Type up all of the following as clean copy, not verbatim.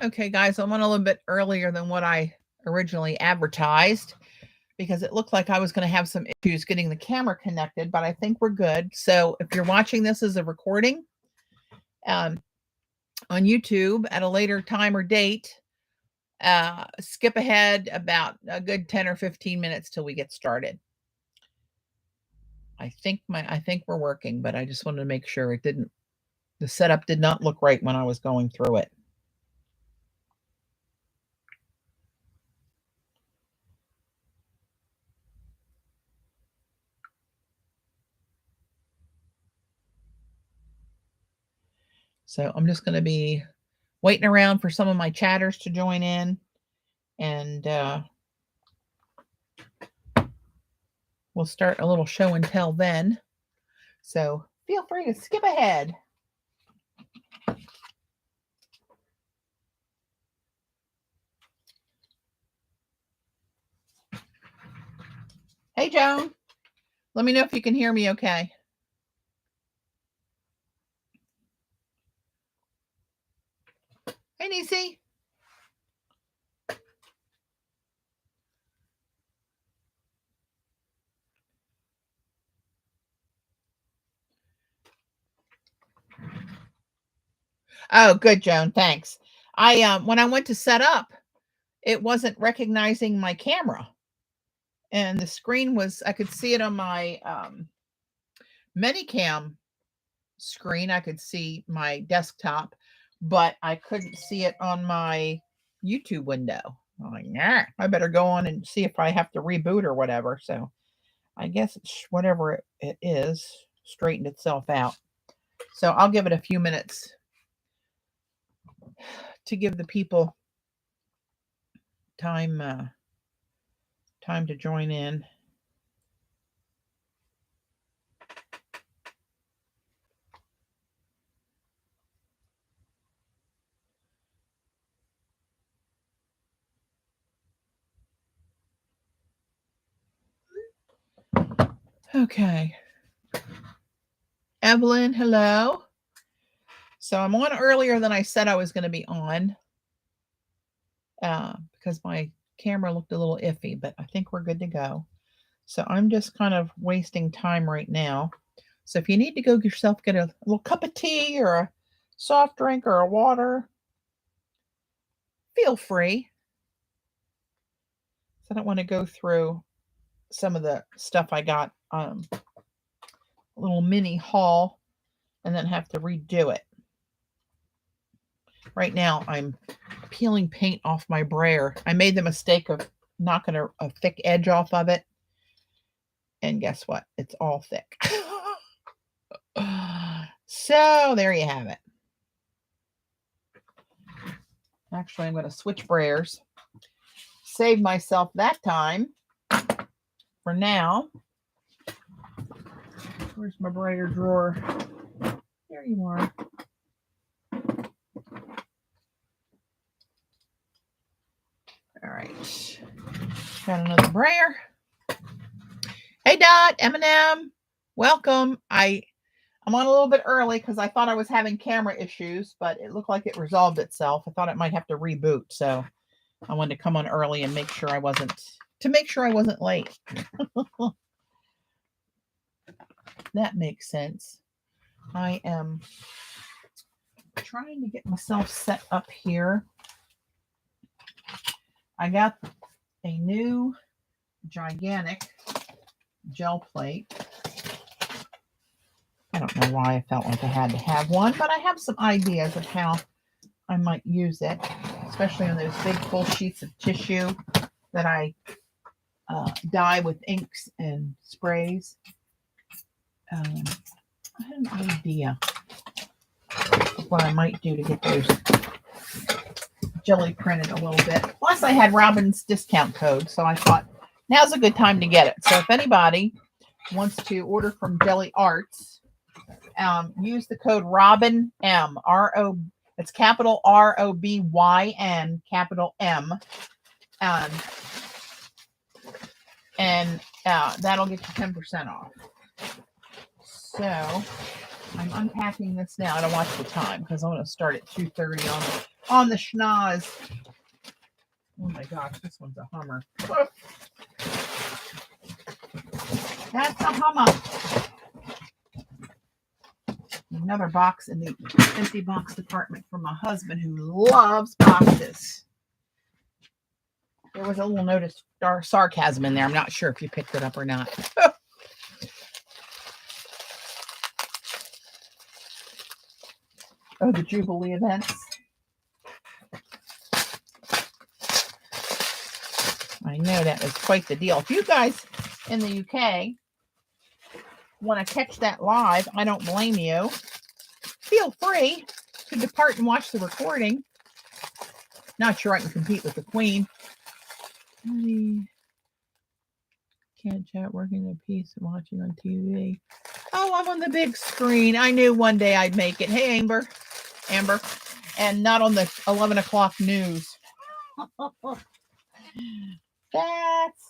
Okay, guys, I'm on a little bit earlier than what I originally advertised because it looked like I was going to have some issues getting the camera connected, but I think we're good. So if you're watching this as a recording on YouTube at a later time or date, skip ahead about a good 10 or 15 minutes till we get started. I think we're working, but I just wanted to make sure the setup did not look right when I was going through it. So I'm just going to be waiting around for some of my chatters to join in, and we'll start a little show and tell then. So feel free to skip ahead. Hey, Joan. Let me know if you can hear me okay. Hey, Nisi. Oh, good, Joan. Thanks. When I went to set up, it wasn't recognizing my camera. And the screen was, I could see it on my Minicam screen. I could see my desktop, but I couldn't see it on my YouTube window. I'm like, nah, I better go on and see if I have to reboot or whatever. So I guess it's whatever it is straightened itself out. So I'll give it a few minutes to give the people time to join in. Okay. Evelyn, hello. So I'm on earlier than I said I was going to be on because my camera looked a little iffy, but I think we're good to go. So I'm just kind of wasting time right now. So if you need to go yourself get a little cup of tea or a soft drink or a water, feel free. So I don't want to go through some of the stuff I got a little mini haul and then have to redo it. Right now I'm peeling paint off my brayer. I made the mistake of knocking a thick edge off of it. And guess what? It's all thick. So there you have it. Actually, I'm going to switch brayers. Save myself that time. For now. Where's my brayer drawer? There you are. All right. Got another brayer. Hey, Dot, Eminem. Welcome. I'm on a little bit early because I thought I was having camera issues, but it looked like it resolved itself. I thought it might have to reboot, so I wanted to come on early and make sure I wasn't late. That makes sense. I am trying to get myself set up here. I got a new gigantic gel plate. I don't know why I felt like I had to have one, but I have some ideas of how I might use it, especially on those big full sheets of tissue that I dye with inks and sprays. I had an idea of what I might do to get those jelly printed a little bit. Plus, I had Robin's discount code, so I thought now's a good time to get it. So if anybody wants to order from Jelly Arts, use the code ROBIN M. It's capital ROBYN, capital M. And that'll get you 10% off. So I'm unpacking this now. I don't watch the time because I'm going to start at 2:30 on the schnoz. Oh my gosh, this one's a Hummer. That's a Hummer. Another box in the empty box department from my husband who loves boxes. There was a little notice sarcasm in there. I'm not sure if you picked it up or not. Oh, the Jubilee events. I know that was quite the deal. If you guys in the UK want to catch that live, I don't blame you. Feel free to depart and watch the recording. Not sure I can compete with the Queen. Can't chat, working a piece and watching on TV. Oh, I'm on the big screen. I knew one day I'd make it. Hey, Amber. And not on the 11 o'clock news. That's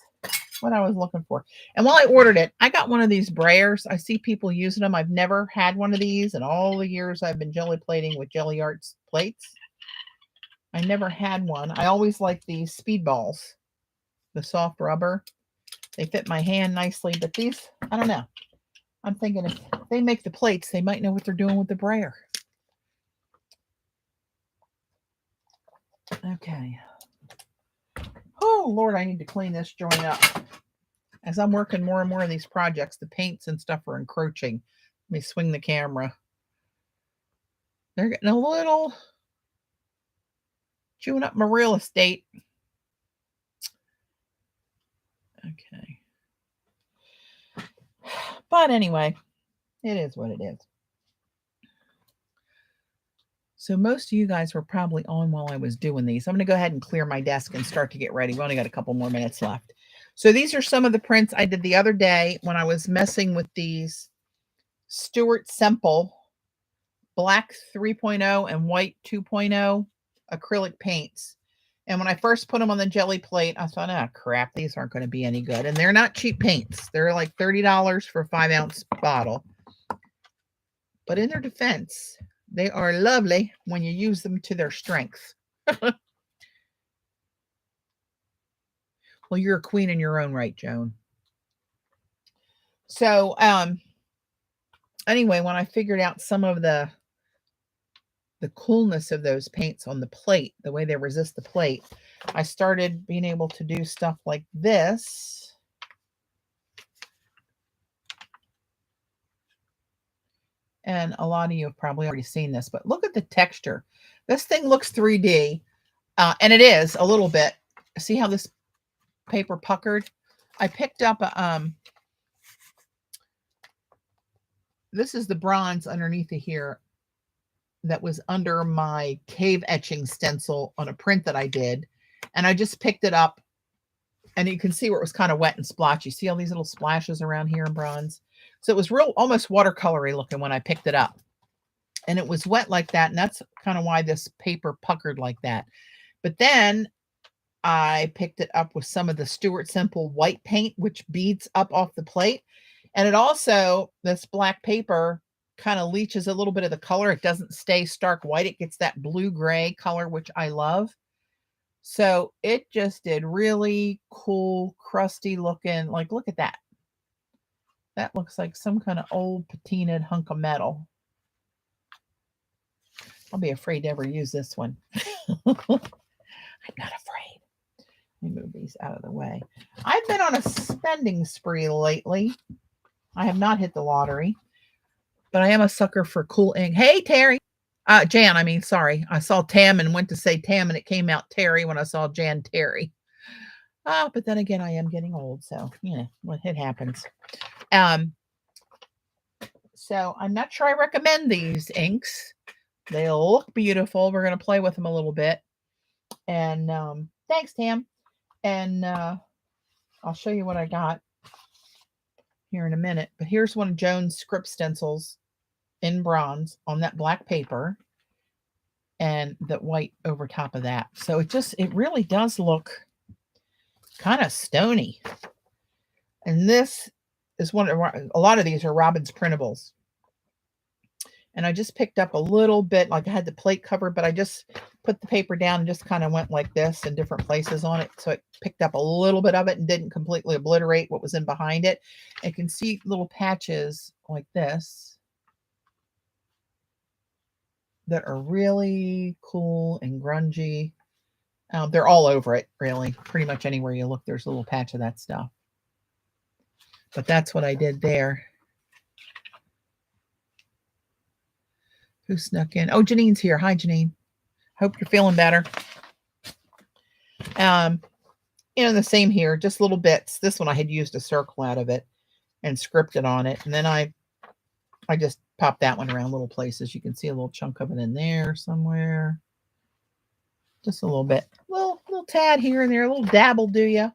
what I was looking for. And while I ordered it, I got one of these brayers. I see people using them. I've never had one of these in all the years I've been jelly plating with Jelly Arts plates. I never had one. I always like these speed balls, the soft rubber. They fit my hand nicely, but these, I don't know. I'm thinking if they make the plates, they might know what they're doing with the brayer. Okay. Oh, Lord, I need to clean this joint up. As I'm working more and more of these projects, the paints and stuff are encroaching. Let me swing the camera. They're getting a little chewing up my real estate. Okay. But anyway, it is what it is. So most of you guys were probably on while I was doing these. I'm going to go ahead and clear my desk and start to get ready. We only got a couple more minutes left. So these are some of the prints I did the other day when I was messing with these Stuart Semple black 3.0 and white 2.0 acrylic paints. And when I first put them on the jelly plate, I thought, oh, crap, these aren't going to be any good. And they're not cheap paints. They're like $30 for a 5-ounce bottle. But in their defense, they are lovely when you use them to their strength. Well, you're a queen in your own right, Joan. So, anyway, when I figured out some of the coolness of those paints on the plate, the way they resist the plate, I started being able to do stuff like this. And a lot of you have probably already seen this, but look at the texture. This thing looks 3D, and it is a little bit. See how this paper puckered? I picked up a, this is the bronze underneath of here that was under my cave etching stencil on a print that I did. And I just picked it up, and you can see where it was kind of wet and splotchy. See all these little splashes around here in bronze? So it was real, almost watercolory looking when I picked it up. And it was wet like that, and that's kind of why this paper puckered like that. But then I picked it up with some of the Stuart Semple white paint, which beads up off the plate. And it also, this black paper kind of leaches a little bit of the color. It doesn't stay stark white. It gets that blue-gray color, which I love. So it just did really cool, crusty looking, like, look at that. That looks like some kind of old patinaed hunk of metal. I'll be afraid to ever use this one. I'm not afraid. Let me move these out of the way. I've been on a spending spree lately. I have not hit the lottery, but I am a sucker for cool ink. Hey, Terry. Jan, I mean, sorry. I saw Tam and went to say Tam, and it came out Terry when I saw Jan Terry. But then again, I am getting old, so, you know, what it happens. So I'm not sure I recommend these inks. They look beautiful. We're going to play with them a little bit. And thanks, Tam. And I'll show you what I got here in a minute. But here's one of Joan's script stencils in bronze on that black paper, and the white over top of that. So it really does look kind of stony. And this is a lot of these are Robin's printables. And I just picked up a little bit, like I had the plate covered, but I just put the paper down and just kind of went like this in different places on it. So it picked up a little bit of it and didn't completely obliterate what was in behind it. I can see little patches like this that are really cool and grungy. They're all over it, really. Pretty much anywhere you look, there's a little patch of that stuff. But that's what I did there. Who snuck in? Oh, Janine's here. Hi, Janine. Hope you're feeling better. The same here, just little bits. This one I had used a circle out of it and scripted on it. And then I just popped that one around little places. You can see a little chunk of it in there somewhere. Just a little bit. Little tad here and there, a little dabble, do ya?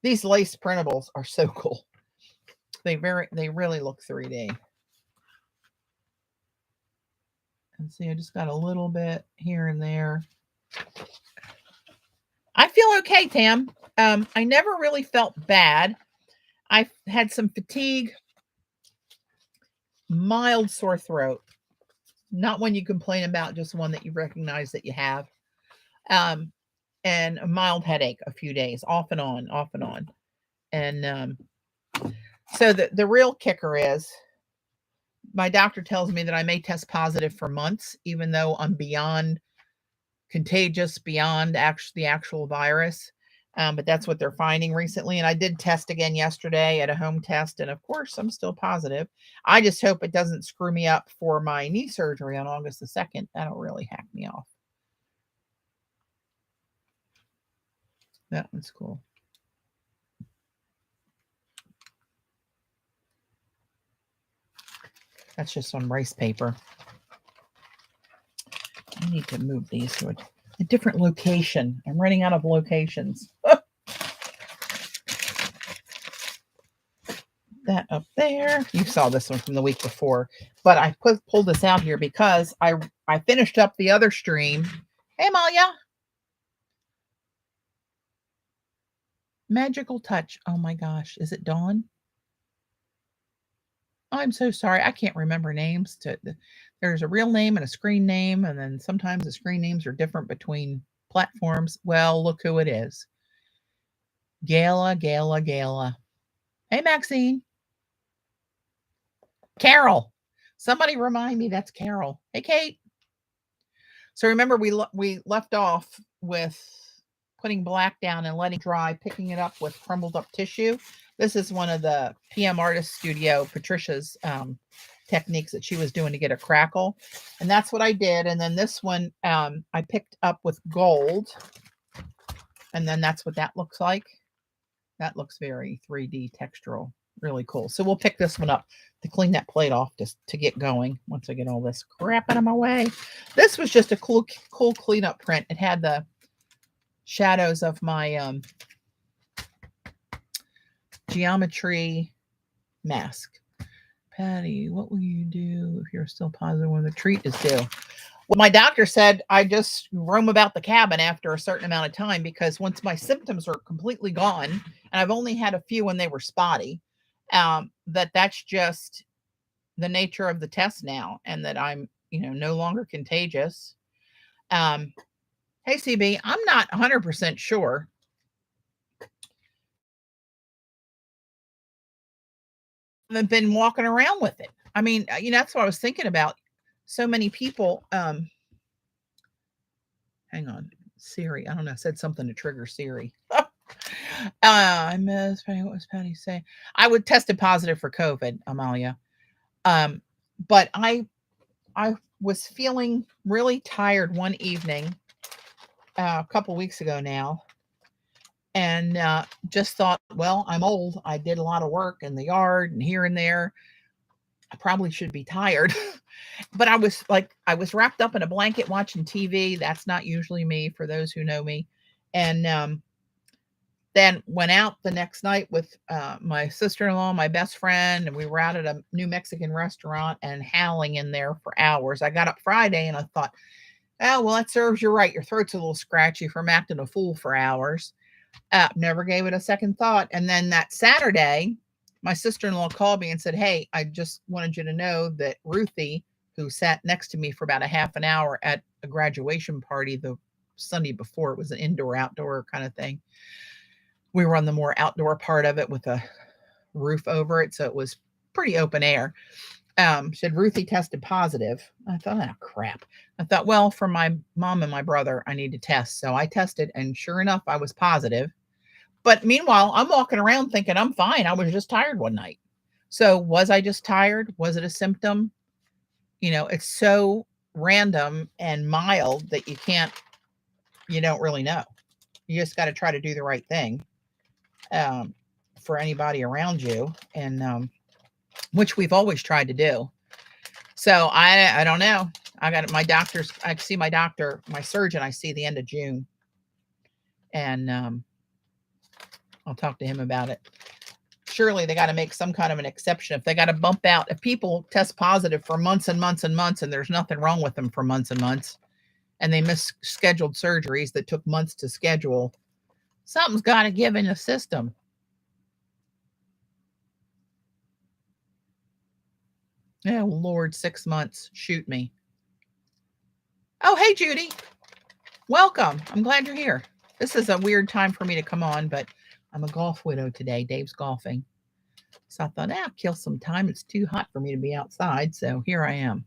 These lace printables are so cool. They really look 3D. And see, I just got a little bit here and there. I feel okay, Tam. I never really felt bad. I had some fatigue, mild sore throat. Not one you complain about, just one that you recognize that you have. And a mild headache a few days, off and on. And so the real kicker is, my doctor tells me that I may test positive for months, even though I'm beyond contagious, beyond the actual virus. But that's what they're finding recently. And I did test again yesterday at a home test. And of course, I'm still positive. I just hope it doesn't screw me up for my knee surgery on August the 2nd. That'll really hack me off. That one's cool. That's just on rice paper. I need to move these to a different location. I'm running out of locations. That up there. You saw this one from the week before, but I pulled this out here because I finished up the other stream. Hey, Amalia. Magical touch. Oh my gosh. Is it Dawn? I'm so sorry. I can't remember names. There's a real name and a screen name, and then sometimes the screen names are different between platforms. Well, look who it is. Gala. Hey, Maxine. Carol. Somebody remind me that's Carol. Hey, Kate. So remember, we left off with putting black down and letting dry, picking it up with crumbled up tissue. This is one of the PM Artist Studio, Patricia's techniques that she was doing to get a crackle. And that's what I did. And then this one I picked up with gold. And then that's what that looks like. That looks very 3D textural. Really cool. So we'll pick this one up to clean that plate off just to get going once I get all this crap out of my way. This was just a cool cleanup print. It had the shadows of my geometry mask. Patti, what will you do if you're still positive when the treat is due? Well, my doctor said I just roam about the cabin after a certain amount of time, because once my symptoms are completely gone, and I've only had a few when they were spotty, that's just the nature of the test now, and that I'm, no longer contagious. Hey, CB, I'm not 100% sure. I haven't been walking around with it. I mean, that's what I was thinking about. So many people, hang on, Siri, I don't know, said something to trigger Siri. I miss Patti. What was Patti saying? I would tested positive for COVID, Amalia. But I was feeling really tired one evening, a couple weeks ago now, and just thought, well, I'm old. I did a lot of work in the yard and here and there. I probably should be tired. But I was wrapped up in a blanket watching TV. That's not usually me, for those who know me. And then went out the next night with my sister-in-law, my best friend, and we were out at a new Mexican restaurant and howling in there for hours. I got up Friday and I thought, oh, well, that serves you right. Your throat's a little scratchy from acting a fool for hours. Never gave it a second thought. And then that Saturday, my sister-in-law called me and said, hey, I just wanted you to know that Ruthie who sat next to me for about a half an hour at a graduation party the Sunday before. It was an indoor-outdoor kind of thing. We were on the more outdoor part of it with a roof over it, so it was pretty open air. Said Ruthie tested positive. I thought, oh crap. I thought, well, for my mom and my brother, I need to test. So I tested, and sure enough, I was positive. But meanwhile, I'm walking around thinking I'm fine. I was just tired one night. So was I just tired? Was it a symptom? You know, it's so random and mild that you don't really know. You just got to try to do the right thing for anybody around you, and which we've always tried to do. So I don't know. I got my doctor's. I see my doctor, my surgeon. I see the end of June, and I'll talk to him about it. Surely they got to make some kind of an exception. If they got to bump out, if people test positive for months and months and months, and there's nothing wrong with them for months and months, and they miss scheduled surgeries that took months to schedule, something's got to give in the system. Oh, Lord, 6 months. Shoot me. Oh, hey, Judy. Welcome. I'm glad you're here. This is a weird time for me to come on, but I'm a golf widow today. Dave's golfing. So I thought, I'll kill some time. It's too hot for me to be outside. So here I am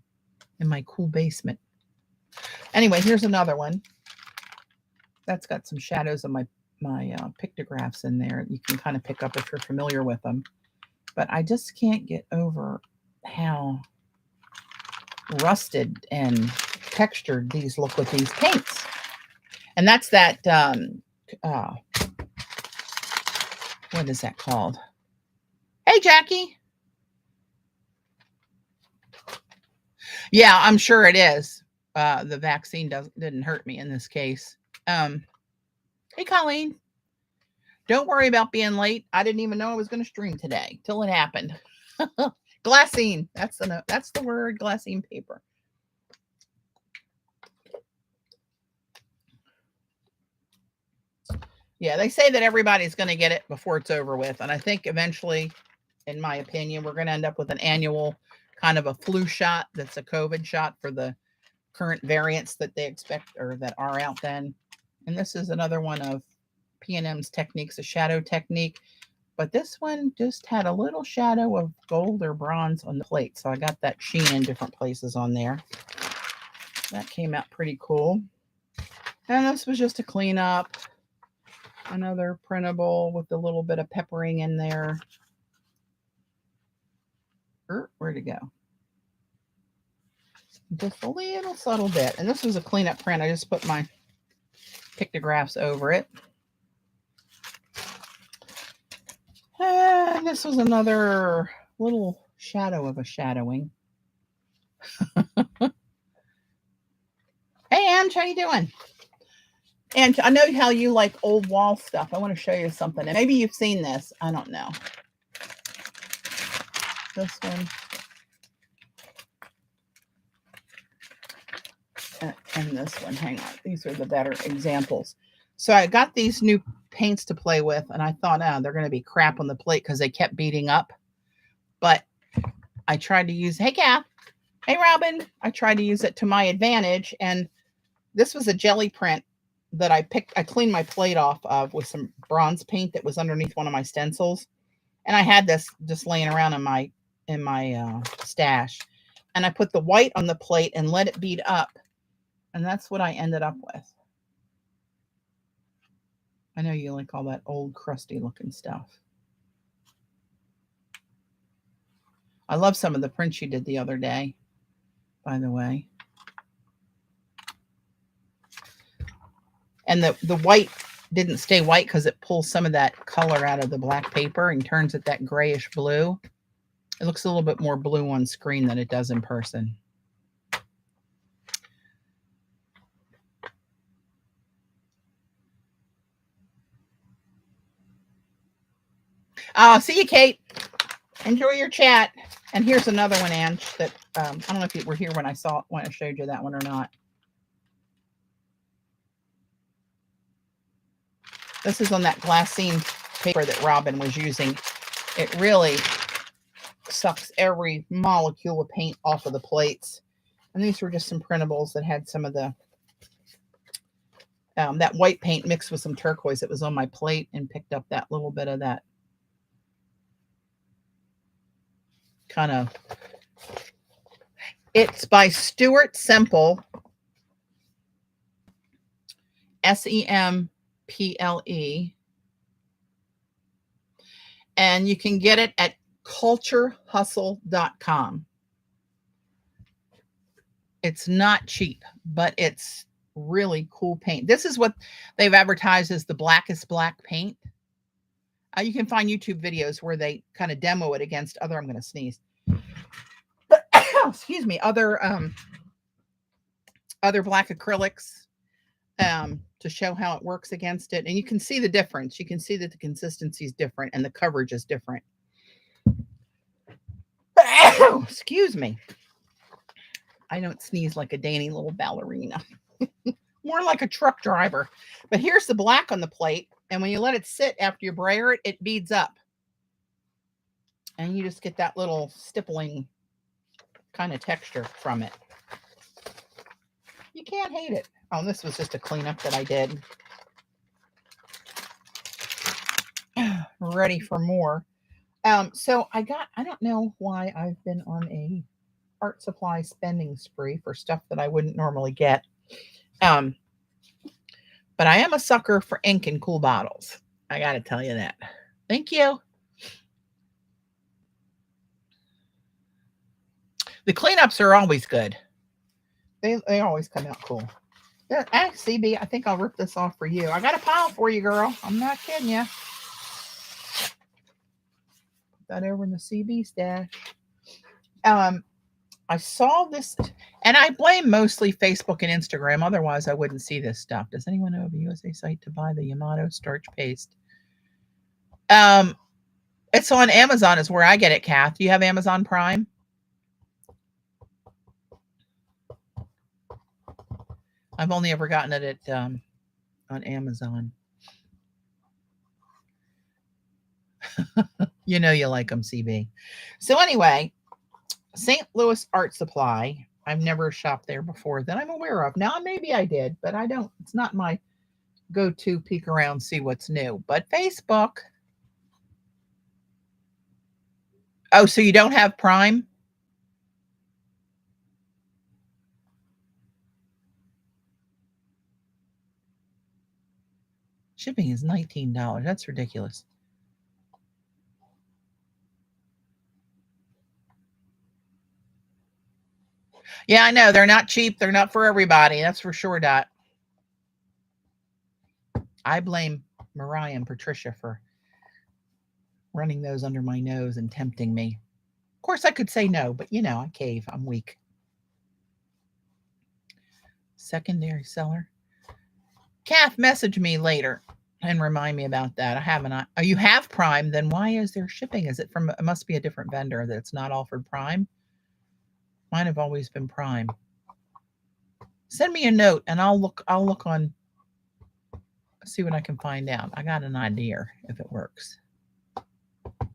in my cool basement. Anyway, here's another one. That's got some shadows of my pictographs in there. You can kind of pick up if you're familiar with them. But I just can't get over how rusted and textured these look with these paints. And that's that, what is that called? Hey, Jackie. Yeah, I'm sure it is. The vaccine didn't hurt me in this case. Hey, Colleen. Don't worry about being late. I didn't even know I was going to stream today till it happened. Glassine. That's the word. Glassine paper. Yeah, they say that everybody's going to get it before it's over with. And I think eventually, in my opinion, we're going to end up with an annual kind of a flu shot that's a COVID shot for the current variants that they expect or that are out then. And this is another one of P&M's techniques, a shadow technique. But this one just had a little shadow of gold or bronze on the plate. So I got that sheen in different places on there. That came out pretty cool. And this was just a cleanup. Another printable with a little bit of peppering in there. Where'd it go? Just a little subtle bit. And this was a cleanup print. I just put my pictographs over it. And this was another little shadow of a shadowing. Hey, Ange, how you doing? And I know how you like old wall stuff. I want to show you something. And maybe you've seen this. I don't know. This one. And this one. Hang on. These are the better examples. So I got these new paints to play with, and I thought, they're going to be crap on the plate because they kept beating up. But I tried to use, hey, Kath. Hey, Robin. I tried to use it to my advantage. And this was a jelly print that I cleaned my plate off of with some bronze paint that was underneath one of my stencils. And I had this just laying around in my stash. And I put the white on the plate and let it beat up. And that's what I ended up with. I know you like all that old crusty looking stuff. I love some of the prints you did the other day, by the way. And the white didn't stay white because it pulls some of that color out of the black paper and turns it that grayish blue. It looks a little bit more blue on screen than it does in person. See you, Kate. Enjoy your chat. And here's another one, Ange, that I don't know if you were here when I showed you that one or not. This is on that glassine paper that Robin was using. It really sucks every molecule of paint off of the plates. And these were just some printables that had some of the that white paint mixed with some turquoise that was on my plate, and picked up that little bit of that kind of. It's by Stuart Semple, Semple, and you can get it at culturehustle.com. It's not cheap, but it's really cool paint. This is what they've advertised as the blackest black paint. You can find YouTube videos where they kind of demo it against other, I'm going to sneeze. Excuse me, other black acrylics to show how it works against it. And you can see the difference. You can see that the consistency is different and the coverage is different. Excuse me. I don't sneeze like a dainty little ballerina. More like a truck driver. But here's the black on the plate. And when you let it sit after you brayer it, it beads up. And you just get that little stippling kind of texture from it. You can't hate it. Oh, and this was just a cleanup that I did. Ready for more. So I don't know why I've been on a art supply spending spree for stuff that I wouldn't normally get. But I am a sucker for ink in cool bottles. I got to tell you that. Thank you. The cleanups are always good. They always come out cool. CB, I think I'll rip this off for you. I got a pile for you, girl. I'm not kidding you. Put that over in the CB stash. I saw this, and I blame mostly Facebook and Instagram. Otherwise, I wouldn't see this stuff. Does anyone know of a USA site to buy the Yamato starch paste? It's on Amazon is where I get it, Kath. Do you have Amazon Prime? I've only ever gotten it at on Amazon. You know you like them, CB. So anyway, St. Louis Art Supply. I've never shopped there before that I'm aware of. Now, maybe I did, but I don't. It's not my go-to peek around, see what's new. But Facebook. Oh, so you don't have Prime? Shipping is $19. That's ridiculous. Yeah, I know. They're not cheap. They're not for everybody. That's for sure, Dot. I blame Mariah and Patricia for running those under my nose and tempting me. Of course, I could say no, but you know, I cave. I'm weak. Secondary seller. Kath, message me later and remind me about that. I haven't. Oh, you have Prime. Then why is there shipping? Is it from, it must be a different vendor that's not offered Prime? Mine have always been Prime. Send me a note and I'll look on, see what I can find out. I got an idea if it works.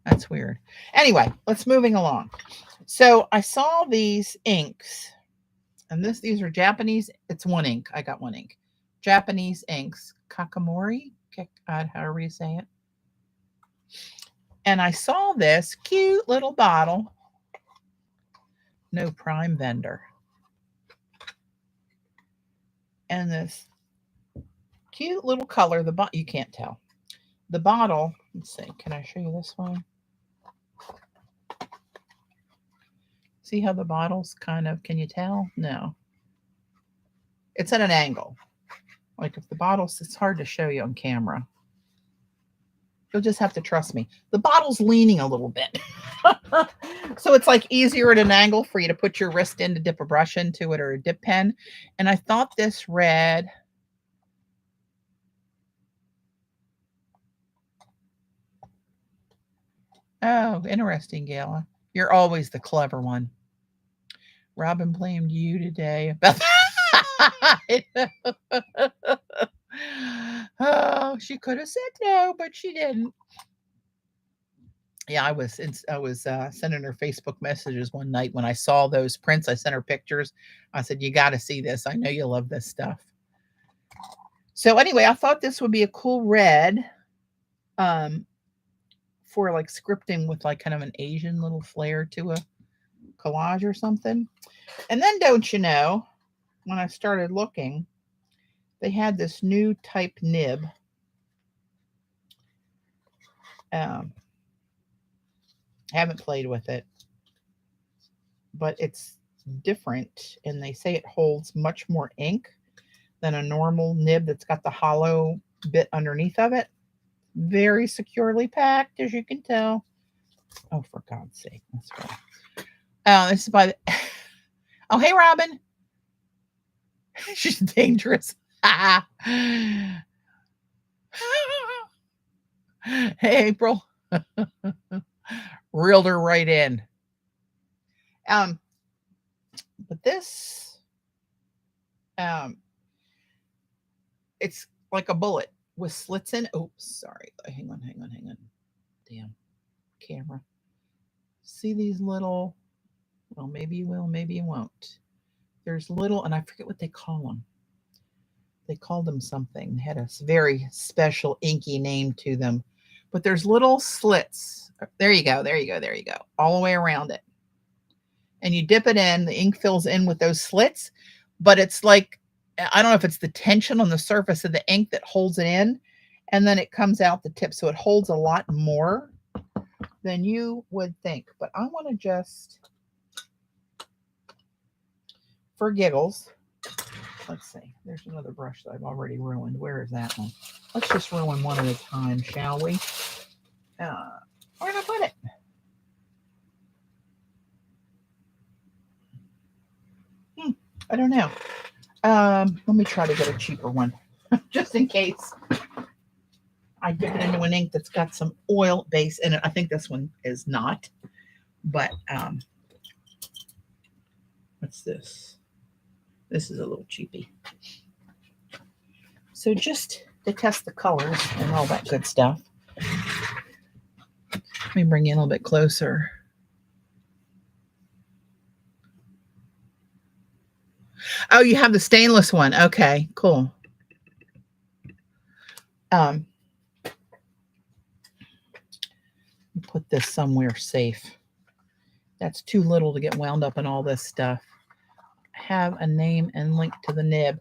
That's weird. Anyway, let's moving along. So I saw these inks, and these are Japanese. It's one ink. I got one ink. Japanese inks. Kakamori, however you say it. And I saw this cute little bottle. No Prime vendor. And this cute little color. You can't tell. The bottle, let's see. Can I show you this one? See how the bottle's kind of, can you tell? No. It's at an angle. Like if the bottle's, it's hard to show you on camera. You'll just have to trust me. The bottle's leaning a little bit. So it's like easier at an angle for you to put your wrist in to dip a brush into it or a dip pen. And I thought this read, oh, interesting, Gala. You're always the clever one. Robin blamed you today about oh, she could have said no, but she didn't. Yeah, I was sending her Facebook messages one night when I saw those prints. I sent her pictures. I said, "You got to see this. I know you love this stuff." So anyway, I thought this would be a cool red um, for like scripting with like kind of an Asian little flair to a collage or something. And then don't you know, when I started looking, they had this new type nib. Um, haven't played with it, but it's different, and they say it holds much more ink than a normal nib that's got the hollow bit underneath of it. Very securely packed, as you can tell. Oh, for God's sake. That's right. This is by the... Oh, hey, Robin. She's dangerous. Hey, April. Reeled her right in. But this, it's like a bullet with slits in. Oops, sorry. Hang on. Damn camera. See these little, well, maybe you will, maybe you won't. There's little, and I forget what they call them. They called them something. They had a very special inky name to them. But there's little slits. There you go. All the way around it. And you dip it in, the ink fills in with those slits, but it's like, I don't know if it's the tension on the surface of the ink that holds it in, and then it comes out the tip. So it holds a lot more than you would think. But I want to just, for giggles, let's see. There's another brush that I've already ruined. Where is that one? Let's just ruin one at a time, shall we? Where did I put it? I don't know. Let me try to get a cheaper one, just in case I dip it into an ink that's got some oil base in it. I think this one is not, but what's this? This is a little cheapy. So just to test the colors and all that good stuff, let me bring you a little bit closer. Oh, you have the stainless one. Okay, cool. Put this somewhere safe. That's too little to get wound up in all this stuff. Have a name and link to the nib.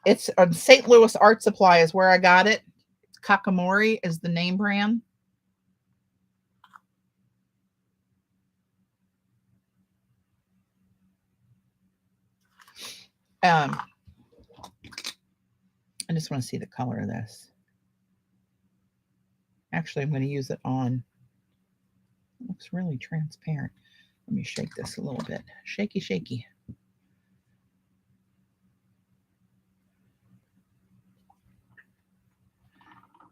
It's St. Louis Art Supply is where I got it. Kakamori is the name brand. I just want to see the color of this. Actually, I'm going to use it on. It looks really transparent. Let me shake this a little bit. Shaky, shaky.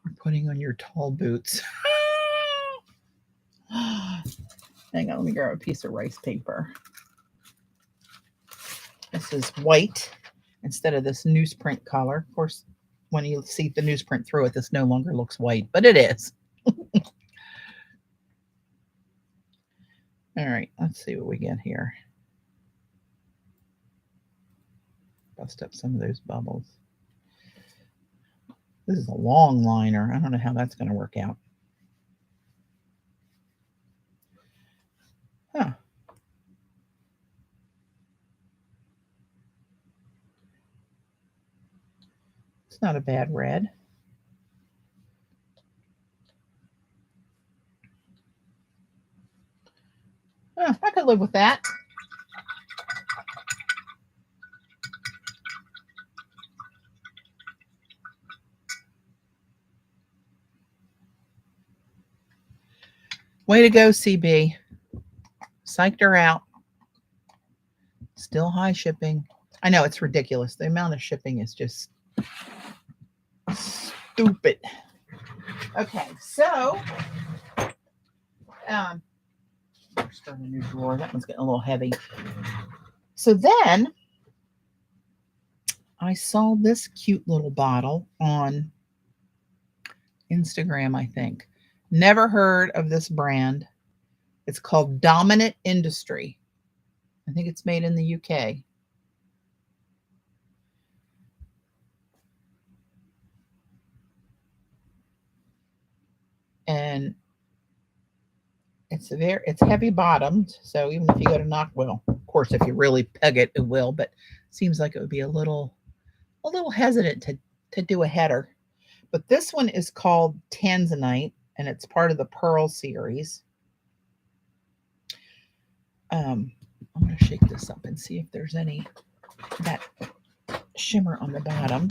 You're putting on your tall boots. Hang on, let me grab a piece of rice paper. This is white instead of this newsprint color. Of course, when you see the newsprint through it, this no longer looks white, but it is. All right, let's see what we get here. Bust up some of those bubbles. This is a long liner. I don't know how that's going to work out. Huh. It's not a bad red. I could live with that. Way to go, CB. Psyched her out. Still high shipping. I know, it's ridiculous. The amount of shipping is just stupid. Okay, so start a new drawer. That one's getting a little heavy. So then I saw this cute little bottle on Instagram, I think. Never heard of this brand. It's called Dominant Industry. I think it's made in the UK. And it's heavy bottomed, so even if you go to knock, well, of course, if you really peg it, it will. But it seems like it would be a little hesitant to do a header. But this one is called Tanzanite, and it's part of the Pearl series. I'm going to shake this up and see if there's any that shimmer on the bottom.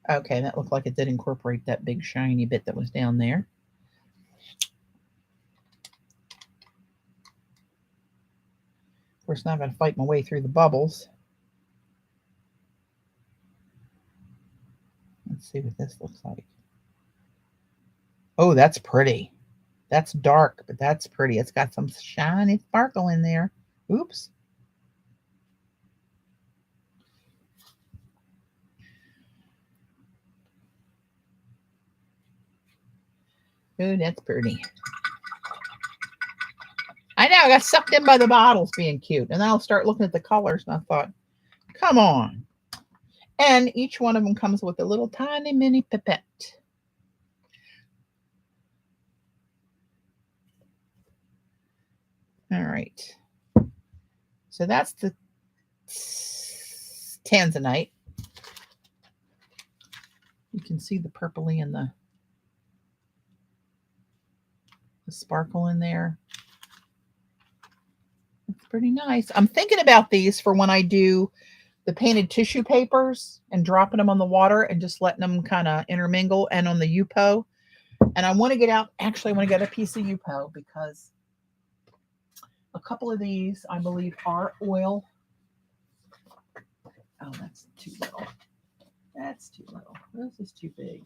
Okay, that looked like it did incorporate that big shiny bit that was down there. Of course, now I'm going to fight my way through the bubbles. Let's see what this looks like. Oh, that's pretty. That's dark, but that's pretty. It's got some shiny sparkle in there. Oops. Oh, that's pretty. I know, I got sucked in by the bottles being cute. And then I'll start looking at the colors, and I thought, come on. And each one of them comes with a little tiny mini pipette. All right. So that's the Tanzanite. You can see the purpley and the sparkle in there. It's pretty nice. I'm thinking about these for when I do the painted tissue papers and dropping them on the water and just letting them kind of intermingle, and on the Yupo. And I want to get out, actually I want to get a piece of Yupo because a couple of these, I believe, are oil. Oh, that's too little. That's too little. This is too big.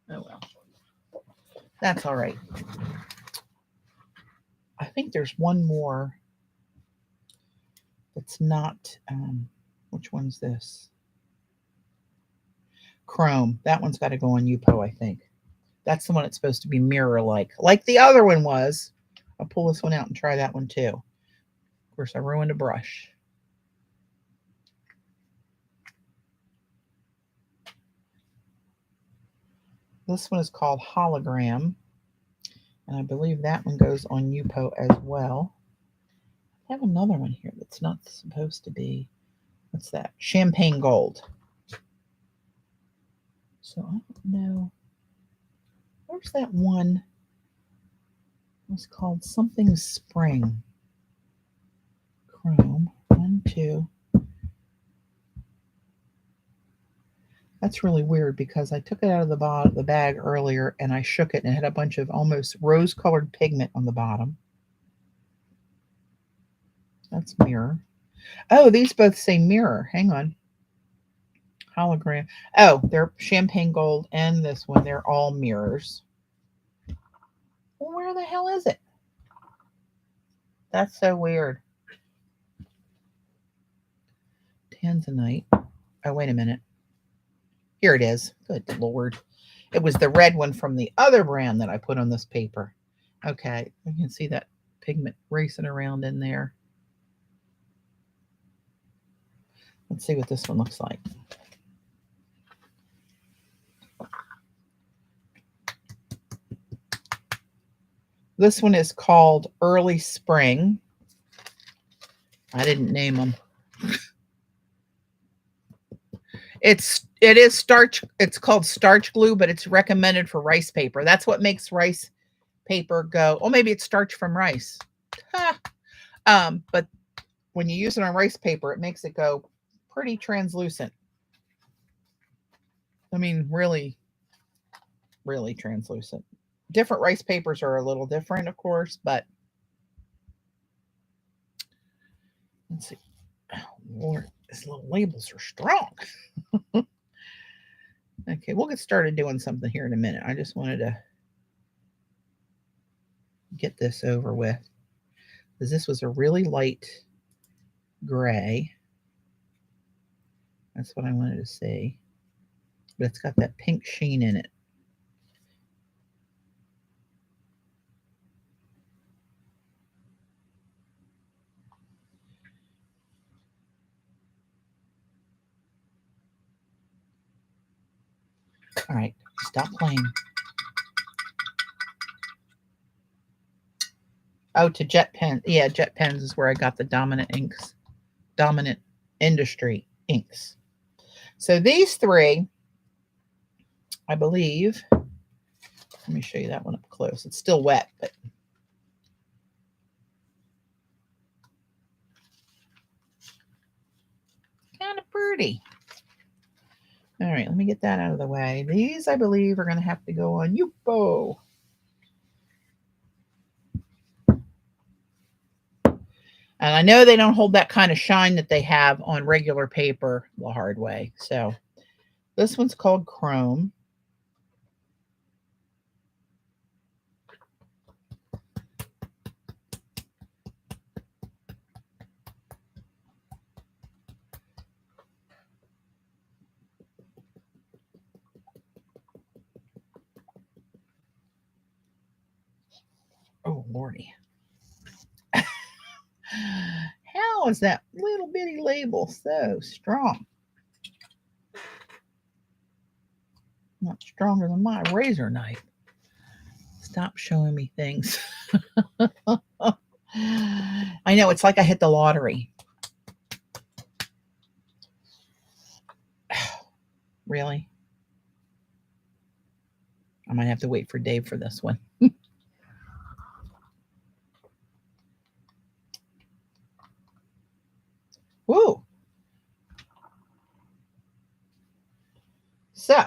Oh, well. That's all right. I think there's one more that's not, which one's this? Chrome. That one's got to go on Yupo, I think. That's the one that's supposed to be mirror-like the other one was. I'll pull this one out and try that one too. Of course, I ruined a brush. This one is called Hologram, and I believe that one goes on Yupo as well. I have another one here that's not supposed to be. What's that? Champagne Gold. So I don't know. Where's that one? It was called something Spring. Chrome. 1, 2. That's really weird because I took it out of the bag earlier and I shook it and it had a bunch of almost rose-colored pigment on the bottom. That's mirror. Oh, these both say mirror. Hang on. Hologram. Oh, they're Champagne Gold and this one. They're all mirrors. Well, where the hell is it? That's so weird. Tanzanite. Oh, wait a minute. Here it is. Good Lord. It was the red one from the other brand that I put on this paper. Okay, you can see that pigment racing around in there. Let's see what this one looks like. This one is called Early Spring. I didn't name them. It is starch. It's called starch glue, but it's recommended for rice paper. That's what makes rice paper go. Oh, maybe it's starch from rice. But when you use it on rice paper, it makes it go pretty translucent. I mean, really, really translucent. Different rice papers are a little different, of course, but let's see. Oh, Lord, these little labels are strong. Okay, we'll get started doing something here in a minute. I just wanted to get this over with. Because this was a really light gray. That's what I wanted to see. But it's got that pink sheen in it. All right, stop playing. Oh, to jet pen. Yeah, jet pens is where I got the Dominant inks. Dominant Industry inks. So these three, I believe, let me show you that one up close. It's still wet, but kind of pretty. All right, let me get that out of the way. These, I believe, are going to have to go on Yupo. And I know they don't hold that kind of shine that they have on regular paper the hard way. So this one's called Chrome. Oh, Lordy. How is that little bitty label so strong? Not stronger than my razor knife. Stop showing me things. I know, it's like I hit the lottery. Really? I might have to wait for Dave for this one. Woo! So,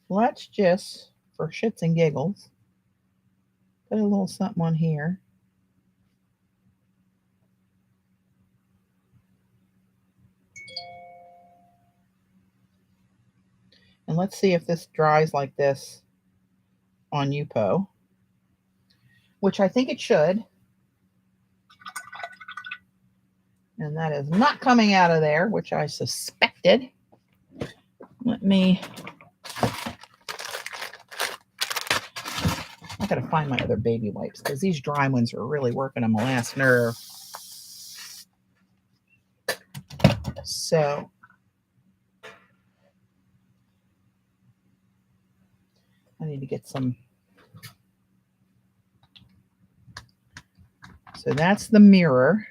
let's just, for shits and giggles, put a little something on here. And let's see if this dries like this on Yupo, which I think it should. And that is not coming out of there, which I suspected. Let me, I gotta find my other baby wipes because these dry ones are really working on my last nerve. So I need to get some. So that's the mirror.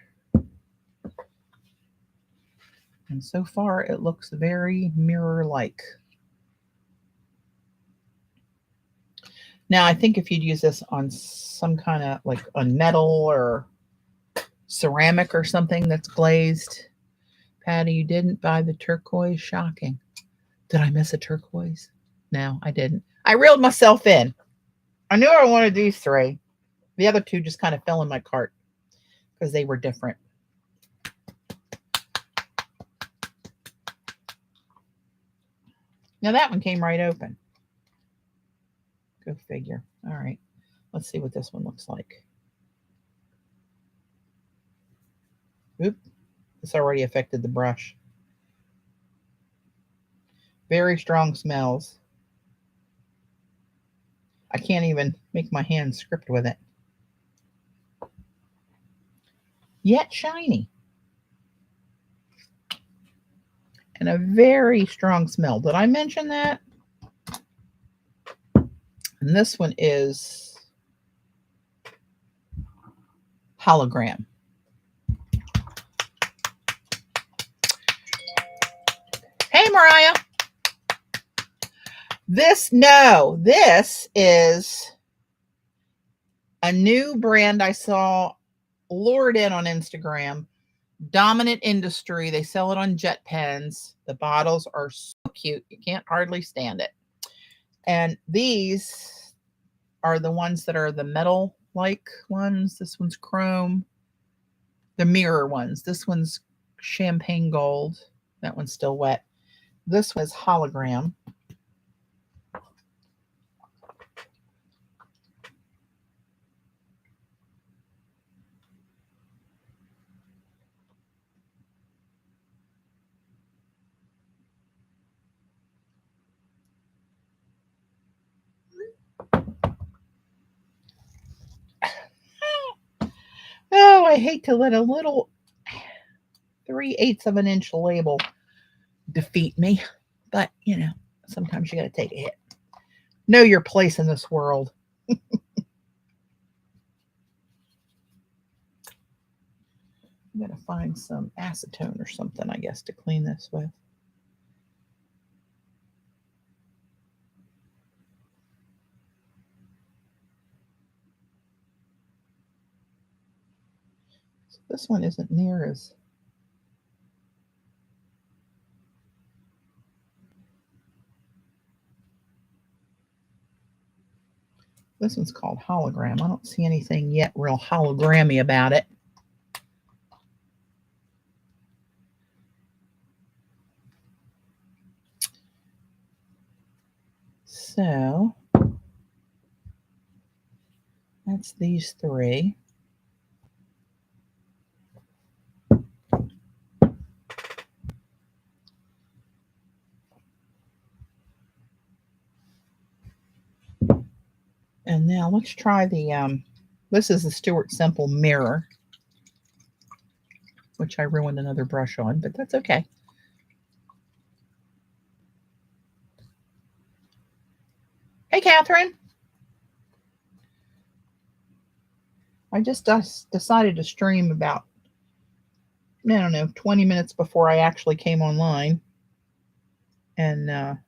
And so far it looks very mirror-like. Now I think if you'd use this on some kind of like on metal or ceramic or something that's glazed. Patty, you didn't buy the turquoise. Shocking. Did I miss a turquoise? No, I didn't. I reeled myself in. I knew I wanted these three. The other two just kind of fell in my cart because they were different. Now that one came right open. Go figure. All right. Let's see what this one looks like. Oop. This already affected the brush. Very strong smells. I can't even make my hand script with it. Yet shiny. And a very strong smell. Did I mention that? And this one is hologram. Hey, Mariah. This is a new brand I saw lured in on Instagram. Dominant Industry. They sell it on jet pens. The bottles are so cute. You can't hardly stand it. And these are the ones that are the metal-like ones. This one's chrome. The mirror ones. This one's champagne gold. That one's still wet. This one is hologram. I hate to let a little 3/8 of an inch label defeat me, but you know, sometimes you got to take a hit. Know your place in this world. I'm going to find some acetone or something, I guess, to clean this with. So this one isn't near as... This one's called hologram. I don't see anything yet real hologrammy about it. So that's these three. And now let's try the, this is the Stuart Simple mirror, which I ruined another brush on, but that's okay. Hey, Catherine. I just decided to stream about, I don't know, 20 minutes before I actually came online. And I'm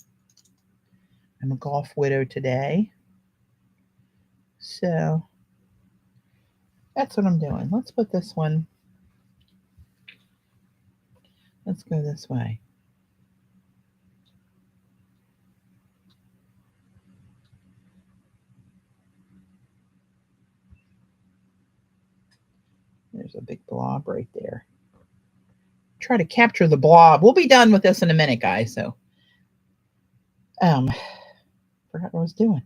a golf widow today. So that's what I'm doing. Let's put this one. Let's go this way. There's a big blob right there. Try to capture the blob. We'll be done with this in a minute, guys. So, forgot what I was doing.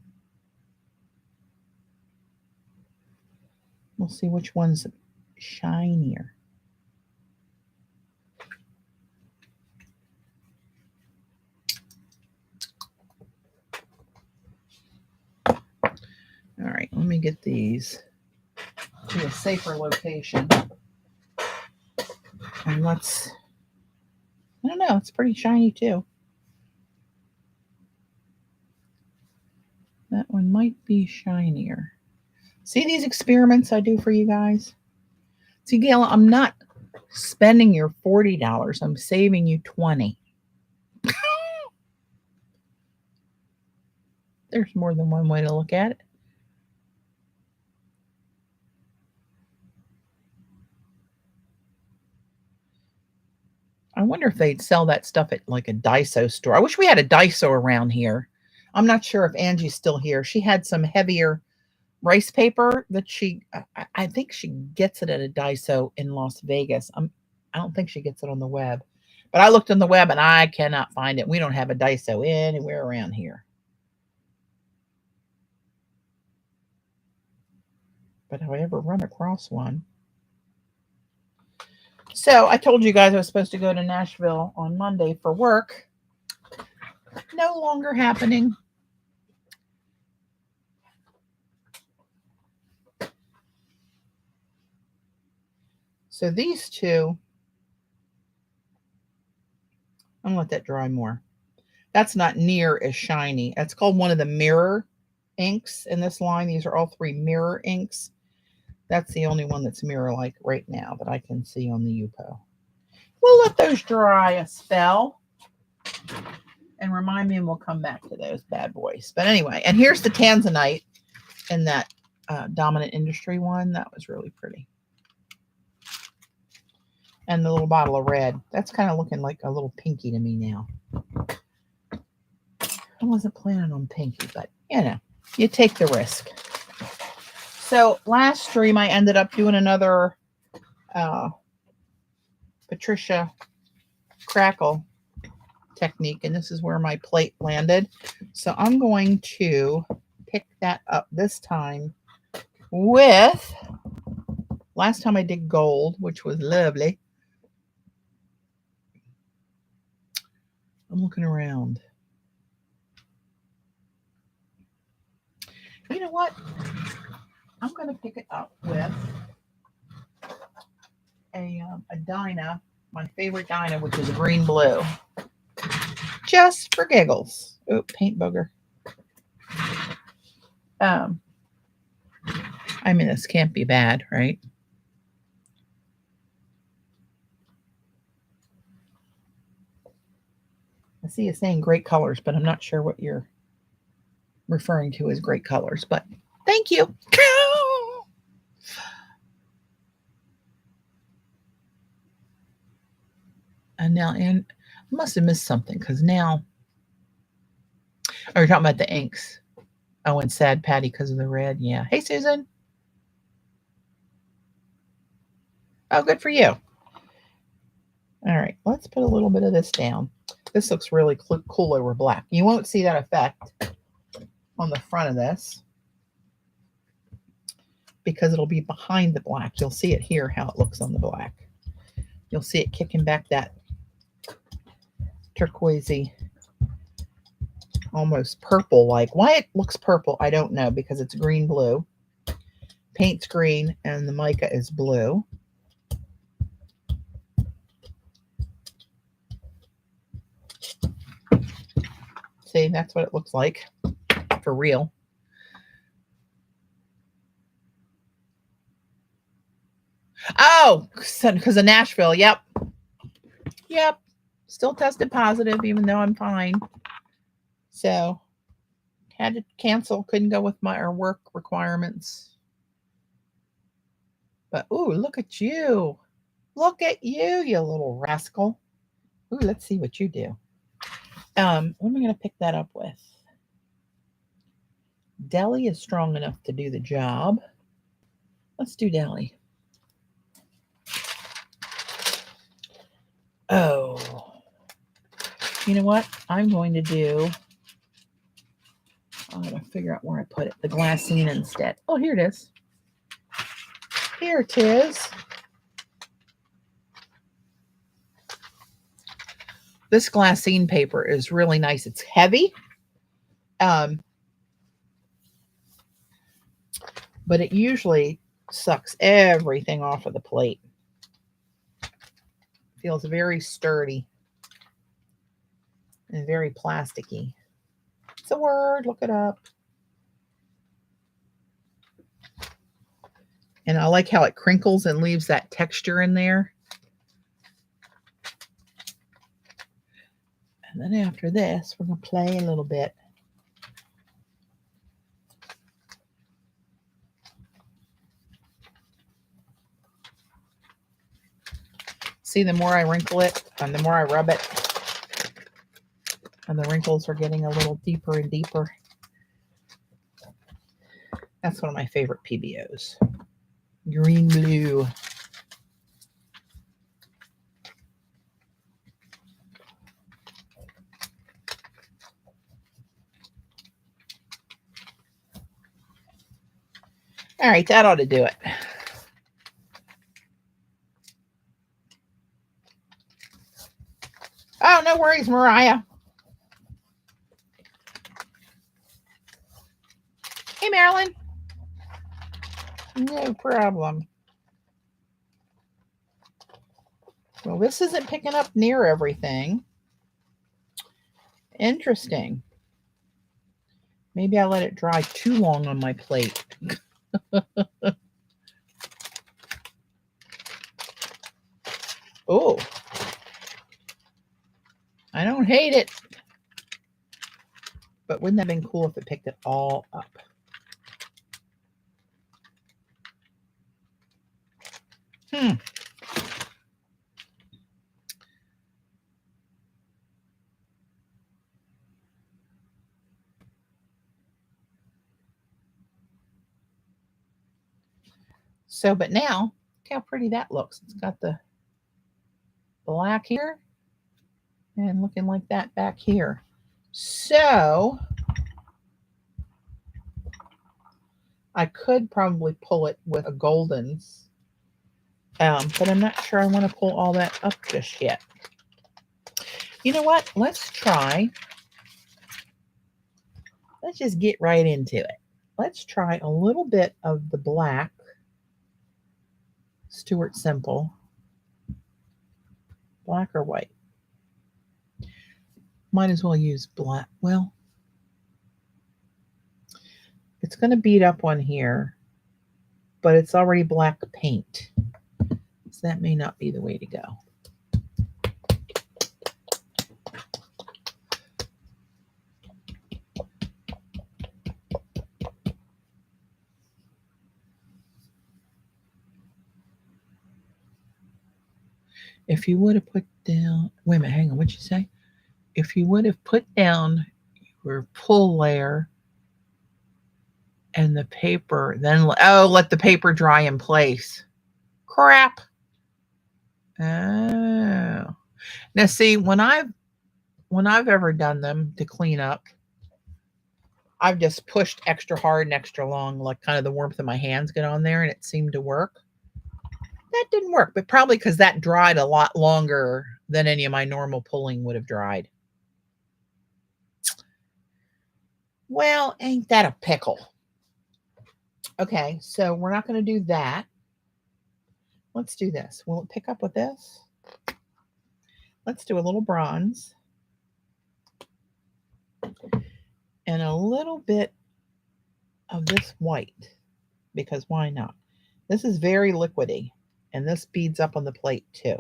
We'll see which one's shinier. All right, let me get these to a safer location. And let's, I don't know, it's pretty shiny too. That one might be shinier. See these experiments I do for you guys? See, Gail, I'm not spending your $40. I'm saving you $20. There's more than one way to look at it. I wonder if they'd sell that stuff at like a Daiso store. I wish we had a Daiso around here. I'm not sure if Angie's still here. She had some heavier rice paper that I think she gets it at a Daiso in Las Vegas. I don't think she gets it on the web. But I looked on the web and I cannot find it. We don't have a Daiso anywhere around here. But if I ever run across one. So I told you guys I was supposed to go to Nashville on Monday for work. No longer happening. So these two, I'm gonna let that dry more. That's not near as shiny. That's called one of the mirror inks in this line. These are all three mirror inks. That's the only one that's mirror-like right now that I can see on the Yupo. We'll let those dry a spell. And remind me, and we'll come back to those bad boys. But anyway, and here's the Tanzanite in that Dominant Industry one. That was really pretty. And the little bottle of red. That's kind of looking like a little pinky to me now. I wasn't planning on pinky, but you know, you take the risk. So last stream, I ended up doing another Patricia Crackle technique, and this is where my plate landed. So I'm going to pick that up this time with, last time I did gold, which was lovely. I'm looking around. You know what? I'm going to pick it up with a Dyna, my favorite Dyna, which is green blue, just for giggles. Oh, paint booger. I mean, this can't be bad, right? I see you saying great colors, but I'm not sure what you're referring to as great colors, but thank you. And now, and I must have missed something because now, oh, you're talking about the inks. Oh, and sad Patty because of the red. Yeah. Hey, Susan. Oh, good for you. All right, let's put a little bit of this down. This looks really cool over black. You won't see that effect on the front of this because it'll be behind the black. You'll see it here, how it looks on the black. You'll see it kicking back that turquoisey, almost purple like. Why it looks purple, I don't know, because it's green blue. Paint's green and the mica is blue. See, that's what it looks like for real. Oh, because of Nashville. Yep. Yep. Still tested positive, even though I'm fine. So had to cancel. Couldn't go with our work requirements. But ooh, look at you. Look at you, you little rascal. Ooh, let's see what you do. What am I going to pick that up with? Deli is strong enough to do the job. Let's do Deli. Oh. You know what? I'm going to do... I'm going to figure out where I put it. The glassine instead. Oh, here it is. Here it is. This glassine paper is really nice. It's heavy. But it usually sucks everything off of the plate. Feels very sturdy and very plasticky. It's a word, look it up. And I like how it crinkles and leaves that texture in there. And then after this, we're going to play a little bit. See, the more I wrinkle it and the more I rub it, and the wrinkles are getting a little deeper and deeper. That's one of my favorite PBOs. Green blue. All right, that ought to do it. Oh, no worries, Mariah. Hey, Marilyn. No problem. Well, this isn't picking up near everything. Interesting. Maybe I let it dry too long on my plate. Oh. I don't hate it. But wouldn't that have been cool if it picked it all up? So, but now, look how pretty that looks. It's got the black here and looking like that back here. So, I could probably pull it with a Golden's, but I'm not sure I want to pull all that up just yet. You know what? Let's try. Let's just get right into it. Let's try a little bit of the black Stuart Simple Black or white? Might as well use black. Well, it's going to beat up on here, but it's already black paint. So that may not be the way to go. If you would have put down, wait a minute, hang on, what'd you say? If you would have put down your pull layer and the paper, then, oh, let the paper dry in place. Crap. Oh. Now see, when I've ever done them to clean up, I've just pushed extra hard and extra long, like kind of the warmth of my hands get on there, and it seemed to work. That didn't work, but probably because that dried a lot longer than any of my normal pulling would have dried. Well, ain't that a pickle? Okay, so we're not going to do that. Let's do this. Will it pick up with this? Let's do a little bronze and a little bit of this white, because why not? This is very liquidy, and this beads up on the plate too.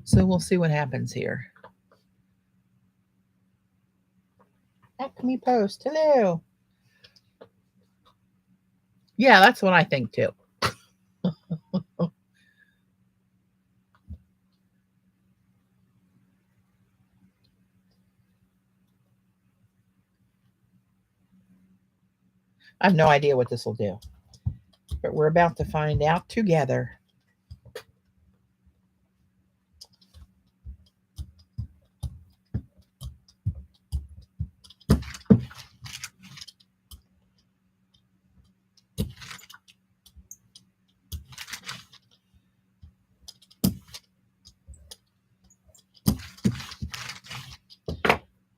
So we'll see what happens here. Acme Post, hello. Yeah, that's what I think too. I have no idea what this will do, but we're about to find out together.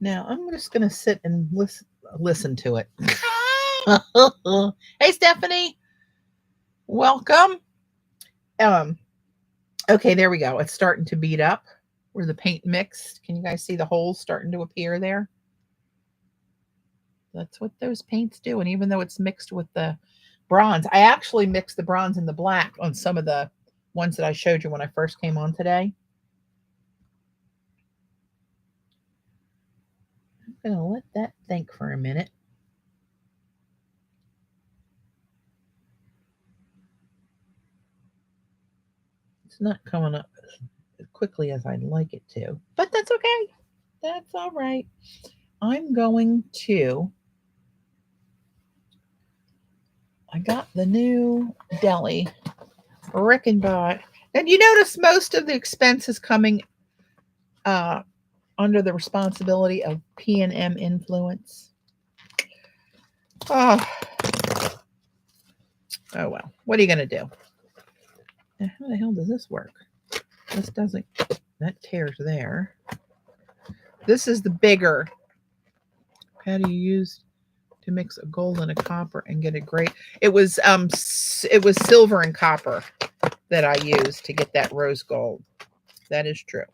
Now I'm just going to sit and listen to it. Hey, Stephanie. Welcome. Okay, there we go. It's starting to bead up where the paint mixed. Can you guys see the holes starting to appear there? That's what those paints do. And even though it's mixed with the bronze, I actually mixed the bronze and the black on some of the ones that I showed you when I first came on today. I'm going to let that think for a minute. It's not coming up as quickly as I'd like it to, but that's okay. That's all right. I'm going to, I got the new deli, Rick and Bot. And you notice most of the expense is coming under the responsibility of P&M Influence. Oh well, what are you going to do? Now, how the hell does this work? This doesn't, that tears there. This is the bigger. How do you use to mix a gold and a copper and get a great? It was silver and copper that I used to get that rose gold. That is true.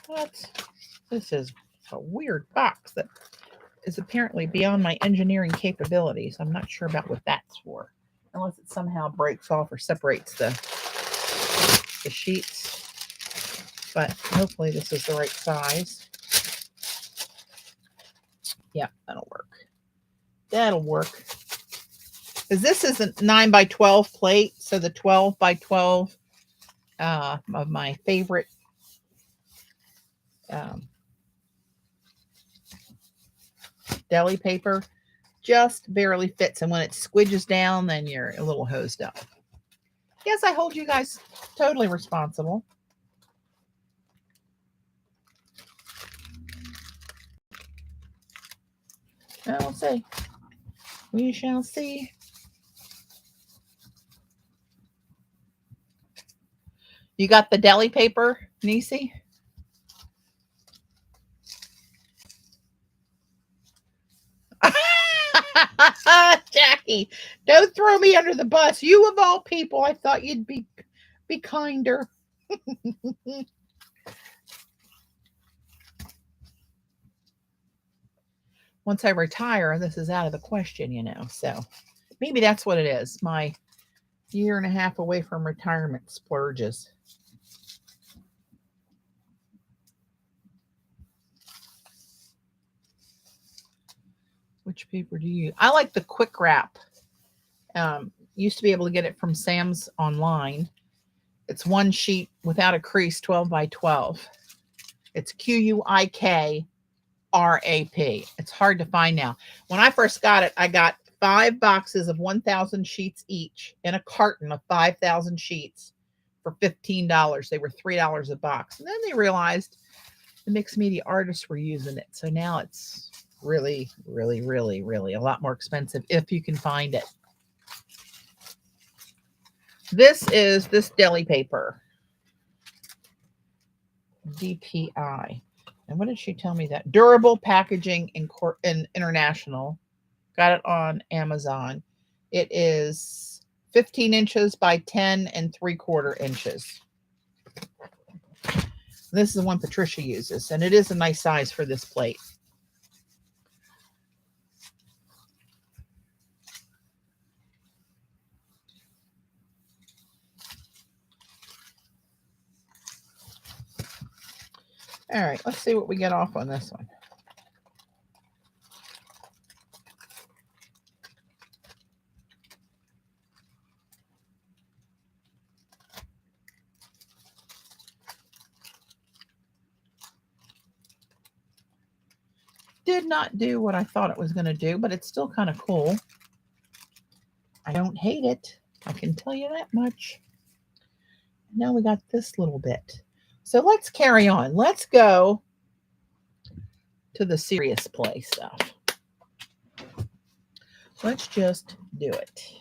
What? This is a weird box that is apparently beyond my engineering capabilities. I'm not sure about what that's for, unless it somehow breaks off or separates the sheets. But hopefully this is the right size. Yeah, that'll work. That'll work. Because this is a 9x12 plate, so the 12x12 of my favorite deli paper just barely fits, and when it squidges down, then you're a little hosed up. Yes, I hold you guys totally responsible. We'll see. We shall see. You got the deli paper, Nisi? Jackie, don't throw me under the bus. You of all people, I thought you'd be Be kinder. Once I retire, this is out of the question, you know. So maybe that's what it is. My year and a half away from retirement splurges. Which paper do you use? I like the quick wrap. Used to be able to get it from Sam's online. It's one sheet without a crease, 12 by 12. It's QUIKRAP. It's hard to find now. When I first got it, I got 5 boxes of 1,000 sheets each and a carton of 5,000 sheets for $15. They were $3 a box. And then they realized the mixed media artists were using it. So now it's really, really, really, really a lot more expensive if you can find it. This is this deli paper. DPI. And what did she tell me that? Durable Packaging in International. Got it on Amazon. It is 15 inches by 10 3/4 inches. This is the one Patricia uses, and it is a nice size for this plate. All right, let's see what we get off on this one. Did not do what I thought it was going to do, but it's still kind of cool. I don't hate it. I can tell you that much. Now we got this little bit. So let's carry on. Let's go to the serious play stuff. Let's just do it.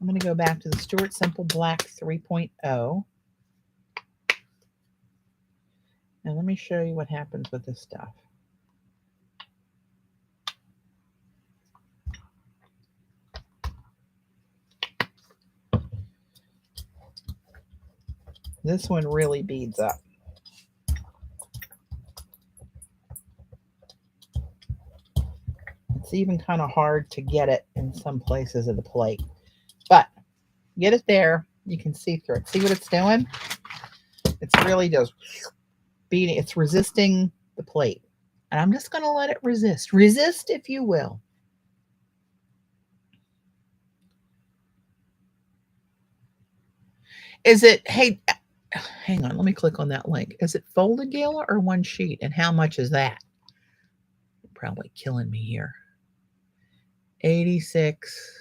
I'm going to go back to the Stuart Simple Black 3.0. And let me show you what happens with this stuff. This one really beads up. It's even kind of hard to get it in some places of the plate. But get it there, you can see through it. See what it's doing? It's really just beating. It's resisting the plate. And I'm just going to let it resist. Resist, if you will. Is it, hey, hang on, let me click on that link. Is it folded, Gala, or one sheet? And how much is that? You're probably killing me here. 86.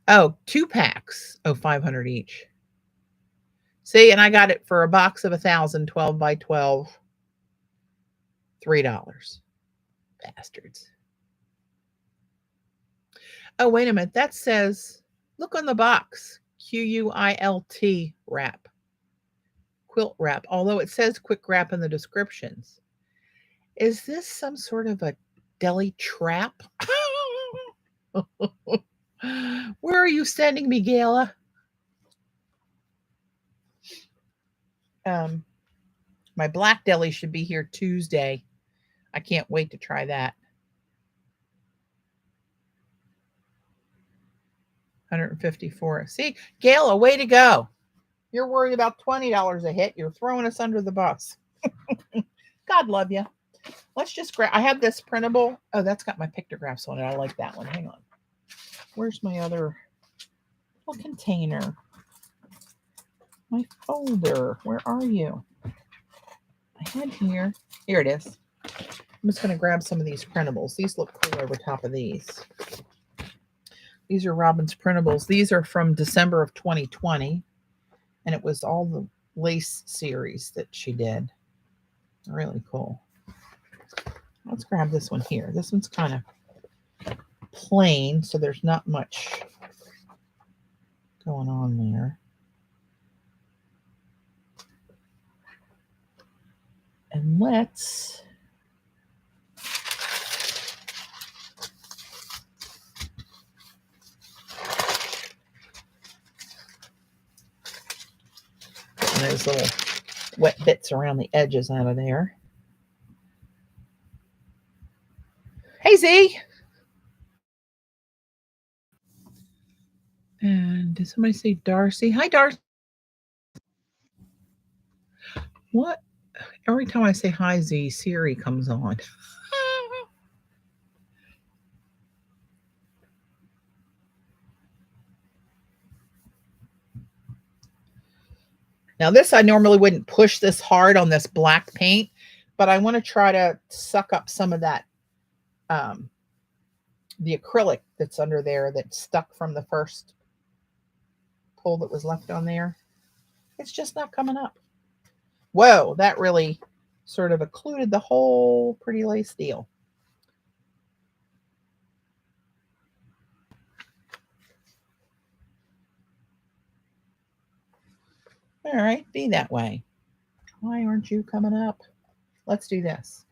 Oh, 2 packs. Oh, 500 each. See, and I got it for a box of 1,000, 12 by 12, $3. Bastards. Oh, wait a minute. That says, look on the box, QUILT wrap. Quilt wrap, although it says quick wrap in the descriptions. Is this some sort of a deli trap? Where are you sending me, Gala? My black deli should be here Tuesday. I can't wait to try that. 154. See, Gala, way to go. You're worried about $20 a hit. You're throwing us under the bus. God love you. Let's just grab. I have this printable. Oh, that's got my pictographs on it. I like that one. Hang on. Where's my other little container? My folder. Where are you? I had here. Here it is. I'm just going to grab some of these printables. These look cool over top of these. These are Robin's printables. These are from December of 2020. And it was all the lace series that she did. Really cool. Let's grab this one here. This one's kind of plain, so there's not much going on there. And let's some of those little wet bits around the edges out of there. Hey, Z. And did somebody say Darcy? Hi, Darcy. What? Every time I say hi, Z, Siri comes on. Now this, I normally wouldn't push this hard on this black paint, but I want to try to suck up some of that, the acrylic that's under there that's stuck from the first pull that was left on there. It's just not coming up. Whoa, that really sort of occluded the whole pretty lace deal. All right, be that way. Why aren't you coming up? Let's do this.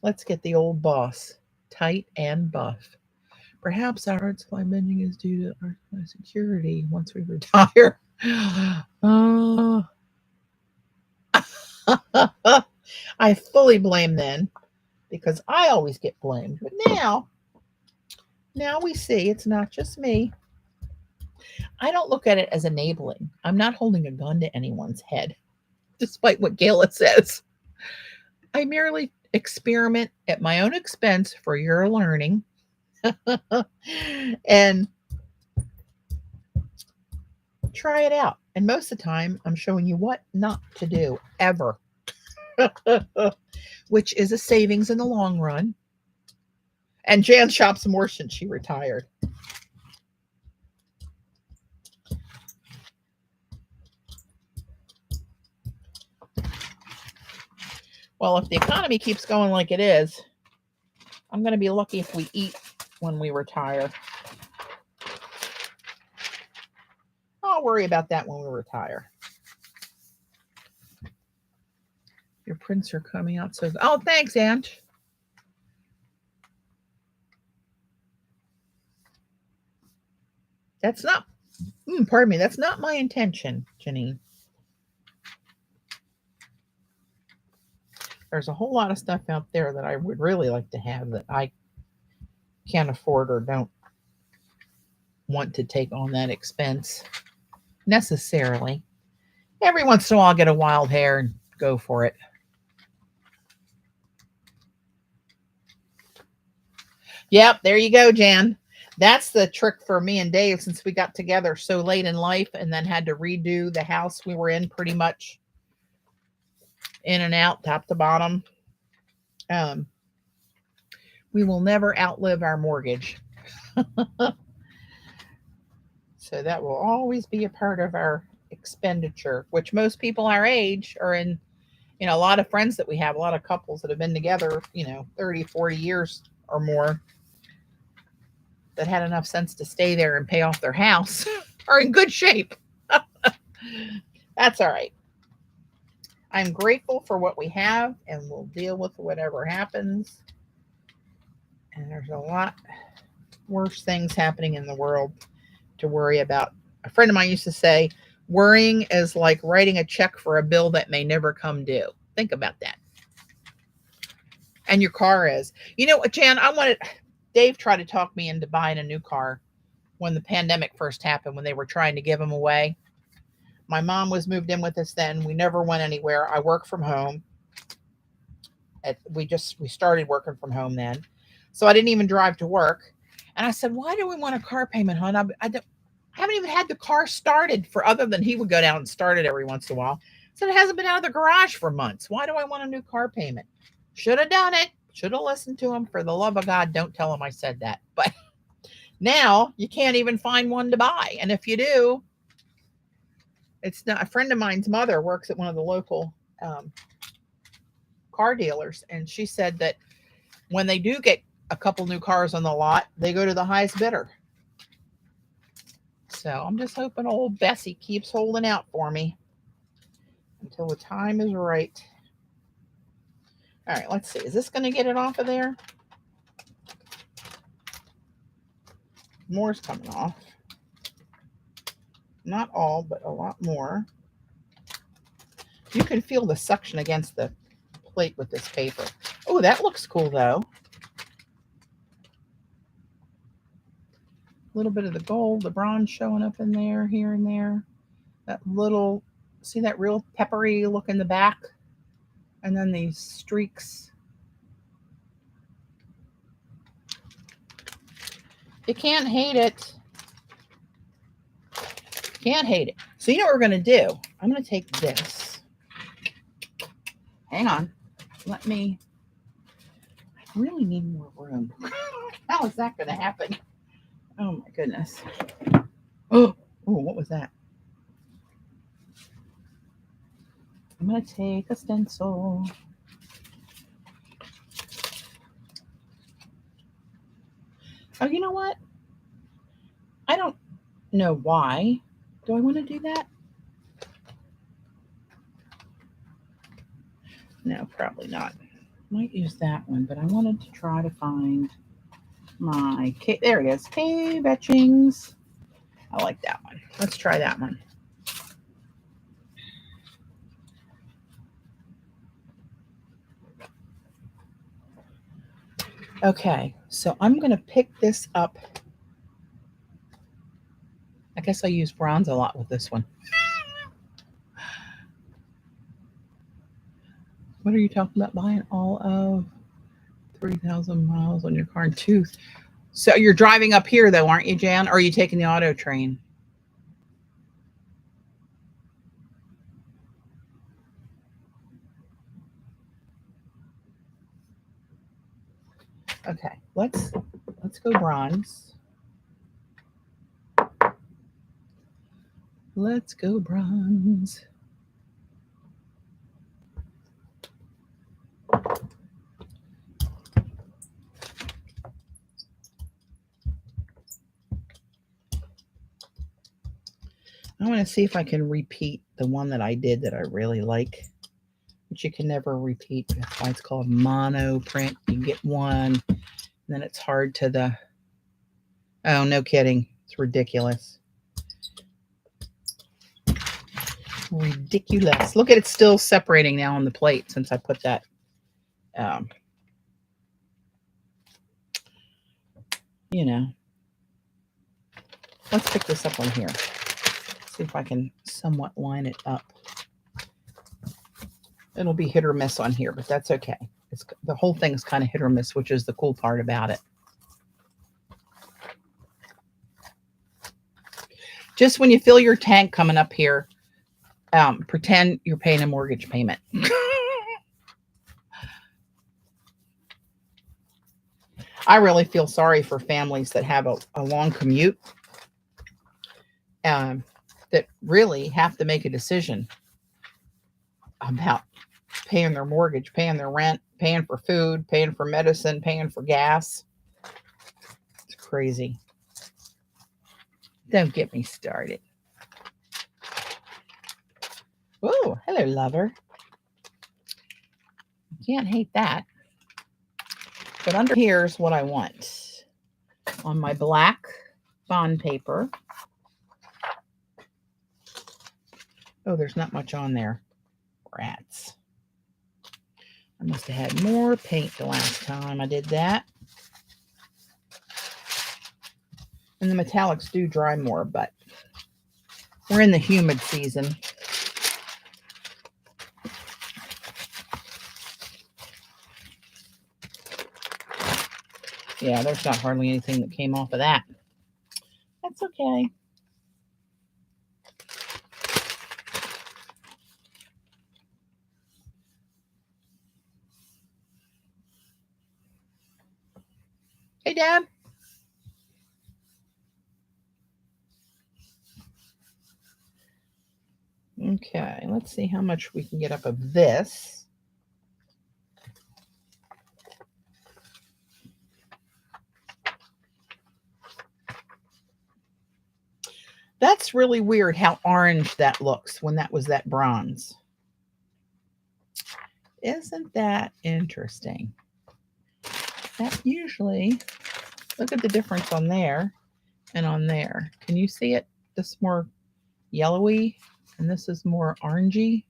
Let's get the old boss tight and buff. Perhaps our art supply bending is due to our security once we retire. I fully blame then because I always get blamed. But now we see it's not just me. I don't look at it as enabling. I'm not holding a gun to anyone's head, despite what Gayla says. I merely experiment at my own expense for your learning. And try it out. And most of the time, I'm showing you what not to do ever, which is a savings in the long run. And Jan shops more since she retired. Well, if the economy keeps going like it is, I'm going to be lucky if we eat when we retire. I'll worry about that when we retire. Your prints are coming out so good. Oh, thanks, Aunt. That's not, pardon me, that's not my intention, Janine. There's a whole lot of stuff out there that I would really like to have that I can't afford or don't want to take on that expense necessarily. Every once in a while, I'll get a wild hair and go for it. Yep, there you go, Jan. That's the trick for me and Dave, since we got together so late in life and then had to redo the house we were in pretty much in and out, top to bottom. We will never outlive our mortgage. So that will always be a part of our expenditure, which most people our age are in. You know, a lot of friends that we have, a lot of couples that have been together, 30, 40 years or more, that had enough sense to stay there and pay off their house are in good shape. That's all right. I'm grateful for what we have, and we'll deal with whatever happens. And there's a lot worse things happening in the world to worry about. A friend of mine used to say, worrying is like writing a check for a bill that may never come due. Think about that. And your car is. You know what, Jan, Dave tried to talk me into buying a new car when the pandemic first happened, when they were trying to give them away. My mom was moved in with us then. We never went anywhere. I work from home. We started working from home then. So I didn't even drive to work. And I said, why do we want a car payment, hon? I haven't even had the car started for other than he would go down and start it every once in a while. So it hasn't been out of the garage for months. Why do I want a new car payment? Should have done it. Should have listened to him. For the love of God, don't tell him I said that. But now you can't even find one to buy. And if you do, it's not. A friend of mine's mother works at one of the local car dealers. And she said that when they do get a couple new cars on the lot, they go to the highest bidder. So I'm just hoping old Bessie keeps holding out for me until the time is right. All right, let's see. Is this going to get it off of there? More's coming off. Not all, but a lot more. You can feel the suction against the plate with this paper. Oh, that looks cool though. A little bit of the gold, the bronze showing up in there, here and there. That little, see that real peppery look in the back? And then these streaks. You can't hate it. Can't hate it. So you know what we're going to do? I'm going to take this. Hang on. I really need more room. How is that going to happen? Oh my goodness. Oh, what was that? I'm going to take a stencil. Oh, you know what? I don't know why. Do I want to do that? No, probably not. Might use that one, but I wanted to try to find my there it is, cave etchings. I like that one. Let's try that one. Okay, so I'm going to pick this up. I guess I use bronze a lot with this one. What are you talking about? Buying all of 3,000 miles on your car in tooth. So you're driving up here though, aren't you, Jan? Or are you taking the auto train? Okay, let's go bronze. Let's go bronze. I want to see if I can repeat the one that I did that I really like, which you can never repeat. That's why it's called mono print. You get one, and then it's hard to oh, no kidding. It's ridiculous. Ridiculous. Look at it still separating now on the plate since I put that. You know. Let's pick this up on here. See if I can somewhat line it up. It'll be hit or miss on here, but that's okay. The whole thing is kind of hit or miss, which is the cool part about it. Just when you fill your tank coming up here, pretend you're paying a mortgage payment. I really feel sorry for families that have a long commute, that really have to make a decision about paying their mortgage, paying their rent, paying for food, paying for medicine, paying for gas. It's crazy. Don't get me started. Oh, hello, lover. Can't hate that. But under here's what I want. On my black bond paper. Oh, there's not much on there. Rats. I must have had more paint the last time I did that. And the metallics do dry more, but we're in the humid season. Yeah, there's not hardly anything that came off of that. That's okay. Hey, Dad. Okay, let's see how much we can get up of this. That's really weird how orange that looks when that was that bronze. Isn't that interesting? That usually, look at the difference on there and on there. Can you see it? This more yellowy and this is more orangey.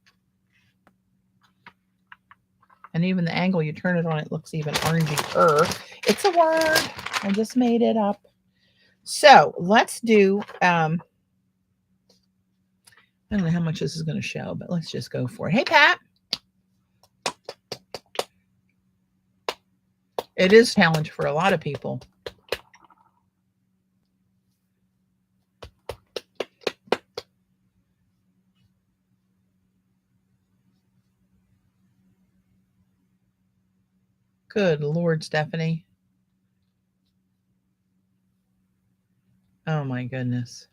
And even the angle you turn it on, it looks even orangey-er. It's a word. I just made it up. So let's do, I don't know how much this is going to show, but let's just go for it. Hey, Pat. It is a challenge for a lot of people. Good Lord, Stephanie. Oh my goodness.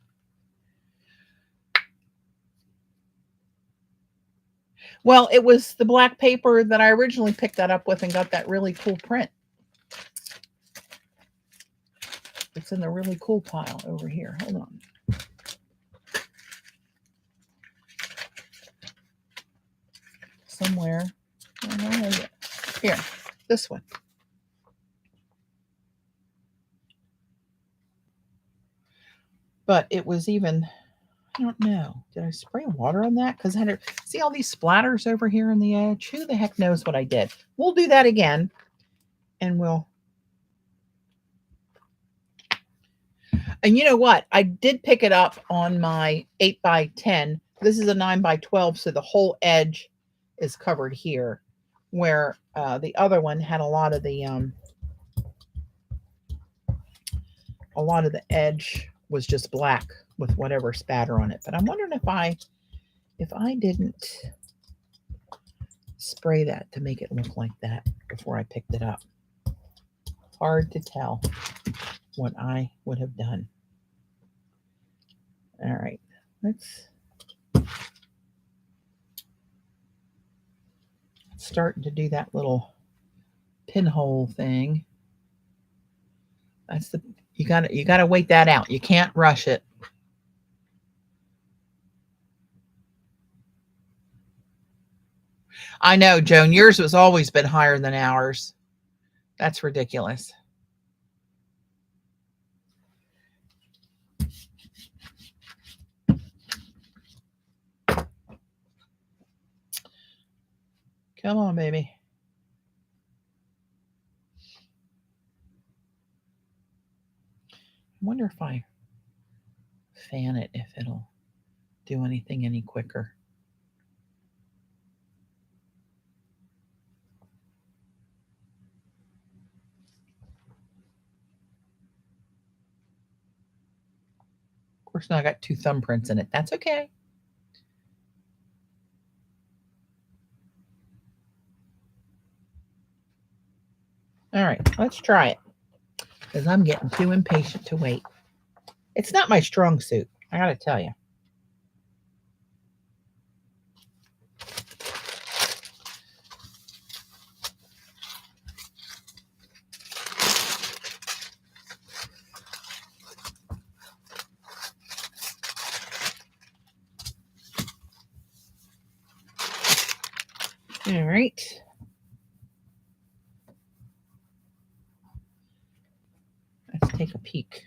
Well, it was the black paper that I originally picked that up with and got that really cool print. It's in the really cool pile over here. Hold on. Somewhere. Here, this one. But it was even, I don't know. Did I spray water on that? Because I had to see all these splatters over here on the edge. Who the heck knows what I did? We'll do that again. And we'll. And you know what? I did pick it up on my 8x10. This is a 9x12, so the whole edge is covered here, where the other one had a lot of the edge was just black with whatever spatter on it. But I'm wondering if I didn't spray that to make it look like that before I picked it up. Hard to tell what I would have done. All right, let's start to do that little pinhole thing. That's you gotta wait that out. You can't rush it. I know, Joan, yours has always been higher than ours. That's ridiculous. Come on, baby. I wonder if I fan it, if it'll do anything any quicker. Of course, now I got 2 thumbprints in it. That's okay. All right, let's try it, because I'm getting too impatient to wait. It's not my strong suit, I gotta tell you. All right. Let's take a peek.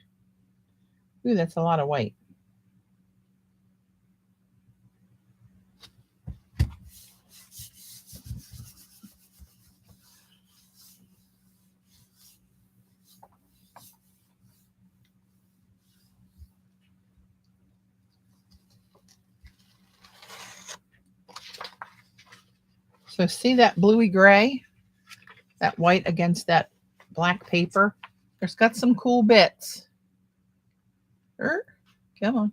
Ooh, that's a lot of white. So see that bluey gray? That white against that black paper? There's got some cool bits. Come on.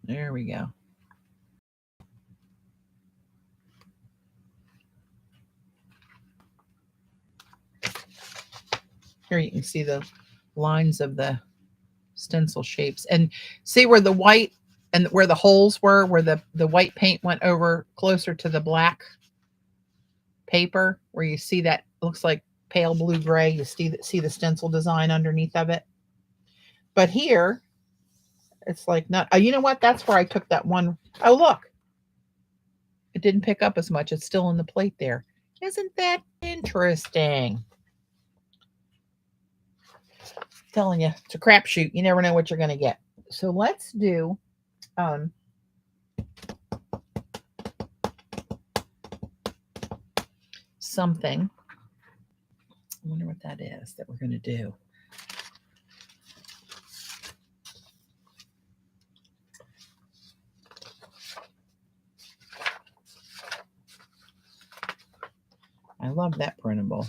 There we go. Here you can see the lines of the stencil shapes. And see where the white and where the holes were, where the white paint went over closer to the black paper, where you see that looks like pale blue gray. You see the stencil design underneath of it. But here, it's like not. You know what? That's where I took that one. Oh, look. It didn't pick up as much. It's still in the plate there. Isn't that interesting? I'm telling you, it's a crapshoot. You never know what you're going to get. So let's do something. I wonder what that is that we're going to do. I love that printable.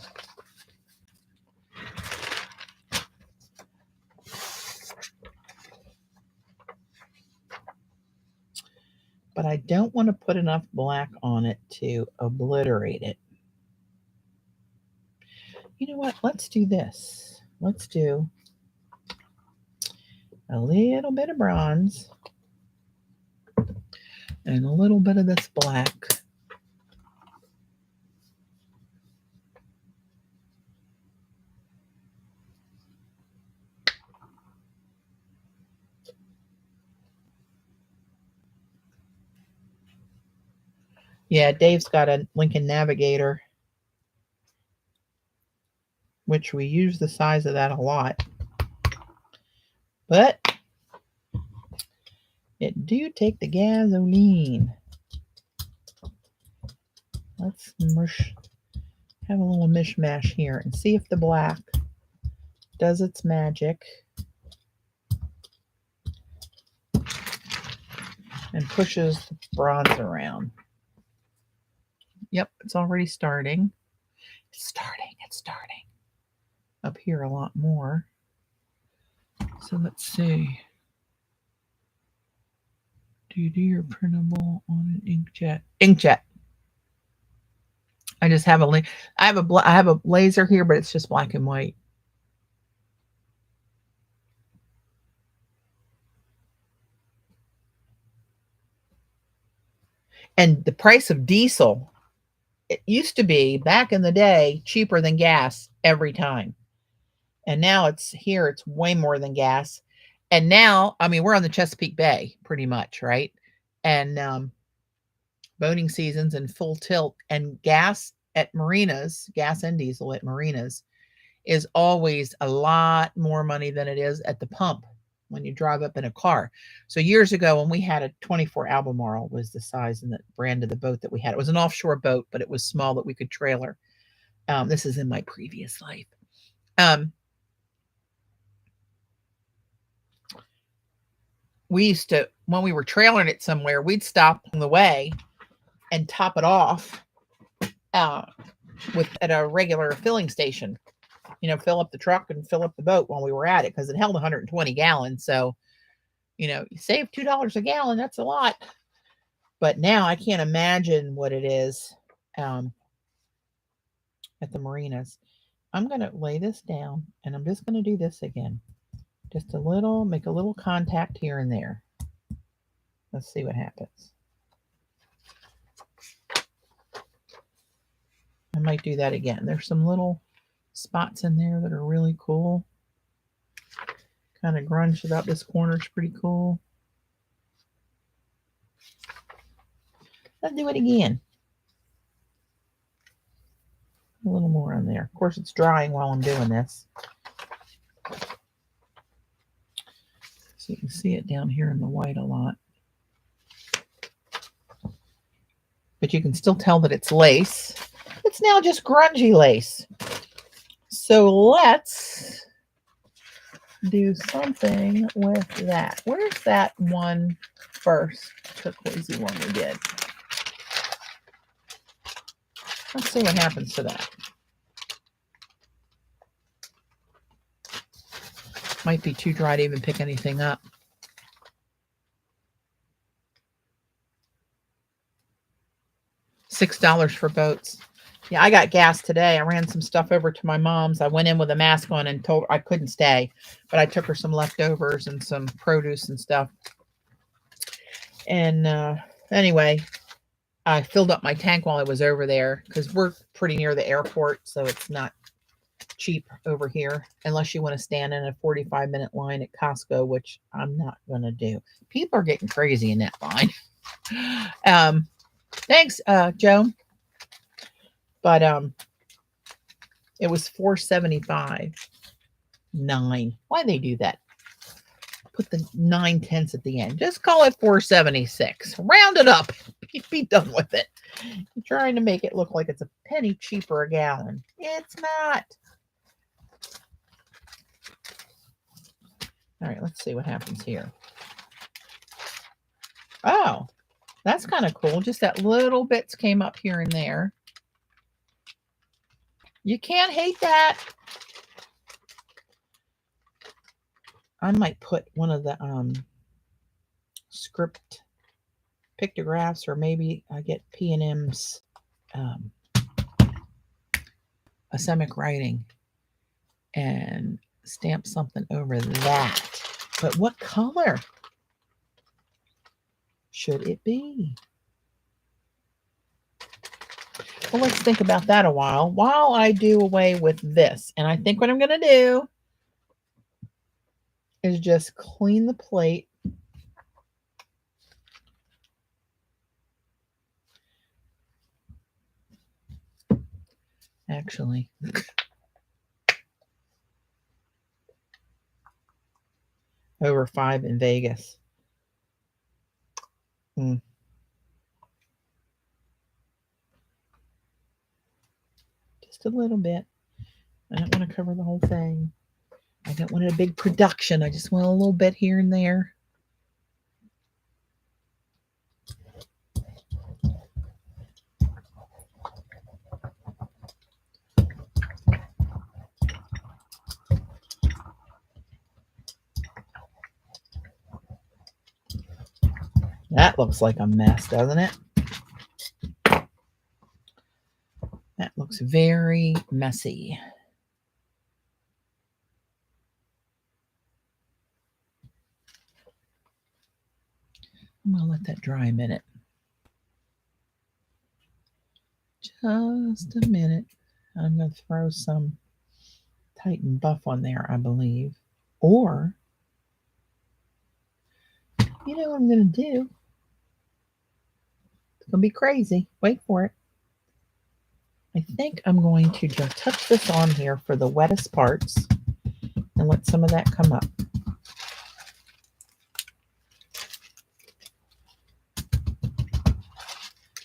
But I don't want to put enough black on it to obliterate it. You know what? Let's do this. Let's do a little bit of bronze and a little bit of this black. Yeah, Dave's got a Lincoln Navigator, which we use the size of that a lot. But it do take the gasoline. Let's have a little mishmash here and see if the black does its magic and pushes the bronze around. Yep, it's already starting. It's starting. Up here a lot more. So let's see. Do you do your printable on an inkjet? Inkjet. I just have I have a laser here, but it's just black and white. And the price of diesel, it used to be back in the day cheaper than gas every time. And now it's way more than gas. And now, I mean, we're on the Chesapeake Bay pretty much, right? And boating seasons and full tilt, and gas at marinas, gas and diesel at marinas is always a lot more money than it is at the pump when you drive up in a car. So years ago, when we had a 24 Albemarle was the size and the brand of the boat that we had. It was an offshore boat, but it was small that we could trailer. This is in my previous life. We used to, when we were trailering it somewhere, we'd stop on the way and top it off at a regular filling station. You know, fill up the truck and fill up the boat while we were at it, because it held 120 gallons. So, you know, you save $2 a gallon. That's a lot. But now I can't imagine what it is at the marinas. I'm going to lay this down, and I'm just going to do this again. Just a little, make a little contact here and there. Let's see what happens. I might do that again. There's some little spots in there that are really cool. Kind of grunge about this corner is pretty cool. Let's do it again. A little more on there. Of course, it's drying while I'm doing this. So you can see it down here in the white a lot. But you can still tell that it's lace. It's now just grungy lace. So let's do something with that. Where's that one first turquoisey one we did? Let's see what happens to that. Might be too dry to even pick anything up. $6 for boats. Yeah, I got gas today. I ran some stuff over to my mom's. I went in with a mask on and told her I couldn't stay, but I took her some leftovers and some produce and stuff. And anyway, I filled up my tank while I was over there, because we're pretty near the airport, so it's not cheap over here unless you want to stand in a 45-minute line at Costco, which I'm not going to do. People are getting crazy in that line. Thanks, Joe. But it was $4.75. 9. Why they do that? Put the 9 tenths at the end. Just call it $4.76. Round it up. Be done with it. You're trying to make it look like it's a penny cheaper a gallon. It's not. All right, let's see what happens here. Oh, that's kind of cool. Just that little bits came up here and there. You can't hate that. I might put one of the script pictographs, or maybe I get P&M's Asemic writing and stamp something over that. But what color should it be? Well, let's think about that a while I do away with this. And I think what I'm going to do is just clean the plate. Actually, over 5 in Vegas. Just a little bit. I don't want to cover the whole thing. I don't want a big production. I just want a little bit here and there. That looks like a mess, doesn't it? That looks very messy. I'm going to let that dry a minute. Just a minute. I'm going to throw some Titan Buff on there, I believe. Or, you know what I'm going to do? It's going to be crazy. Wait for it. I think I'm going to just touch this on here for the wettest parts and let some of that come up.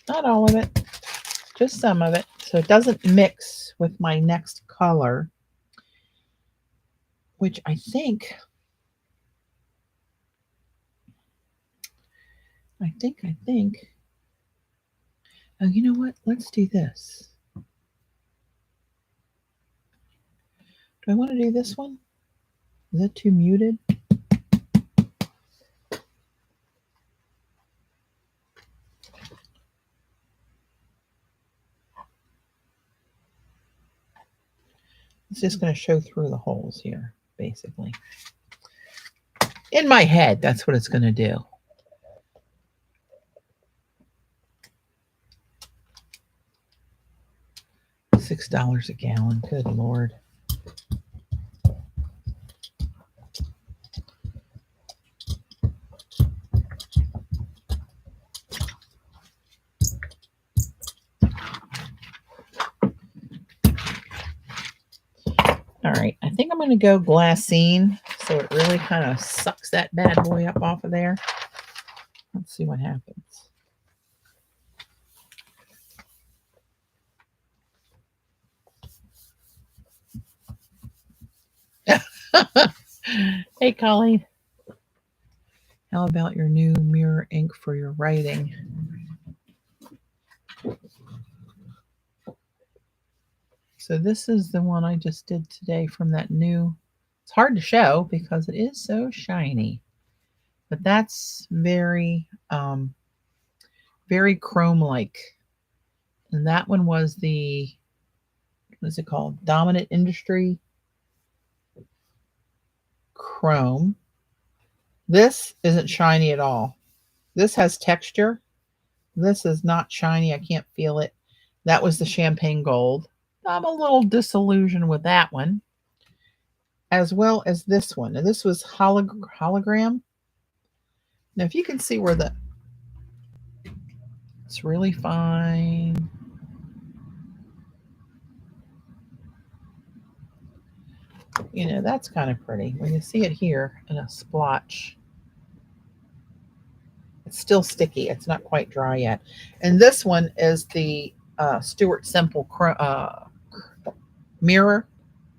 Not all of it, just some of it, so it doesn't mix with my next color, which I think. Oh, you know what? Let's do this. Do I want to do this one? Is that too muted? It's just going to show through the holes here, basically. In my head, that's what it's going to do. $6 a gallon. Good Lord. All right, I think I'm going to go glassine so it really kind of sucks that bad boy up off of there. Let's see what happens. Hey, Colleen. How about your new mirror ink for your writing? So this is the one I just did today from that new. It's hard to show because it is so shiny, but that's very, very chrome-like. And that one was the, what is it called? Dominant Industry Chrome. This isn't shiny at all. This has texture. This is not shiny. I can't feel it. That was the champagne gold. I'm a little disillusioned with that one, as well as this one. And this was hologram. Now, if you can see where it's really fine. You know, that's kind of pretty. When you see it here in a splotch, It's still sticky. It's not quite dry yet. And this one is the Stuart Simple Mirror.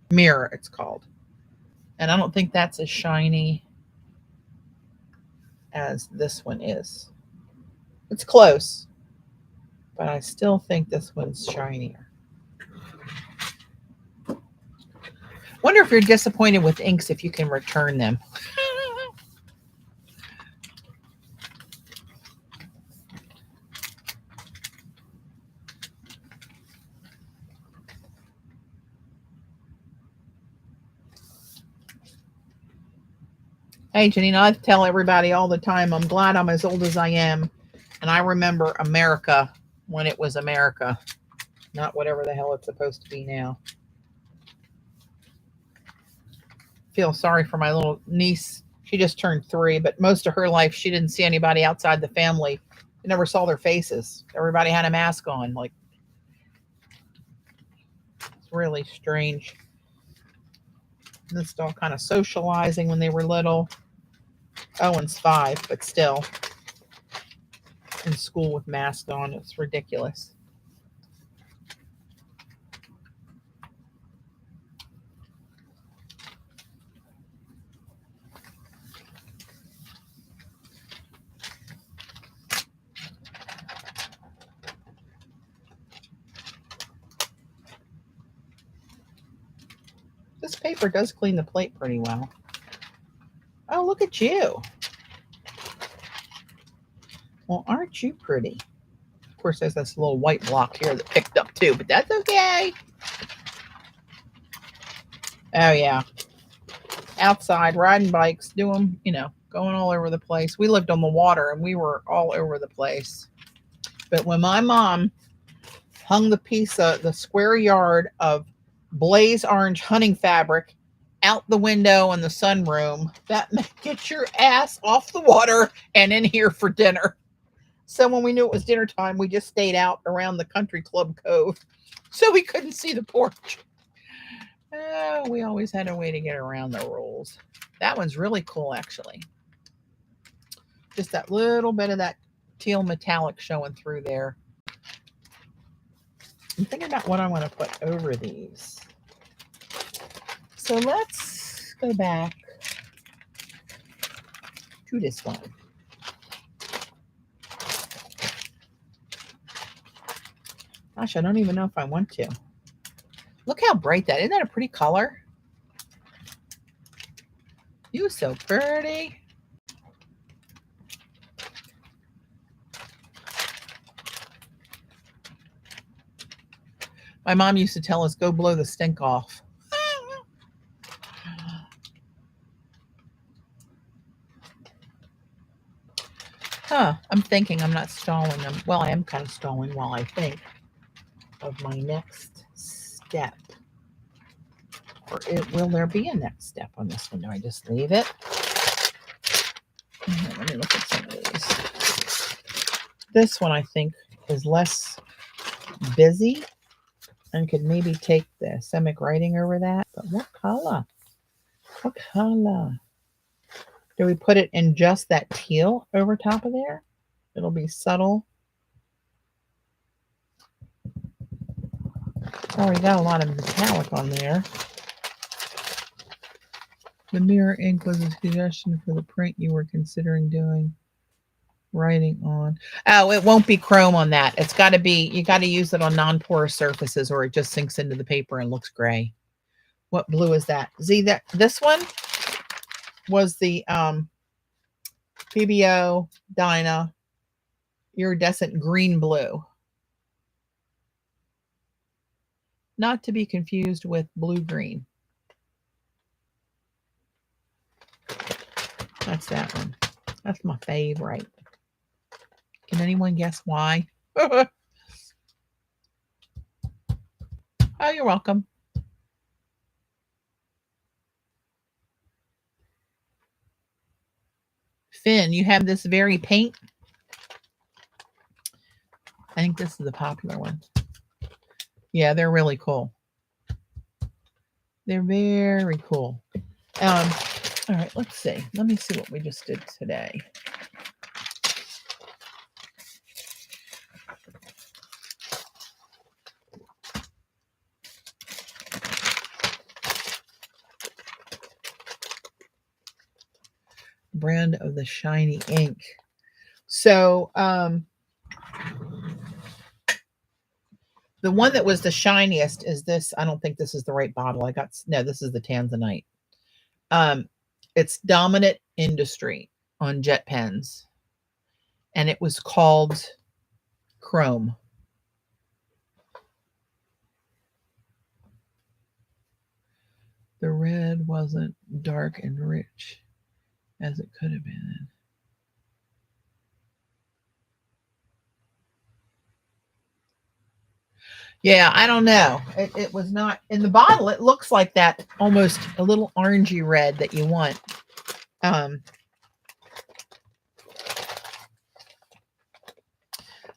Mirror, it's called. And I don't think that's as shiny as this one is. It's close, but I still think this one's shinier. Wonder if you're disappointed with inks if you can return them. Hey, Janine, I tell everybody all the time, I'm glad I'm as old as I am. And I remember America when it was America, not whatever the hell it's supposed to be now. Feel sorry for my little niece. She just turned 3, but most of her life, she didn't see anybody outside the family. You never saw their faces. Everybody had a mask on. Like, it's really strange. This all kind of socializing when they were little. Owen's 5, but still in school with masks on. It's ridiculous. This paper does clean the plate pretty well. Oh, look at you. Well, aren't you pretty? Of course, there's this little white block here that picked up too, but that's okay. Oh, yeah. Outside, riding bikes, doing, going all over the place. We lived on the water and we were all over the place. But when my mom hung the square yard of blaze orange hunting fabric out the window in the sunroom, that meant get your ass off the water and in here for dinner. So when we knew it was dinner time, we just stayed out around the country club cove so we couldn't see the porch. We always had a way to get around the rules. That one's really cool, actually. Just that little bit of that teal metallic showing through there. I'm thinking about what I want to put over these. So let's go back to this one. Gosh, I don't even know if I want to. Look how bright that is. Isn't that a pretty color? You so pretty. My mom used to tell us, go blow the stink off. I'm thinking, I'm not stalling them. Well, I am kind of stalling while I think of my next step. Or will there be a next step on this one? Do I just leave it? Let me look at some of these. This one, I think, is less busy and could maybe take the semic writing over that. But what color? What color? Do we put it in just that teal over top of there? It'll be subtle. Already got a lot of metallic on there. The mirror ink was a suggestion for the print you were considering doing writing on. Oh, it won't be chrome on that. It's got to be, you got to use it on non-porous surfaces or it just sinks into the paper and looks gray. What blue is that? See, this one was the PBO Dyna iridescent green blue. Not to be confused with blue-green. That's that one. That's my favorite. Can anyone guess why? Oh, you're welcome. Finn, you have this very paint. I think this is the popular one. Yeah, they're really cool. They're very cool. All right, let's see. Let me see what we just did today. brand of the shiny ink. So the one that was the shiniest is this. I don't think this is the right bottle. No, this is the Tanzanite. It's Dominant Industry on jet pens, and it was called Chrome. The red wasn't dark and rich as it could have been. Yeah, I don't know. It was not in the bottle. It looks like that, almost a little orangey red that you want.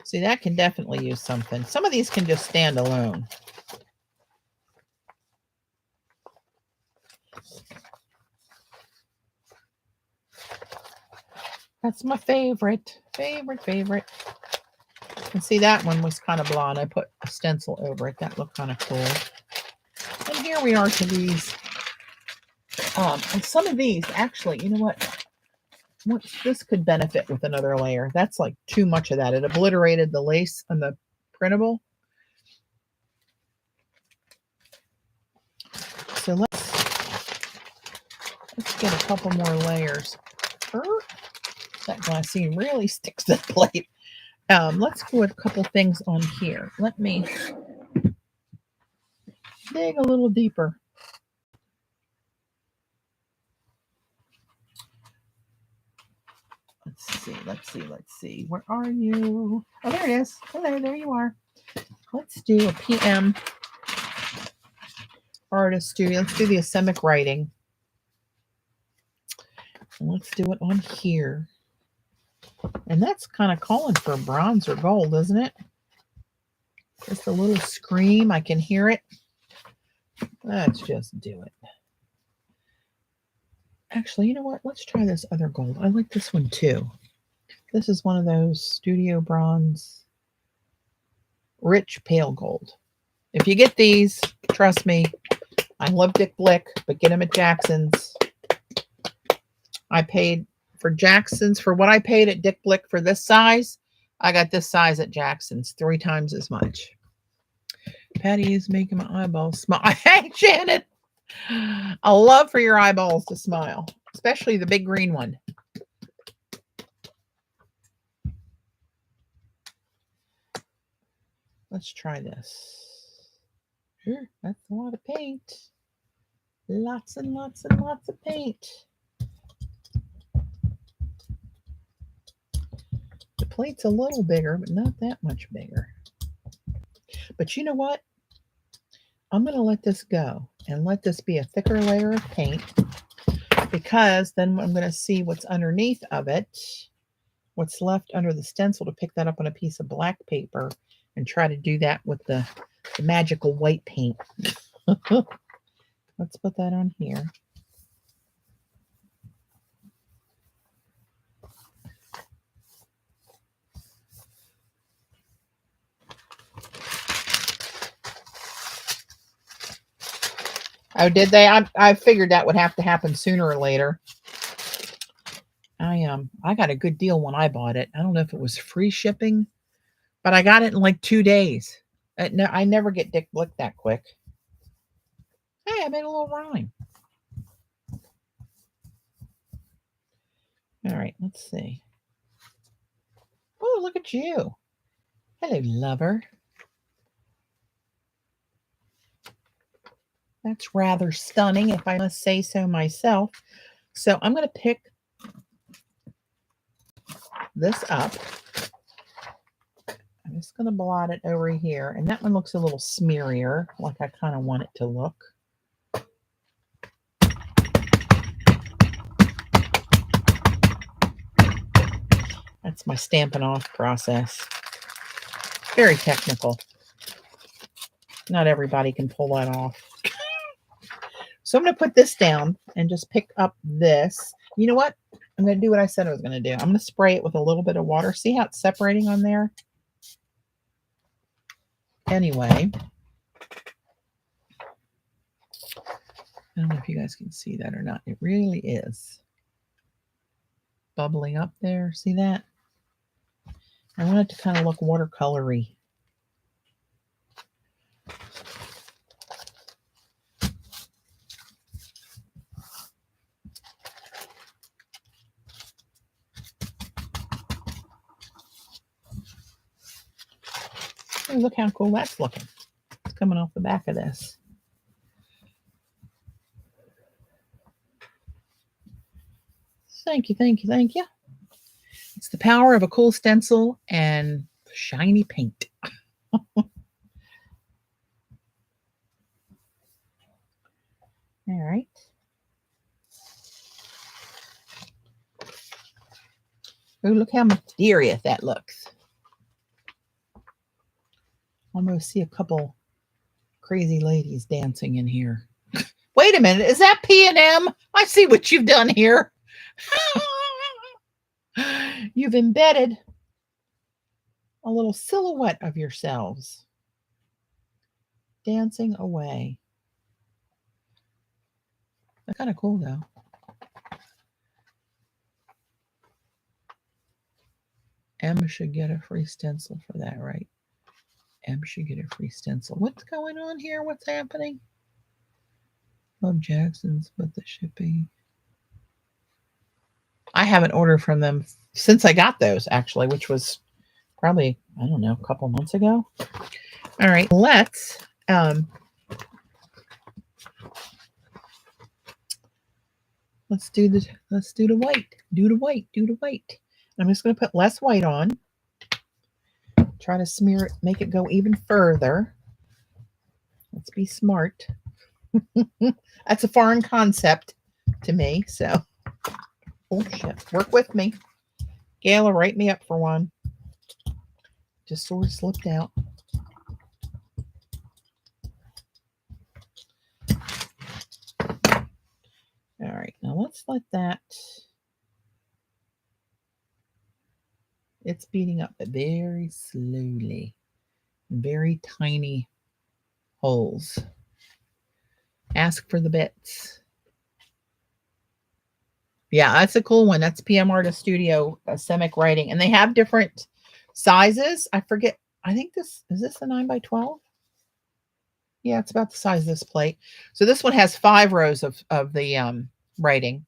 See, that can definitely use something. Some of these can just stand alone. That's my favorite. And see, that one was kind of blonde. I put a stencil over it. That looked kind of cool. And here we are to these. And some of these, actually, you know what? This could benefit with another layer. That's like too much of that. It obliterated the lace on the printable. So let's get a couple more layers. That glassine really sticks to the plate. Let's go with a couple things on here. Let me dig a little deeper. Let's see. Where are you? Oh, there it is. Hello, there you are. Let's do a PM artist studio. Let's do the asemic writing. And let's do it on here. And that's kind of calling for bronze or gold, isn't it? Just a little scream. I can hear it. Let's just do it. Actually, you know what? Let's try this other gold. I like this one too. This is one of those studio bronze, rich pale gold. If you get these, trust me, I love Dick Blick, but get them at Jackson's. I paid for Jackson's for what I paid at Dick Blick for this size. I got this size at Jackson's, 3 times as much. Patty is making my eyeballs smile. Hey, Shannon. I love for your eyeballs to smile, especially the big green one. Let's try this. Sure, that's a lot of paint. Lots and lots and lots of paint. The plate's a little bigger, but not that much bigger. But you know what? I'm going to let this go and let this be a thicker layer of paint, because then I'm going to see what's underneath of it, what's left under the stencil, to pick that up on a piece of black paper and try to do that with the magical white paint. Let's put that on here. Oh, did they? I figured that would have to happen sooner or later. I got a good deal when I bought it. I don't know if it was free shipping, but I got it in like 2 days. I never get Dick Blick that quick. Hey, I made a little rhyme. All right, let's see. Oh, look at you. Hello, lover. That's rather stunning, if I must say so myself. So I'm going to pick this up. I'm just going to blot it over here. And that one looks a little smearier, like I kind of want it to look. That's my Stampin' Off process. Very technical. Not everybody can pull that off. So I'm going to put this down and just pick up this. You know what? I'm going to do what I said I was going to do. I'm going to spray it with a little bit of water. See how it's separating on there? Anyway. I don't know if you guys can see that or not. It really is. bubbling up there. See that? I want it to kind of look watercolory. Oh, look how cool that's looking. It's coming off the back of this. Thank you, thank you, thank you. It's the power of a cool stencil and shiny paint. All right. Oh, look how mysterious that looks. Almost see a couple crazy ladies dancing in here. Wait a minute, is that P&M? I see what you've done here. You've embedded a little silhouette of yourselves dancing away. That's kind of cool, though. M should get a free stencil for that, right? M should get a free stencil. What's going on here? What's happening? Love Jackson's, but the shipping. I haven't ordered from them since I got those, actually, which was probably, I don't know, a couple months ago. All right, let's do the white. Do the white. I'm just going to put less white on. Try to smear it, make it go even further. Let's be smart. That's a foreign concept to me, so. Oh, shit. Work with me. Gayla, write me up for one. Just sort of slipped out. All right, now let's let that. It's beating up, but very slowly. Very tiny holes. Ask for the bits. Yeah, that's a cool one. That's PM Artist Studio, Semic Writing. And they have different sizes. I forget. I think is this a 9x12? Yeah, it's about the size of this plate. So this one has 5 rows of the writing.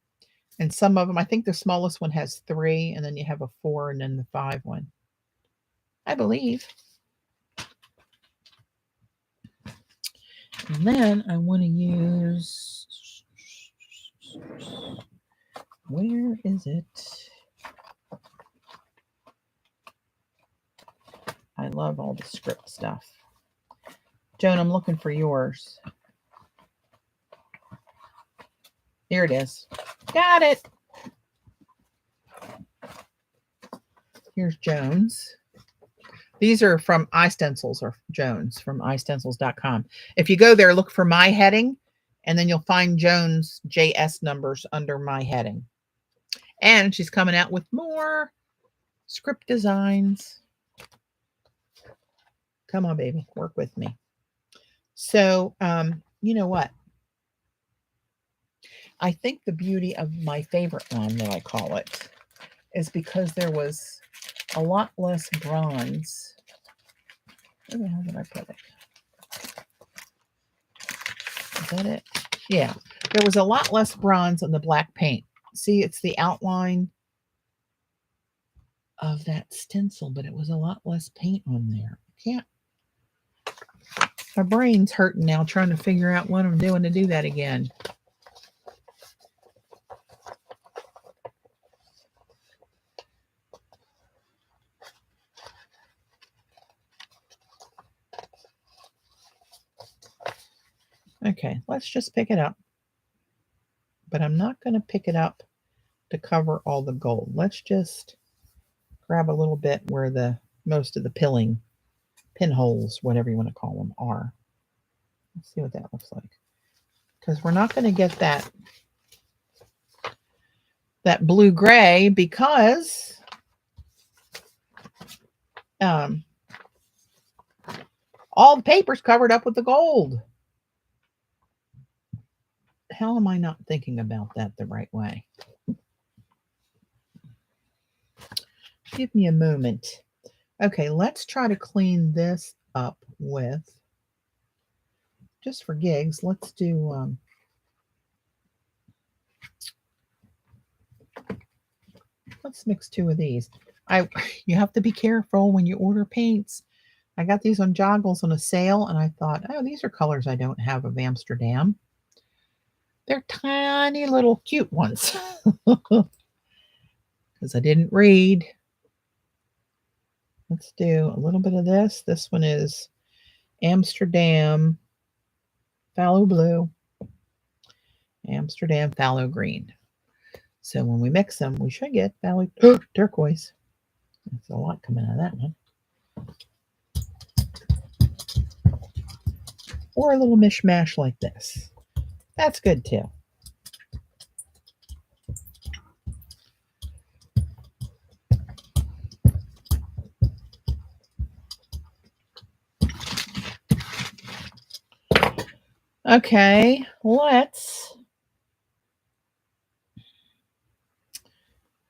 And some of them, I think the smallest one has 3, and then you have a 4, and then the 5 one. I believe. And then I want to use, where is it? I love all the script stuff. Joan, I'm looking for yours. Here it is. Got it. Here's Jones. These are from iStencils, or Jones from iStencils.com. If you go there, look for my heading, and then you'll find Jones JS numbers under my heading. And she's coming out with more script designs. Come on, baby, work with me. So, you know what? I think the beauty of my favorite one, that I call it, is because there was a lot less bronze. Where the hell did I put it? Is that it? Yeah. There was a lot less bronze on the black paint. See, it's the outline of that stencil, but it was a lot less paint on there. I can't. My brain's hurting now trying to figure out what I'm doing to do that again. Okay, let's just pick it up. But I'm not going to pick it up to cover all the gold. Let's just grab a little bit where the most of the pinholes, whatever you want to call them, are. Let's see what that looks like. Because we're not going to get that blue-gray because all the paper's covered up with the gold. How am I not thinking about that the right way? Give me a moment. Okay, let's try to clean this up with, just for gigs, let's do, let's mix 2 of these. You have to be careful when you order paints. I got these on Joggles on a sale, and I thought, oh, these are colors I don't have of Amsterdam. They're tiny little cute ones. Because I didn't read. Let's do a little bit of this. This one is Amsterdam Phthalo Blue, Amsterdam Phthalo Green. So when we mix them, we should get Phthalo Turquoise. There's a lot coming out of that one. Or a little mishmash like this. That's good too. Okay, let's.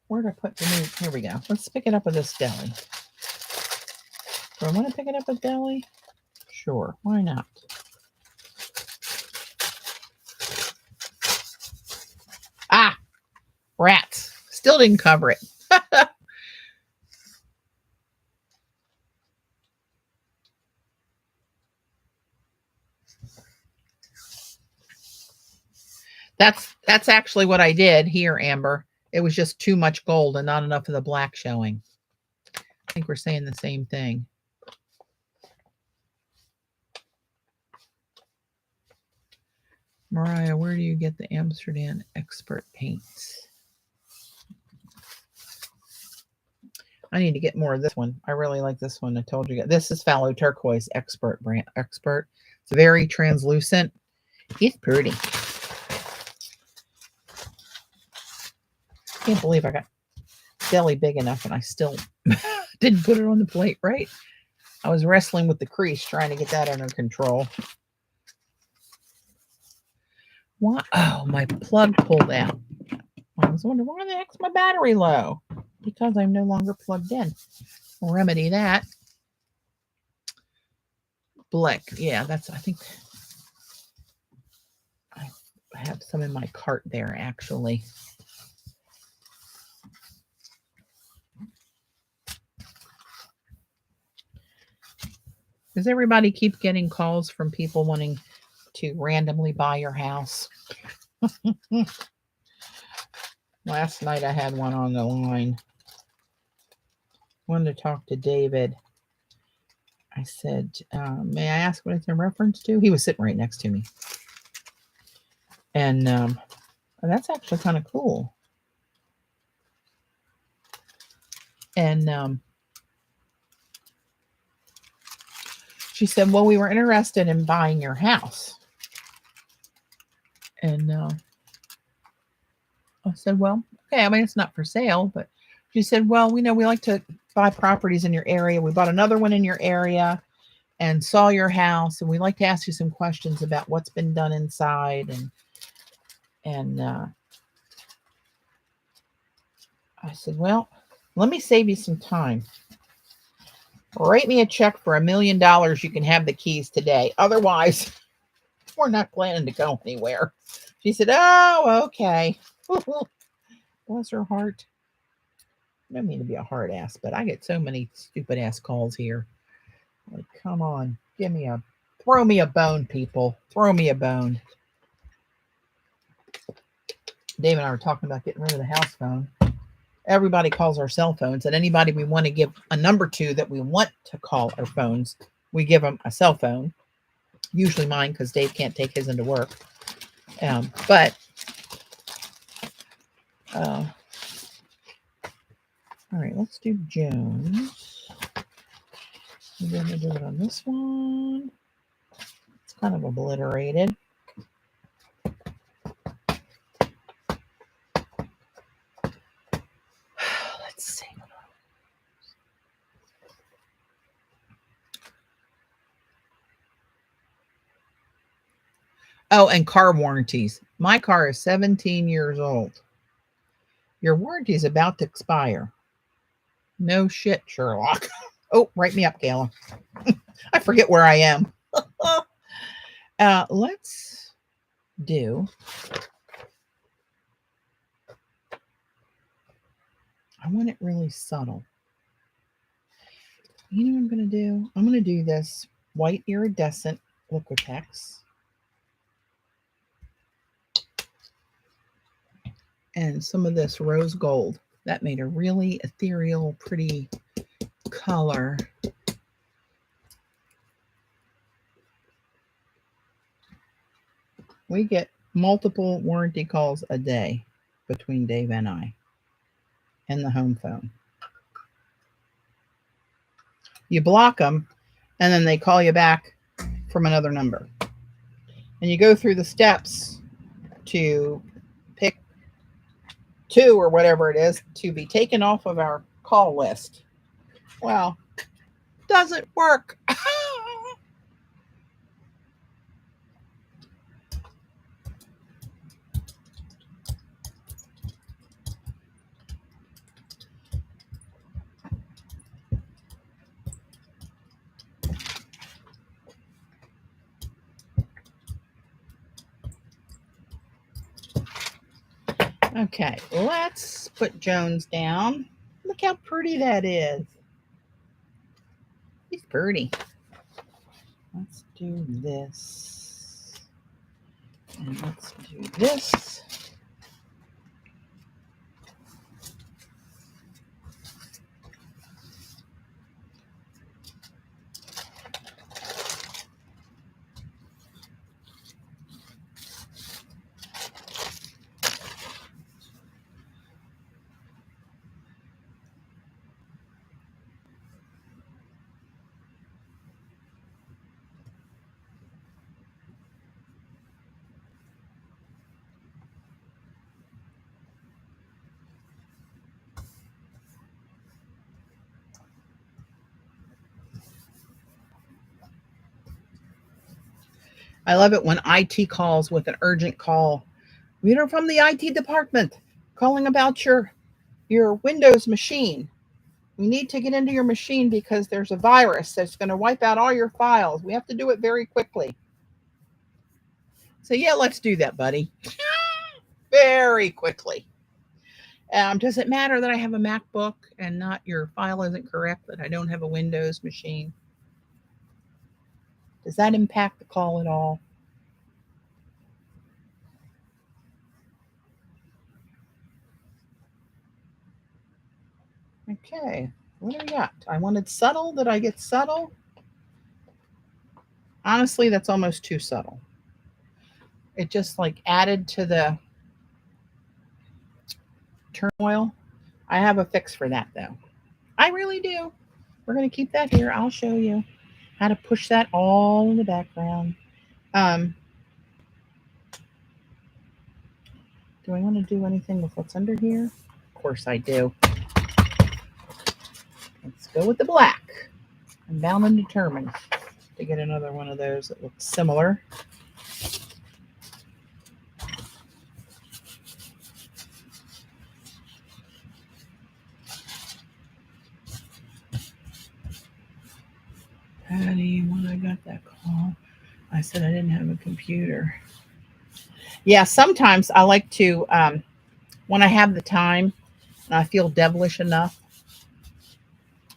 Where did I put the new? Here we go. Let's pick it up with this deli. Do I want to pick it up with deli? Sure, why not? Ah, rats. Still didn't cover it. That's actually what I did here, Amber. It was just too much gold and not enough of the black showing. I think we're saying the same thing. Mariah, where do you get the Amsterdam Expert paints? I need to get more of this one. I really like this one. I told you. This is Phthalo Turquoise Expert brand. Expert. It's very translucent. It's pretty. Can't believe I got deli big enough and I still didn't put it on the plate right. I was wrestling with the crease trying to get that under control. What? Oh, my plug pulled out. I was wondering why the heck's my battery low? Because I'm no longer plugged in. We'll remedy that. Blick. Yeah, that's, I think I have some in my cart there actually. Does everybody keep getting calls from people wanting to randomly buy your house? Last night I had one on the line. Wanted to talk to David. I said, may I ask what it's in reference to? He was sitting right next to me. And that's actually kind of cool. And she said, well, we were interested in buying your house. And I said, well, okay, I mean, it's not for sale, but she said, well, we know we like to buy properties in your area. We bought another one in your area and saw your house, and we'd like to ask you some questions about what's been done inside. And I said, well, let me save you some time. Write me a check for $1 million. You can have the keys today. Otherwise, we're not planning to go anywhere. She said, oh, okay. Bless her heart. I don't mean to be a hard ass, but I get so many stupid ass calls here. Like, come on, throw me a bone, people. Throw me a bone. Dave and I were talking about getting rid of the house phone. Everybody calls our cell phones, and anybody we want to give a number to that we want to call our phones, we give them a cell phone. Usually mine, because Dave can't take his into work. All right, let's do Jones. We're going to do it on this one. It's kind of obliterated. Let's see. Oh, and car warranties. My car is 17 years old. Your warranty is about to expire. No shit, Sherlock. Oh, write me up, Kayla. I forget where I am. Let's do. I want it really subtle. You know what I'm going to do? I'm going to do this white iridescent Liquitex. And some of this rose gold. That made a really ethereal, pretty color. We get multiple warranty calls a day between Dave and I and the home phone. You block them, and then they call you back from another number. And you go through the steps to pick 2 or whatever it is to be taken off of our call list. Well, doesn't work. Okay, let's put Jones down. Look how pretty that is. He's pretty. Let's do this. And let's do this. I love it when IT calls with an urgent call. We are from the IT department calling about your Windows machine. We need to get into your machine because there's a virus that's going to wipe out all your files. We have to do it very quickly. So yeah, let's do that, buddy. Very quickly. Does it matter that I have a MacBook and not your file isn't correct, that I don't have a Windows machine? Does that impact the call at all? Okay, what do we got? I wanted subtle. Did I get subtle? Honestly, that's almost too subtle. It just like added to the turmoil. I have a fix for that though. I really do. We're going to keep that here. I'll show you how to push that all in the background. Do I want to do anything with what's under here? Of course I do. Let's go with the black. I'm bound and determined to get another one of those that looks similar. Patty, when I got that call, I said I didn't have a computer. Yeah, sometimes I like to, when I have the time and I feel devilish enough,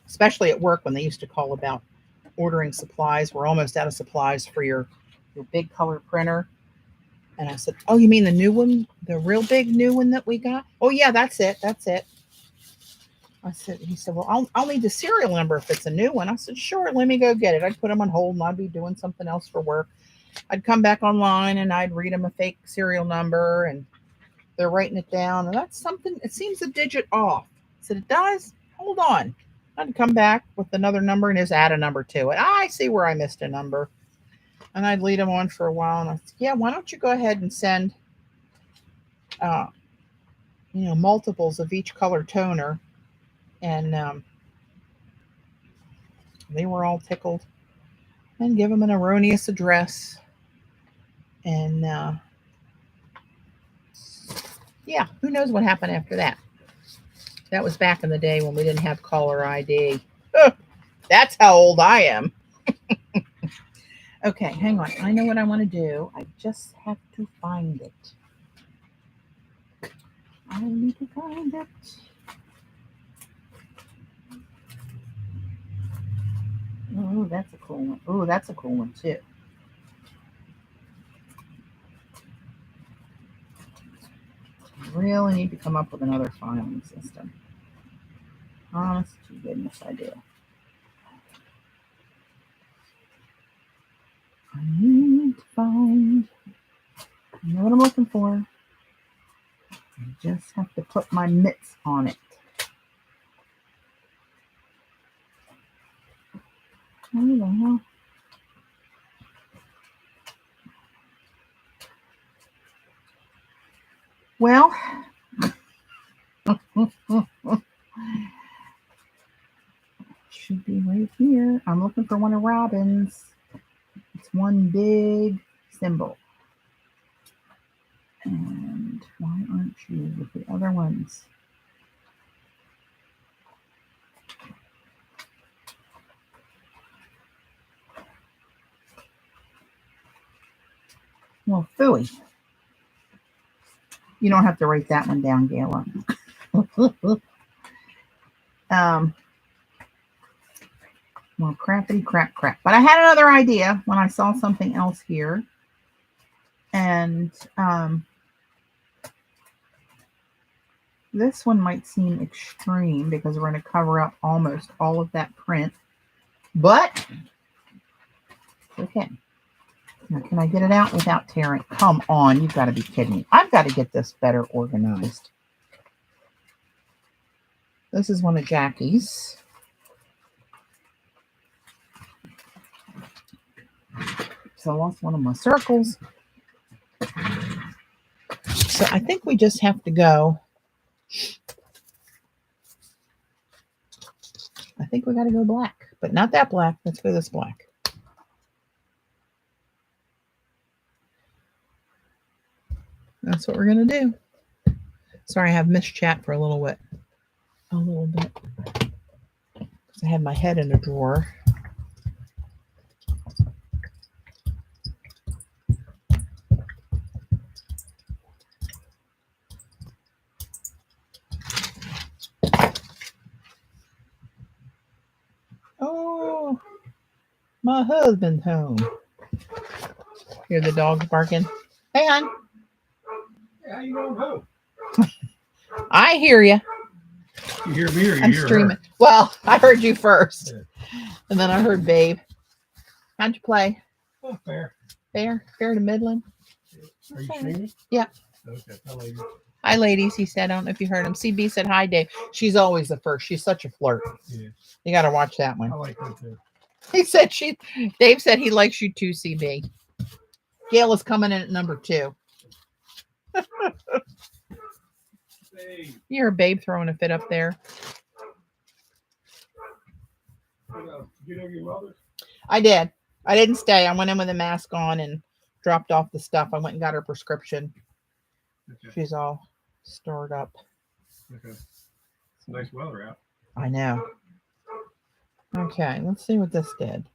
especially at work when they used to call about ordering supplies. We're almost out of supplies for your big color printer. And I said, oh, you mean the new one? The real big new one that we got? Oh, yeah, that's it. That's it. He said, well, I'll need the serial number if it's a new one. I said, sure, let me go get it. I'd put them on hold and I'd be doing something else for work. I'd come back online and I'd read them a fake serial number and they're writing it down. And that's something, it seems a digit off. I said, it does? Hold on. I'd come back with another number and just add a number to it. I see where I missed a number. And I'd lead them on for a while. And I said, yeah, why don't you go ahead and send, multiples of each color toner. And they were all tickled. And give them an erroneous address. And yeah, who knows what happened after that. That was back in the day when we didn't have caller ID. That's how old I am. Okay, hang on. I know what I want to do. I just have to find it. I need to find it. Oh, that's a cool one. Oh, that's a cool one too. Really need to come up with another filing system. Honest to goodness, I do. I need to find. I know what I'm looking for. I just have to put my mitts on it. What the hell? Well, should be right here. I'm looking for one of Robin's. It's one big symbol. And why aren't you with the other ones? Well, phooey. You don't have to write that one down, Gayla. Well, crappity crap. But I had another idea when I saw something else here. And this one might seem extreme because we're going to cover up almost all of that print. But it's okay. Now, can I get it out without tearing? Come on, you've got to be kidding me. I've got to get this better organized. This is one of Jackie's. So I lost one of my circles. So I think we just have to go. I think we got to go black, but not that black. Let's go this black. That's what we're going to do. Sorry, I have missed chat for a little bit. Because I had my head in a drawer. Oh, my husband's home. Hear the dogs barking. Hey, hon. Yeah, how you going home? I hear you. You hear me or you I'm hear streaming. her? Well, I heard you first. Yeah. And then I heard Babe. How'd you play? Oh, fair. Fair to middling. Are you streaming? Yeah. Okay. Hi, ladies. Hi, ladies, he said. I don't know if you heard him. CB said, hi, Dave. She's always the first. She's such a flirt. Yeah. You got to watch that one. I like her too. He said Dave said he likes you too, CB. Gail is coming in at number 2. Hey. You heard Babe throwing a fit up there. You know your mother? I did. I didn't stay. I went in with a mask on and dropped off the stuff. I went and got her prescription. Okay. She's all stored up. Okay. It's nice weather out. I know. Okay, let's see what this did.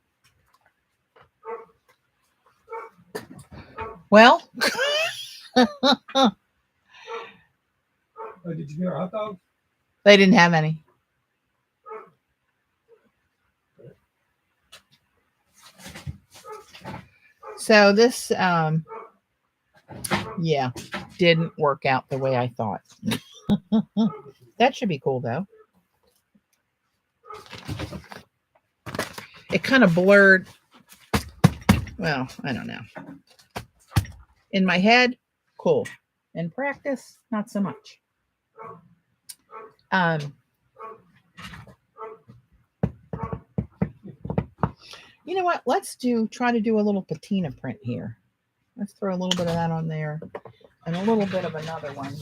Well. Oh, did you get our hot dogs? They didn't have any. So this, yeah, didn't work out the way I thought. That should be cool, though. It kind of blurred. Well, I don't know. In my head, cool. In practice, not so much. You know what? Let's try to do a little patina print here. Let's throw a little bit of that on there and a little bit of another one.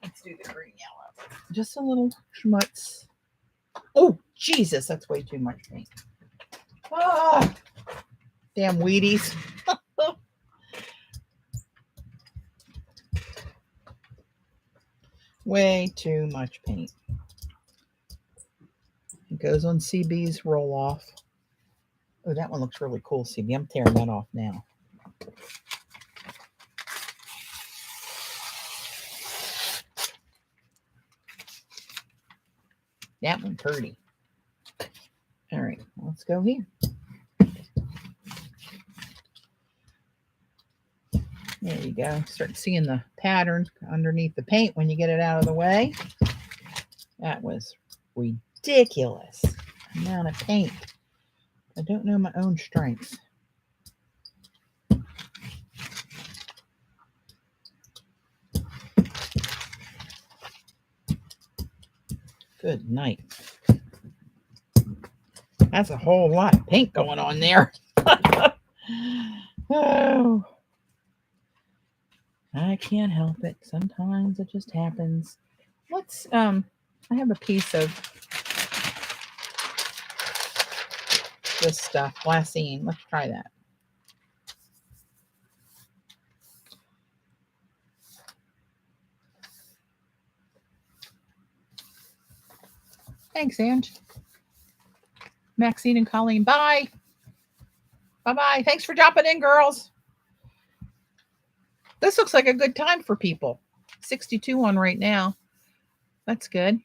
Let's do the green yellow. Just a little schmutz. Oh, Jesus, that's way too much paint. Ah, damn Wheaties. Way too much paint. goes on CB's roll off. Oh, that one looks really cool, CB. I'm tearing that off now. That one pretty. All right, let's go here. There you go. Start seeing the patterns underneath the paint when you get it out of the way. That was ridiculous amount of paint. I don't know my own strength. Good night. That's a whole lot of paint going on there. Oh, I can't help it. Sometimes it just happens. Let's I have a piece of this stuff, glassine. Let's try that. Thanks, Ange. Maxine and Colleen, bye. Bye-bye. Thanks for dropping in, girls. This looks like a good time for people. 62 on right now. That's good.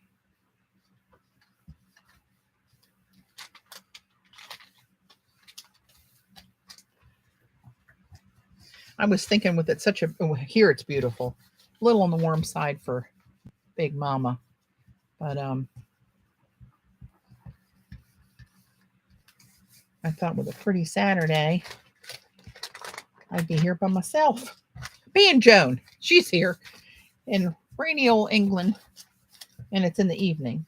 I was thinking with it such a, here it's beautiful. A little on the warm side for Big Mama. But I thought with a pretty Saturday, I'd be here by myself. Me and Joan, she's here in rainy old England, and it's in the evening.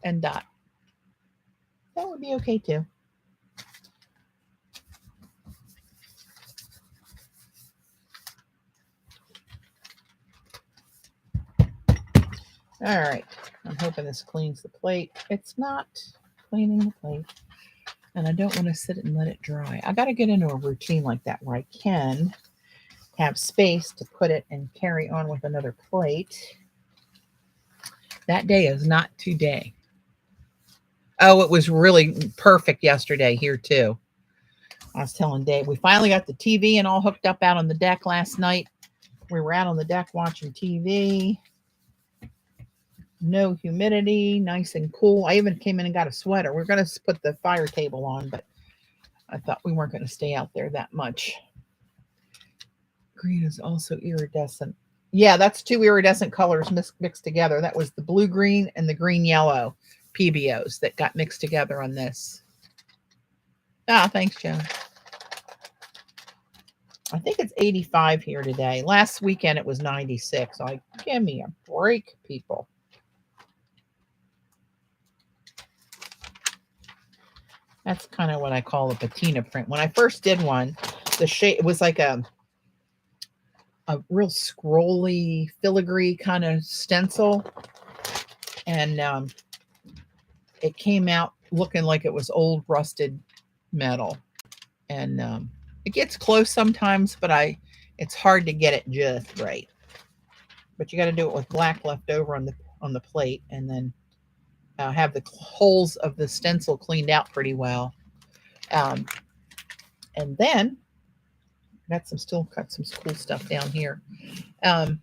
And Dot. That would be okay too. All right. I'm hoping this cleans the plate. It's not cleaning the plate. And I don't want to sit and let it dry. I got to get into a routine like that where I can have space to put it and carry on with another plate. That day is not today. Oh, it was really perfect yesterday here too. I was telling Dave, we finally got the TV and all hooked up out on the deck last night. We were out on the deck watching TV. No humidity, nice and cool. I even came in and got a sweater. We're going to put the fire table on, but I thought we weren't going to stay out there that much. Green is also iridescent. Yeah, that's two iridescent colors mixed together. That was the blue-green and the green-yellow PBOs that got mixed together on this. Ah, thanks, Joan. I think it's 85 here today. Last weekend it was 96. So give me a break, people. That's kind of what I call a patina print. When I first did one, the shape, it was like a real scrolly, filigree kind of stencil. And it came out looking like it was old rusted metal. And it gets close sometimes, but it's hard to get it just right. But you got to do it with black left over on the plate, and then have the holes of the stencil cleaned out pretty well. And then got still got some cool stuff down here. What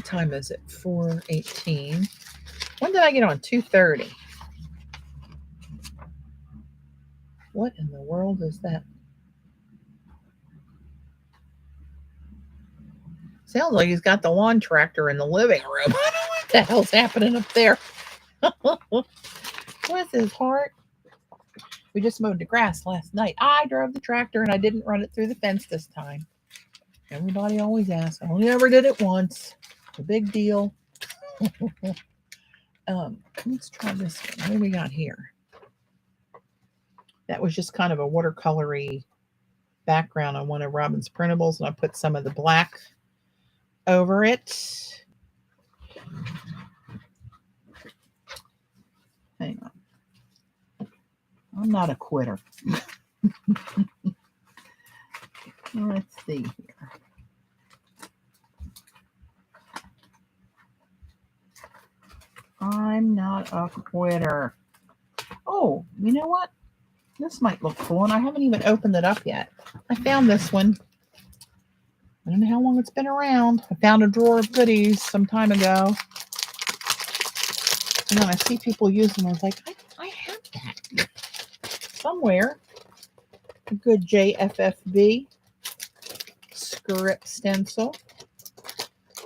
time is it? 4:18. When did I get on? 2:30. What in the world is that? Sounds like he's got the lawn tractor in the living room. What the hell's happening up there? Bless his heart. We just mowed the grass last night. I drove the tractor and I didn't run it through the fence this time. Everybody always asks. I only ever did it once. It's a big deal. Let's try this one. What do we got here? That was just kind of a watercolory background on one of Robin's printables, and I put some of the black over it. Hang on. I'm not a quitter. Let's see here. I'm not a quitter. Oh, you know what? This might look cool, and I haven't even opened it up yet. I found this one. I don't know how long it's been around. I found a drawer of goodies some time ago. And then I see people using them. I was like, I have that somewhere. A good JFFB script stencil.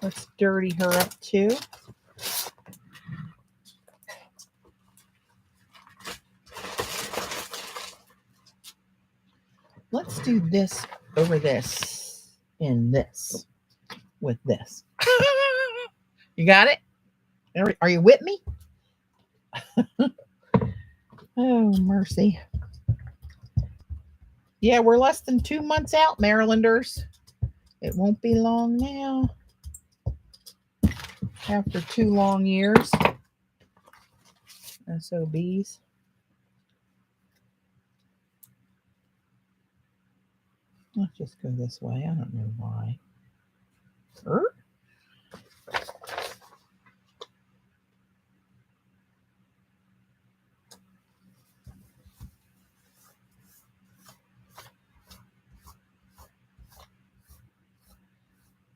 Let's dirty her up too. Let's do this over this in this with this. You got it? Are you with me? Oh, mercy. Yeah, we're less than 2 months out, Marylanders. It won't be long now. After 2 long years. SOBs. Let's just go this way. I don't know why.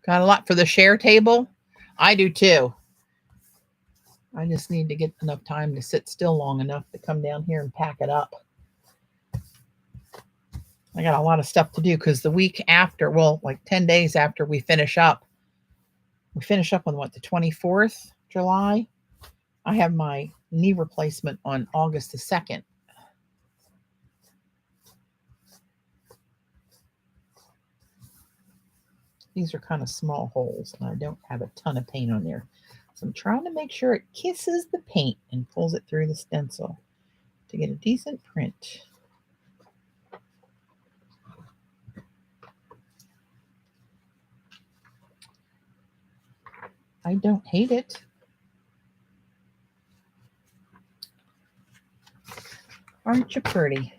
Got a lot for the share table? I do too. I just need to get enough time to sit still long enough to come down here and pack it up. I got a lot of stuff to do because the week after, well, like 10 days after we finish up on what, the 24th July? I have my knee replacement on August the 2nd. These are kind of small holes, and I don't have a ton of paint on there. So I'm trying to make sure it kisses the paint and pulls it through the stencil to get a decent print. I don't hate it. Aren't you pretty?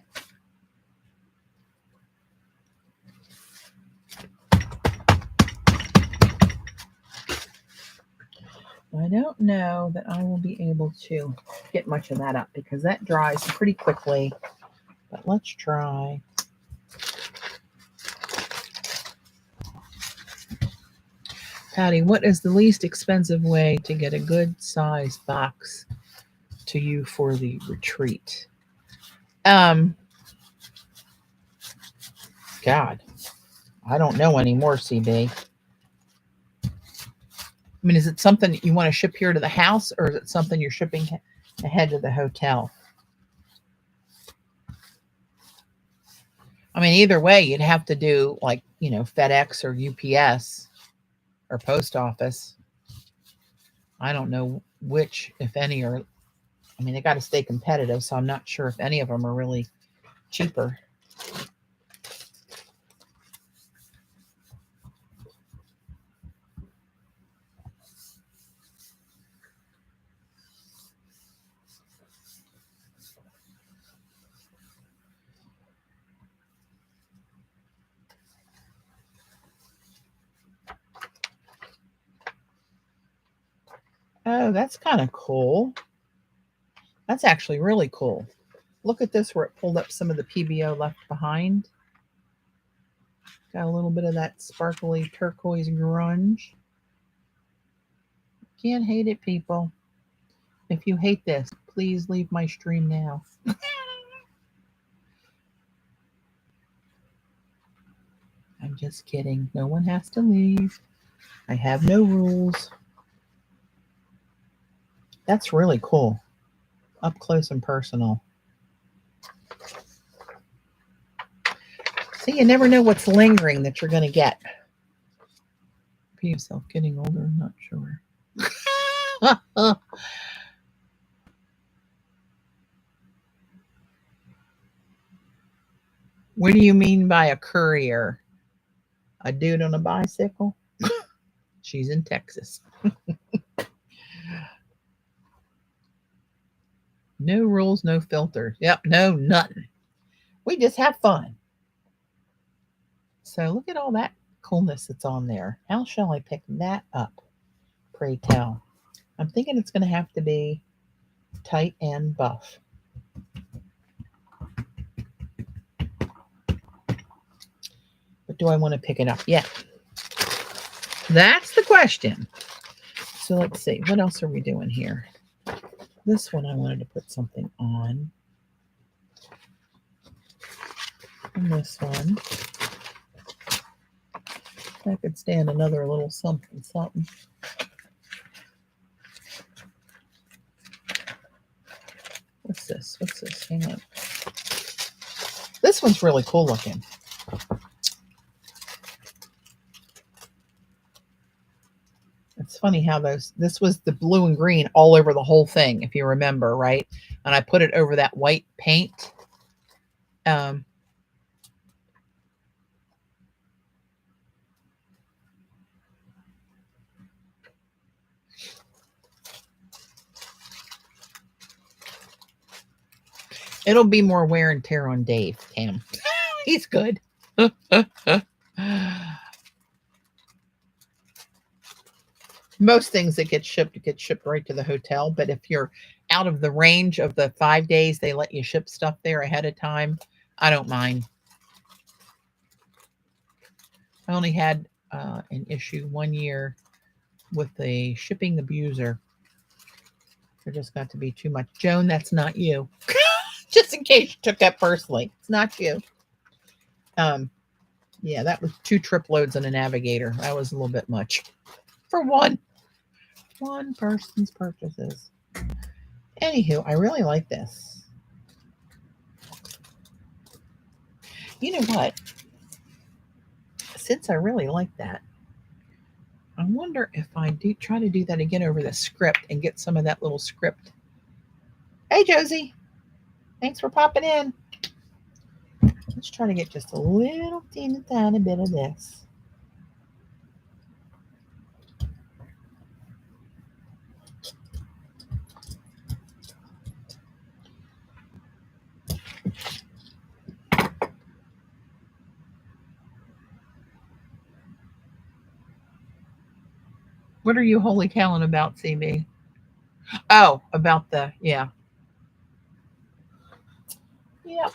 I don't know that I will be able to get much of that up because that dries pretty quickly, but let's try. Patty, what is the least expensive way to get a good size box to you for the retreat? God, I don't know anymore, CB. I mean, is it something you want to ship here to the house, or is it something you're shipping ahead to the hotel? I mean, either way, you'd have to do like, FedEx or UPS or post office. I don't know which, if any, are. I mean, they got to stay competitive, so I'm not sure if any of them are really cheaper. Oh, that's kind of cool. That's actually really cool. Look at this where it pulled up some of the PBO left behind. Got a little bit of that sparkly turquoise grunge. Can't hate it, people. If you hate this, please leave my stream now. I'm just kidding. No one has to leave. I have no rules. That's really cool. Up close and personal. See, you never know what's lingering that you're going to get. Be yourself getting older, I'm not sure. What do you mean by a courier? A dude on a bicycle? She's in Texas. No rules, no filters. Yep, no nothing. We just have fun. So look at all that coolness that's on there. How shall I pick that up? Pray tell. I'm thinking it's going to have to be tight and buff. But do I want to pick it up? Yeah. That's the question. So let's see. What else are we doing here? This one I wanted to put something on. And this one. I could stand another little something. What's this? Hang on. This one's really cool looking. It's funny how this was the blue and green all over the whole thing, if you remember, right? And I put it over that white paint. It'll be more wear and tear on Dave, Cam. He's good. Most things that get shipped right to the hotel. But if you're out of the range of the 5 days they let you ship stuff there ahead of time, I don't mind. I only had an issue 1 year with a shipping abuser. There just got to be too much. Joan, that's not you. Just in case you took that personally. It's not you. Yeah, that was 2 trip loads on a Navigator. That was a little bit much. For one person's purchases. Anywho, I really like this. You know what? Since I really like that, I wonder if I do try to do that again over the script and get some of that little script. Hey, Josie. Thanks for popping in. Let's try to get just a little teeny tiny bit of this. What are you holy cowing about, CB? Oh, about the, yeah. Yep.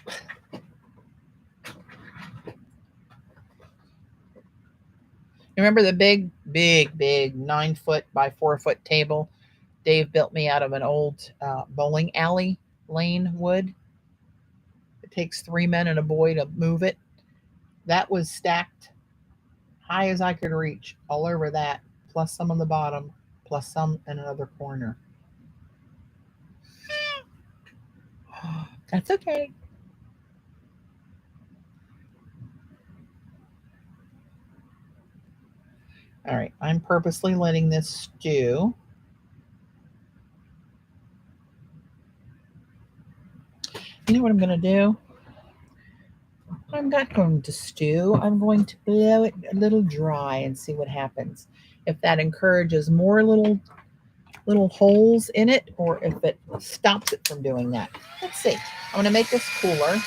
Remember the big 9-foot by 4-foot table Dave built me out of an old bowling alley lane wood? It takes 3 men and a boy to move it. That was stacked high as I could reach all over that, plus some on the bottom, plus some in another corner. That's okay. All right, I'm purposely letting this stew. You know what I'm going to do? I'm not going to stew. I'm going to blow it a little dry and see what happens. If that encourages more little holes in it, or if it stops it from doing that. Let's see. I'm going to make this cooler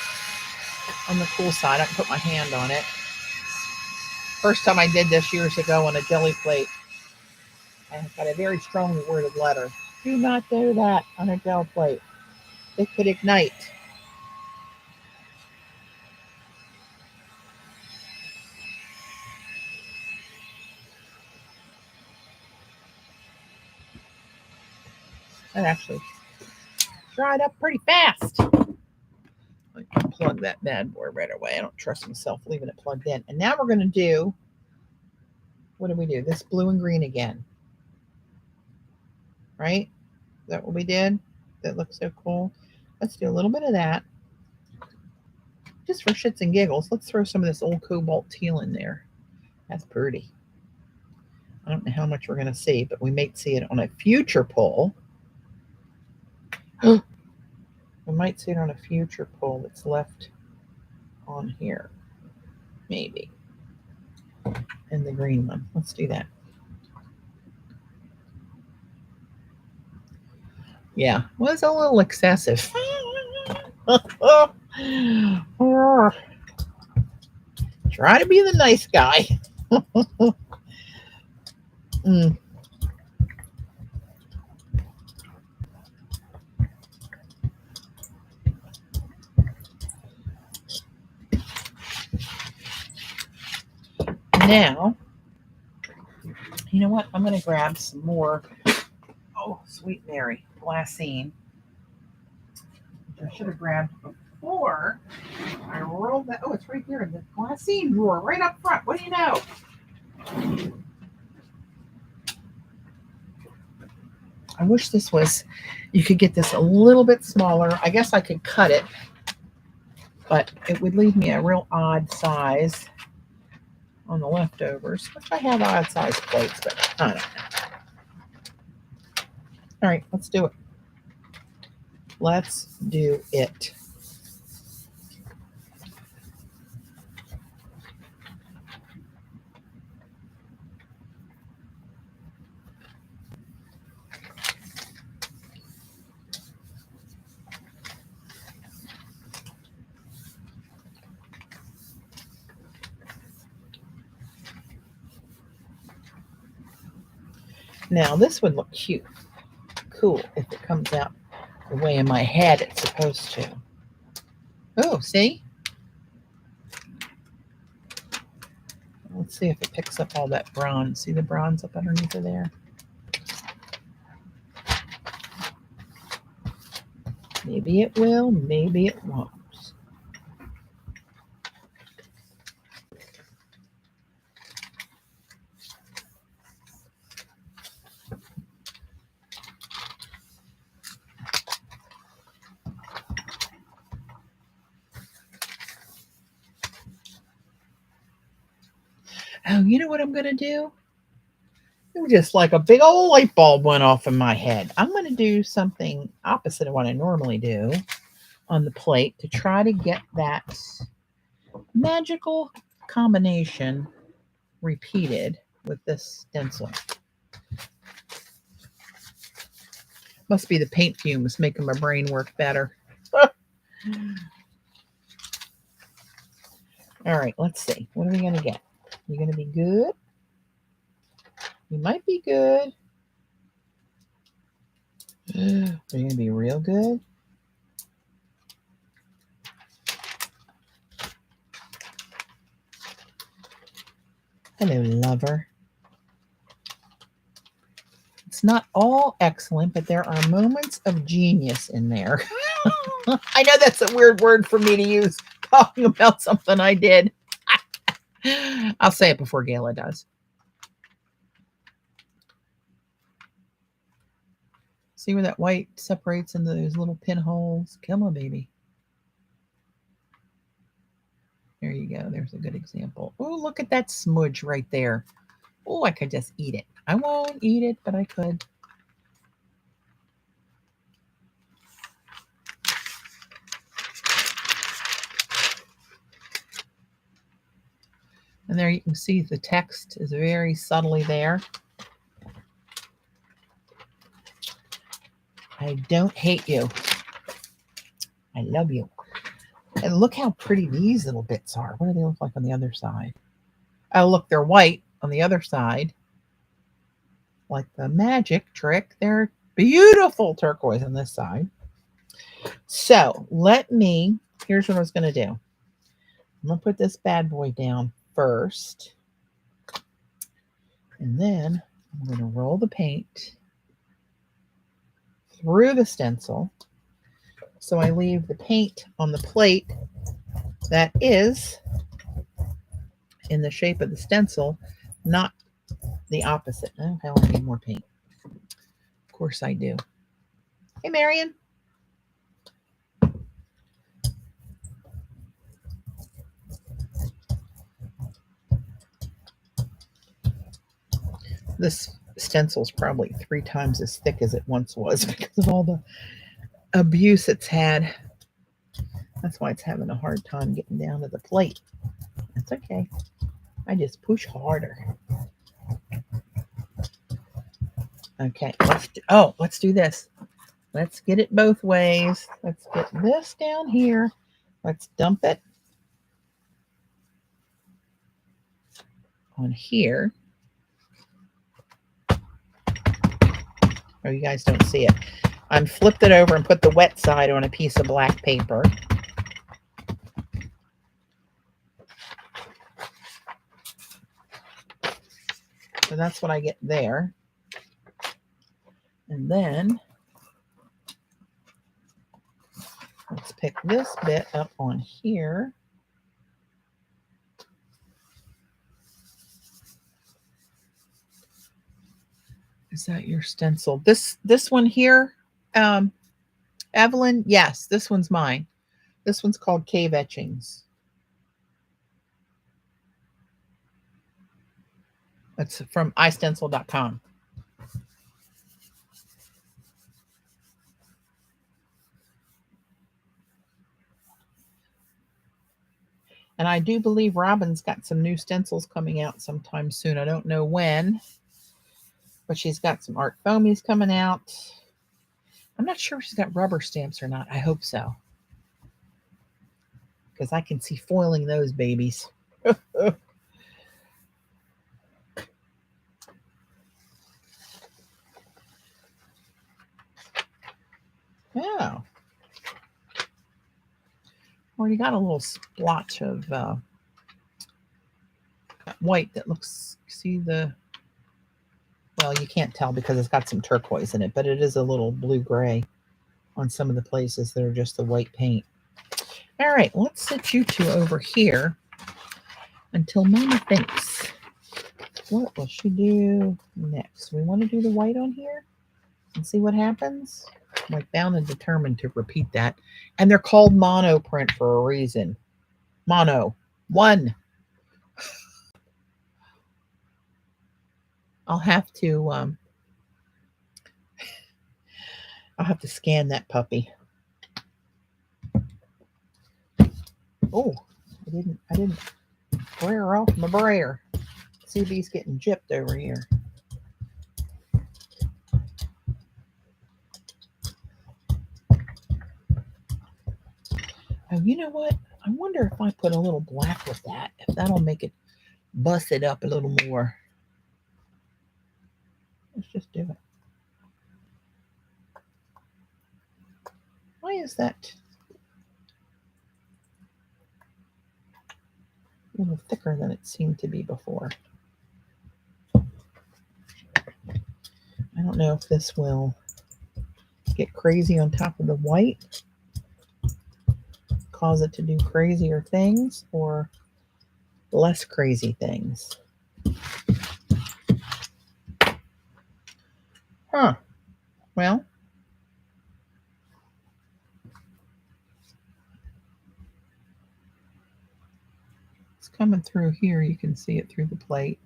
on the cool side. I can put my hand on it. First time I did this years ago on a jelly plate, I got a very strongly worded letter. Do not do that on a gel plate. It could ignite. That actually dried up pretty fast. I can plug that bad boy right away. I don't trust myself leaving it plugged in. And now we're going to do, what do we do? This blue and green again. Right? Is that what we did? That looks so cool. Let's do a little bit of that. Just for shits and giggles, let's throw some of this old cobalt teal in there. That's pretty. I don't know how much we're going to see, but we might see it on a future pull. We might see it on a future pull that's left on here. Maybe. And the green one. Let's do that. Yeah, was a little excessive. Try to be the nice guy. Now, you know what? I'm going to grab some more, oh, Sweet Mary, glassine. Which I should have grabbed before I rolled that. Oh, it's right there in the glassine drawer, right up front. What do you know? I wish this was, you could get this a little bit smaller. I guess I could cut it, but it would leave me a real odd size on the leftovers, which I have odd size plates, but I don't know. All right, let's do it. Let's do it. Now this would look cute, cool if it comes out the way in my head it's supposed to. Oh, see? Let's see if it picks up all that bronze. See the bronze up underneath of there? Maybe it will, maybe it won't. Oh, you know what I'm going to do? It was just like a big old light bulb went off in my head. I'm going to do something opposite of what I normally do on the plate to try to get that magical combination repeated with this stencil. Must be the paint fumes making my brain work better. All right, let's see. What are we going to get? You going to be good? You might be good. Are you going to be real good? Hello, lover. It's not all excellent, but there are moments of genius in there. I know that's a weird word for me to use talking about something I did. I'll say it before Gayla does. See where that white separates into those little pinholes? Come on, baby. There you go. There's a good example. Oh, look at that smudge right there. Oh, I could just eat it. I won't eat it, but I could. And there you can see the text is very subtly there. I don't hate you. I love you. And look how pretty these little bits are. What do they look like on the other side? Oh, look, they're white on the other side. Like the magic trick. They're beautiful turquoise on this side. So here's what I was going to do. I'm going to put this bad boy down first. And then I'm going to roll the paint through the stencil. So I leave the paint on the plate that is in the shape of the stencil, not the opposite. Oh, hell, I need more paint. Of course I do. Hey, Marion. This stencil's probably 3 times as thick as it once was because of all the abuse it's had. That's why it's having a hard time getting down to the plate. That's okay. I just push harder. Okay, let's do this. Let's get it both ways. Let's get this down here. Let's dump it on here. Oh, you guys don't see it. I'm flipped it over and put the wet side on a piece of black paper. that's what I get there. And then let's pick this bit up on here. Is that your stencil? This one here, Evelyn? Yes, this one's mine. This one's called Cave Etchings. It's from istencil.com. And I do believe Robin's got some new stencils coming out sometime soon. I don't know when, but she's got some art foamies coming out. I'm not sure if she's got rubber stamps or not. I hope so, because I can see foiling those babies. Yeah. Already got a little splotch of white that looks, see the, well, you can't tell because it's got some turquoise in it, but it is a little blue-gray on some of the places that are just the white paint. All right, let's sit you two over here until Mama thinks. What will she do next? We want to do the white on here and see what happens. I'm like bound and determined to repeat that. And they're called mono print for a reason. Mono. One. I'll have to scan that puppy. Oh, I didn't brayer off my brayer. See if he's getting gypped over here. Oh, you know what? I wonder if I put a little black with that, if that'll make it bust it up a little more. Let's just do it. Why is that a little thicker than it seemed to be before? I don't know if this will get crazy on top of the white, cause it to do crazier things, or less crazy things. Huh. Well, it's coming through here. You can see it through the plate.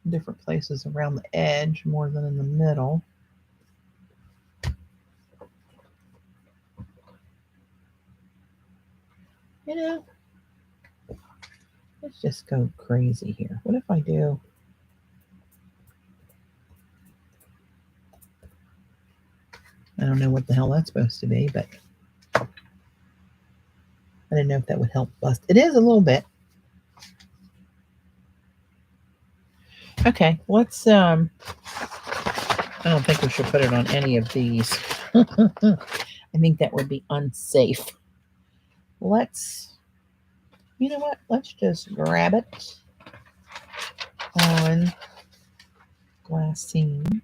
Different places around the edge more than in the middle. You know, let's just go crazy here. What if I do? I don't know what the hell that's supposed to be, but I didn't know if that would help bust. It is a little bit. Okay, let's, I don't think we should put it on any of these. I think that would be unsafe. Let's, you know what? Let's just grab it on glassine.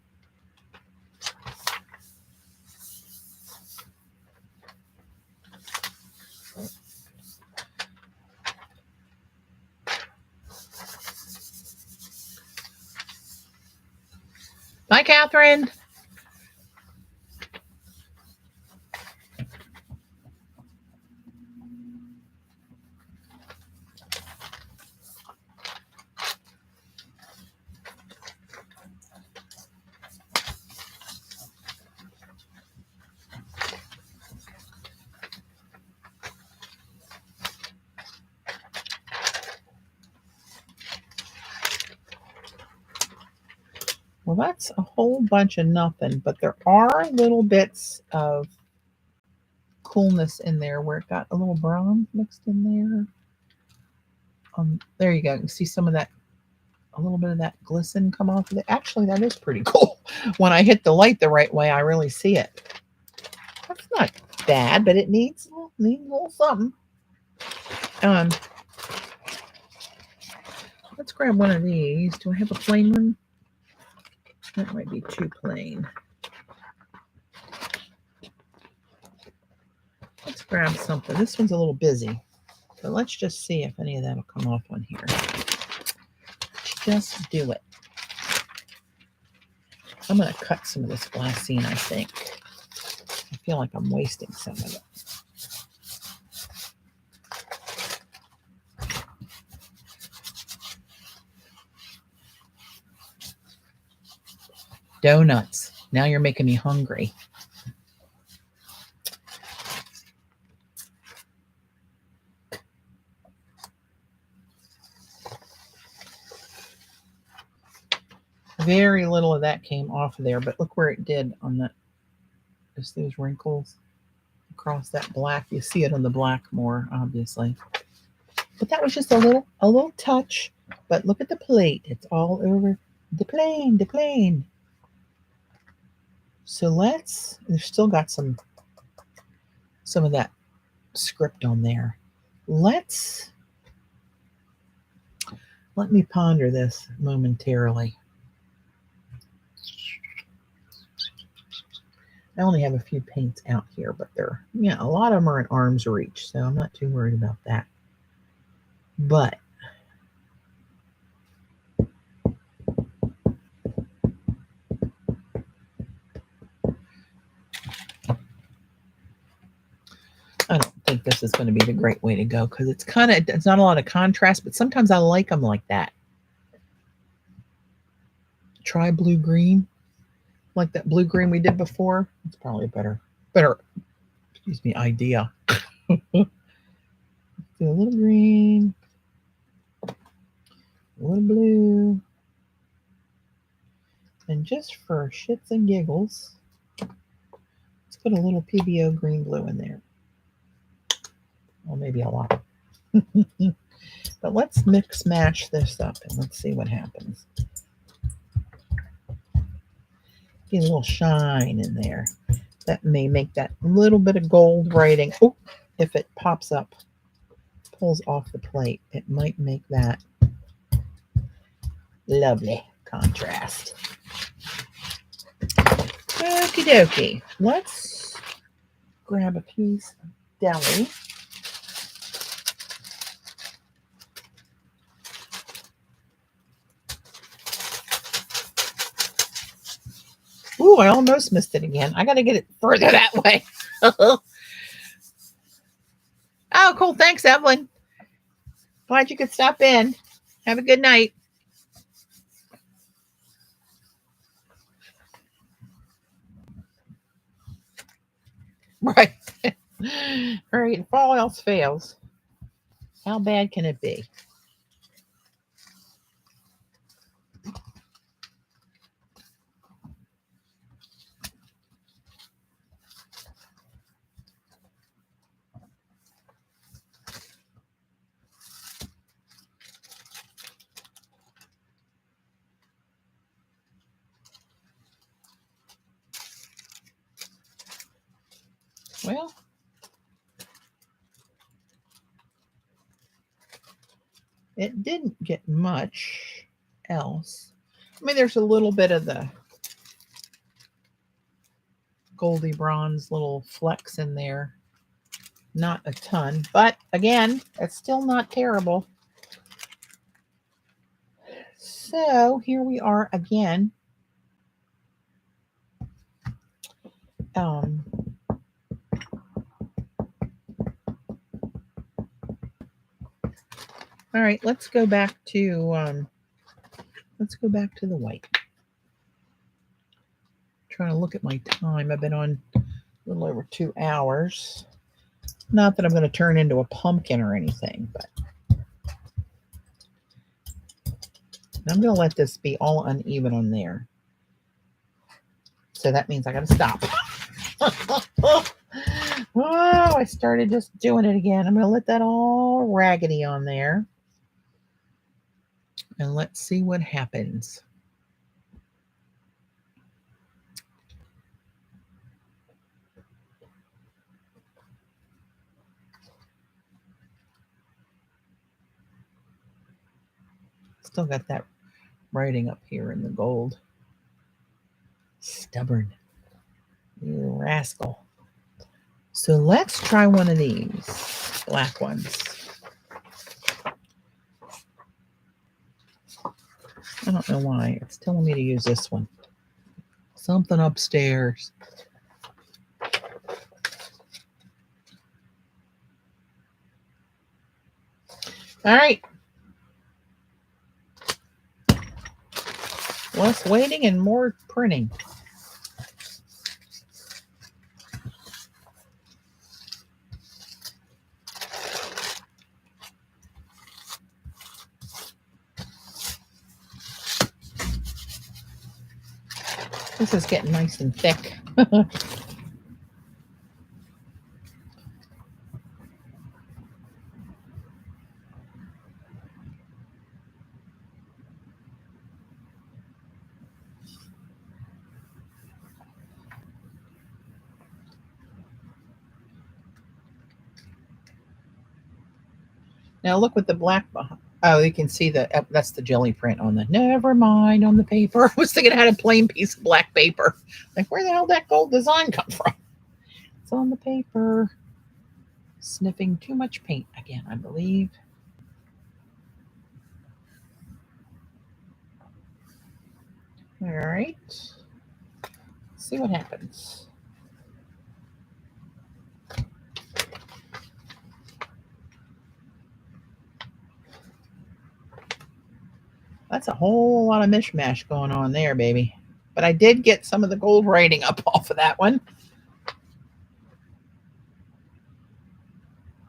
Bye, Catherine. Well, that's a whole bunch of nothing, but there are little bits of coolness in there where it got a little brown mixed in there. There you go. You can see some of that, a little bit of that glisten come off of it. Actually, that is pretty cool. When I hit the light the right way, I really see it. That's not bad, but it needs a little something. Let's grab one of these. Do I have a plain one? That might be too plain. Let's grab something. This one's a little busy. So let's just see if any of that will come off on here. Just do it. I'm going to cut some of this glassine, I think. I feel like I'm wasting some of it. Donuts. Now you're making me hungry. Very little of that came off of there, but look where it did on that. Just those wrinkles across that black. You see it on the black more, obviously. But that was just a little touch. But look at the plate. It's all over the plane. So we've still got some of that script on there. Let me ponder this momentarily. I only have a few paints out here, but a lot of them are in arm's reach, so I'm not too worried about that. But I don't think this is going to be the great way to go because it's not a lot of contrast, but sometimes I like them like that. Try blue-green, like that blue-green we did before. It's probably a better, idea. Do a little green, a little blue, and just for shits and giggles, let's put a little PBO green blue in there. Well, maybe a lot. But let's mix match this up and let's see what happens. Get a little shine in there. That may make that little bit of gold writing. Oh, if it pops up, pulls off the plate, it might make that lovely contrast. Okie dokie. Let's grab a piece of deli. Ooh, I almost missed it again. I got to get it further that way. Oh, cool. Thanks, Evelyn. Glad you could stop in. Have a good night. Right. All right. If all else fails, how bad can it be? Well, it didn't get much else. I mean, there's a little bit of the goldy bronze little flecks in there. Not a ton, but again, it's still not terrible. So here we are again. All right, let's go back to the white. Trying to look at my time. I've been on a little over 2 hours. Not that I'm going to turn into a pumpkin or anything, but I'm going to let this be all uneven on there. So that means I got to stop. Oh, I started just doing it again. I'm going to let that all raggedy on there. And let's see what happens. Still got that writing up here in the gold. Stubborn. You rascal. So let's try one of these black ones. I don't know why. It's telling me to use this one. Something upstairs. All right. Less waiting and more printing. This is getting nice and thick. Now look with the black behind. Oh, you can see that's the jelly print on the, never mind, on the paper. I was thinking it had a plain piece of black paper. Like, where the hell did that gold design come from? It's on the paper. Sniffing too much paint again, I believe. All right. Let's see what happens. That's a whole lot of mishmash going on there, baby. But I did get some of the gold writing up off of that one.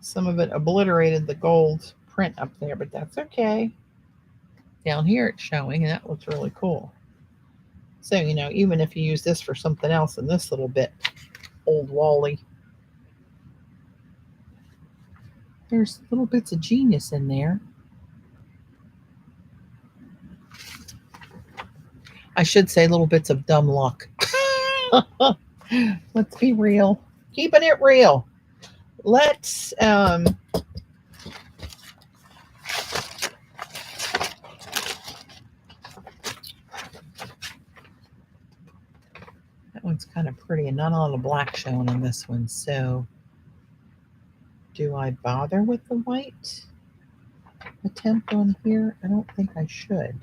Some of it obliterated the gold print up there, but that's okay. Down here it's showing, and that looks really cool. So, you know, even if you use this for something else in this little bit, old Wally, there's little bits of genius in there. I should say little bits of dumb luck. Let's be real. Keeping it real. Let's that one's kind of pretty and not a lot of black showing on this one. So do I bother with the white attempt on here? I don't think I should.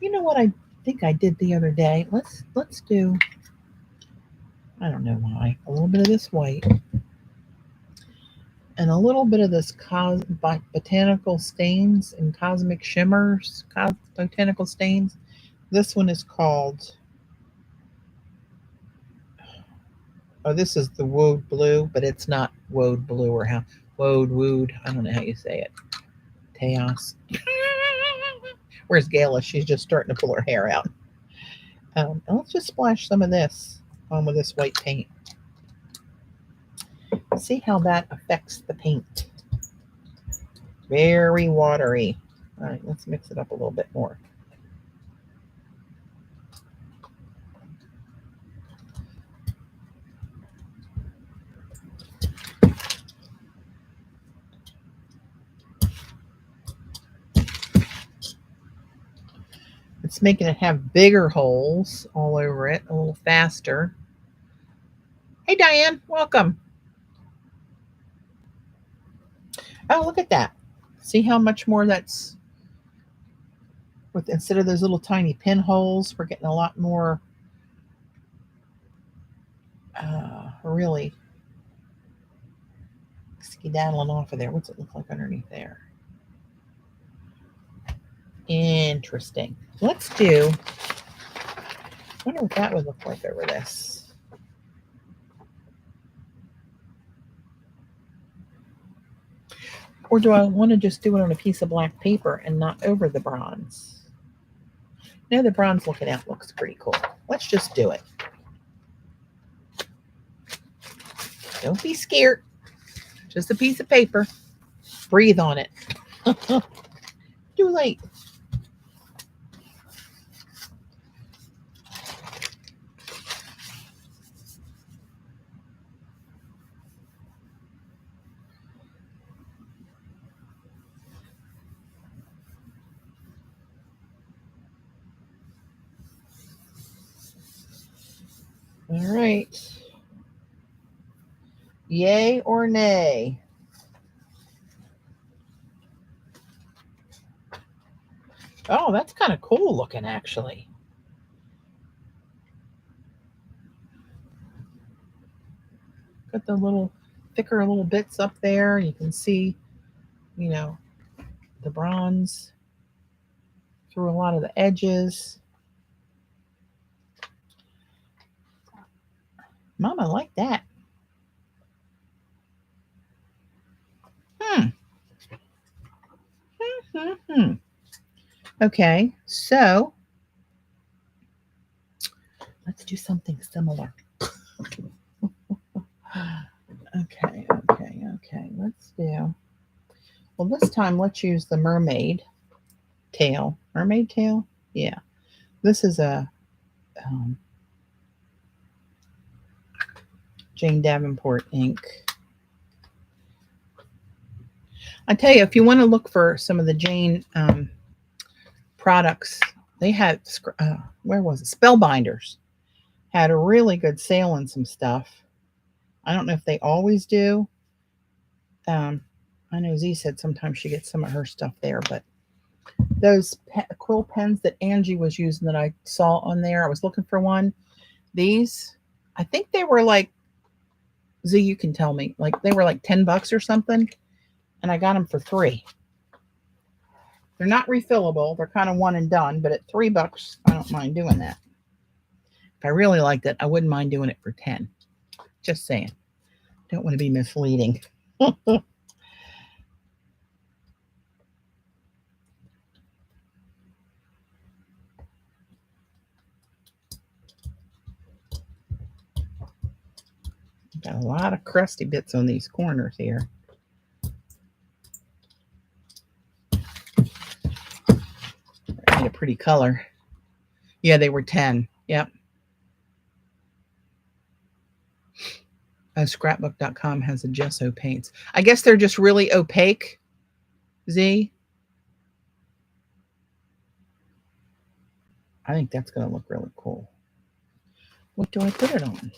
You know what I think I did the other day? Let's do, I don't know why, a little bit of this white and a little bit of this botanical stains and cosmic shimmers, botanical stains. This one is called, oh, this is the Woad Blue, but it's not Woad Blue or how, Wood, I don't know how you say it. Chaos. Where's Gayla? She's just starting to pull her hair out. And let's just splash some of this on with this white paint. See how that affects the paint. Very watery. All right, let's mix it up a little bit more. It's making it have bigger holes all over it, a little faster. Hey, Diane, welcome. Oh, look at that. See how much more that's, with instead of those little tiny pinholes, we're getting a lot more really skedaddling off of there. What's it look like underneath there? Interesting. Let's do, I wonder what that would look like over this. Or do I want to just do it on a piece of black paper and not over the bronze? No, the bronze looking out looks pretty cool. Let's just do it. Don't be scared. Just a piece of paper. Breathe on it. Too late. All right. Yay or nay? Oh, that's kind of cool looking, actually. Got the little thicker little bits up there. You can see, you know, the bronze through a lot of the edges. Mom, I like that. Okay, so let's do something similar. Okay. Let's do. Well, this time let's use the mermaid tail. Mermaid tail? Yeah. This is a Jane Davenport ink. I tell you, if you want to look for some of the Jane products, they had, where was it? Spellbinders had a really good sale on some stuff. I don't know if they always do. I know Z said sometimes she gets some of her stuff there, but those quill pens that Angie was using that I saw on there, I was looking for one. These, I think they were like, Z, you can tell me, like they were like $10 or something, and I got them for $3. They're not refillable. They're kind of one and done, but at $3, I don't mind doing that. If I really liked it, I wouldn't mind doing it for 10. Just saying. Don't want to be misleading. Got a lot of crusty bits on these corners here. Made a pretty color. Yeah, they were 10. Yep. Scrapbook.com has the gesso paints. I guess they're just really opaque, Z. I think that's going to look really cool. What do I put it on?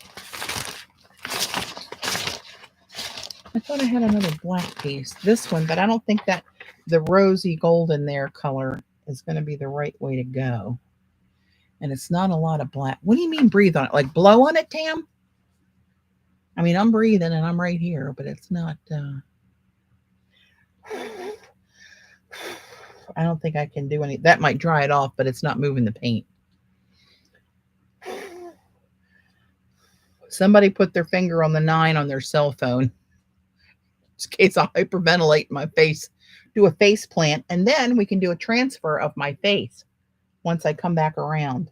I thought I had another black piece. This one, but I don't think that the rosy golden there color is going to be the right way to go. And it's not a lot of black. What do you mean breathe on it? Like blow on it, Tam? I mean, I'm breathing and I'm right here, but it's not... I don't think I can do any... That might dry it off, but it's not moving the paint. Somebody put their finger on the 9 on their cell phone. Just in case I hyperventilate my face. Do a face plant, and then we can do a transfer of my face once I come back around.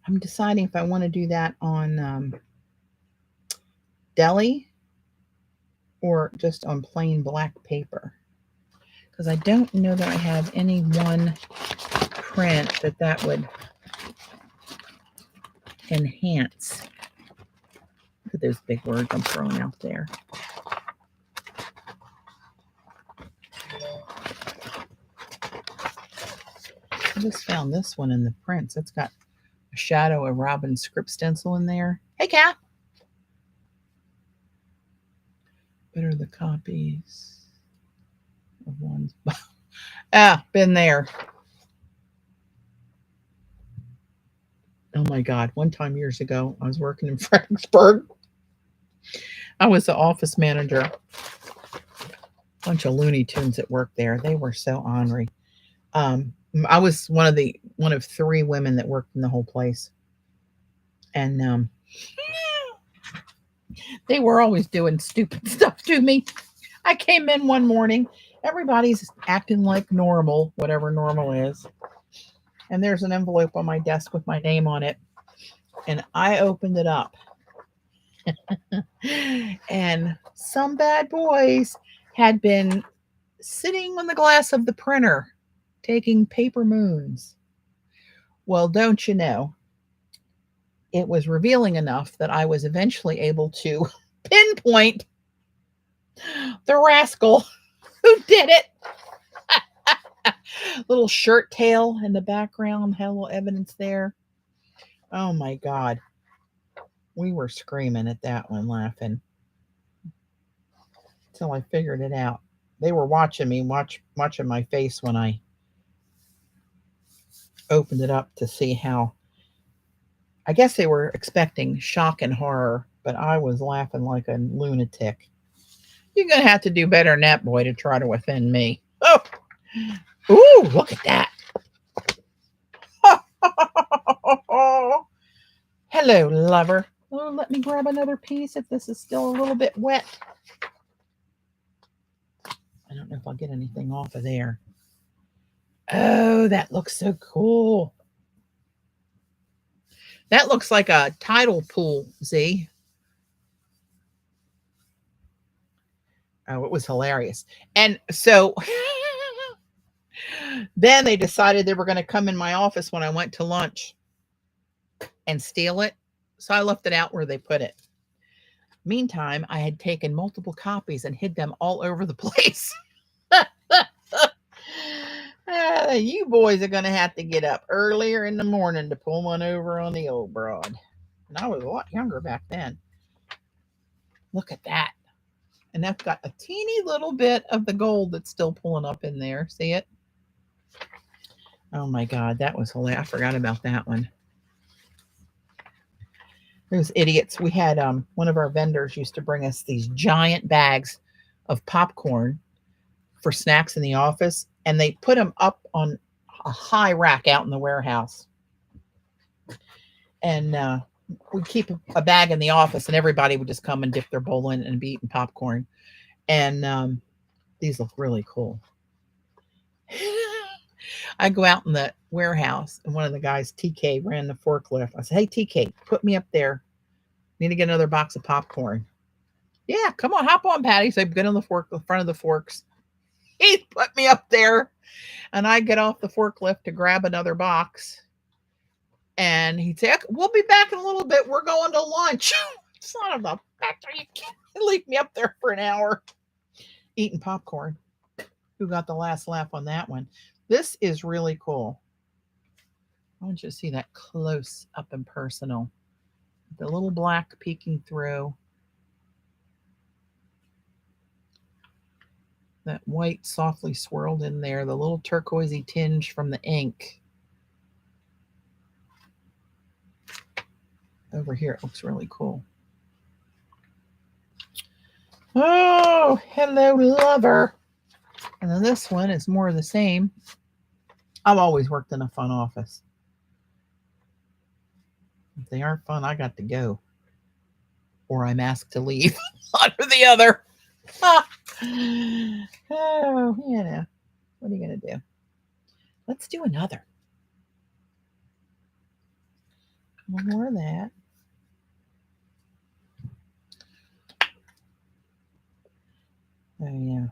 I'm deciding if I want to do that on deli or just on plain black paper, because I don't know that I have any one print that would enhance. Look at those big words I'm throwing out there. I just found this one in the prints. It's got a shadow of Robin's script stencil in there. Hey, Kat. Better the copies of ones. Been there. Oh my God. One time years ago, I was working in Fredericksburg. I was the office manager. Bunch of Looney Tunes at work there. They were so ornery. I was one of 3 women that worked in the whole place. And they were always doing stupid stuff to me. I came in one morning. Everybody's acting like normal, whatever normal is. And there's an envelope on my desk with my name on it. And I opened it up. And some bad boys had been sitting on the glass of the printer taking paper moons. Well, don't you know, it was revealing enough that I was eventually able to pinpoint the rascal who did it. Little shirt tail in the background, had a little evidence there. Oh my God. We were screaming at that one, laughing until I figured it out. They were watching me, watching my face when I opened it up to see how. I guess they were expecting shock and horror, but I was laughing like a lunatic. You're going to have to do better than that, boy, to try to offend me. Oh, ooh, look at that. Hello, lover. Oh, let me grab another piece if this is still a little bit wet. I don't know if I'll get anything off of there. Oh, that looks so cool. That looks like a tidal pool, Z. Oh, it was hilarious. And so then they decided they were going to come in my office when I went to lunch and steal it. So I left it out where they put it. Meantime, I had taken multiple copies and hid them all over the place. You boys are going to have to get up earlier in the morning to pull one over on the old broad. And I was a lot younger back then. Look at that. And that's got a teeny little bit of the gold that's still pulling up in there. See it? Oh my God, that was hilarious. I forgot about that one. Those idiots. We had one of our vendors used to bring us these giant bags of popcorn for snacks in the office, and they put them up on a high rack out in the warehouse. And we'd keep a bag in the office, and everybody would just come and dip their bowl in and be eating popcorn. And these look really cool. I go out in the warehouse, and one of the guys, TK, ran the forklift. I said, "Hey, TK, put me up there. Need to get another box of popcorn." "Yeah, come on, hop on, Patty." So I get on the front of the forks. He put me up there, and I get off the forklift to grab another box. And he'd say, "We'll be back in a little bit. We're going to lunch." Son of a factory, you can't leave me up there for an hour eating popcorn. Who got the last laugh on that one? This is really cool. I want you to see that close up and personal. The little black peeking through. That white softly swirled in there. The little turquoisey tinge from the ink. Over here, it looks really cool. Oh, hello, lover. And then this one is more of the same. I've always worked in a fun office. If they aren't fun, I got to go. Or I'm asked to leave. One or the other. Oh, you know. What are you going to do? Let's do another. One more of that. Oh, yeah.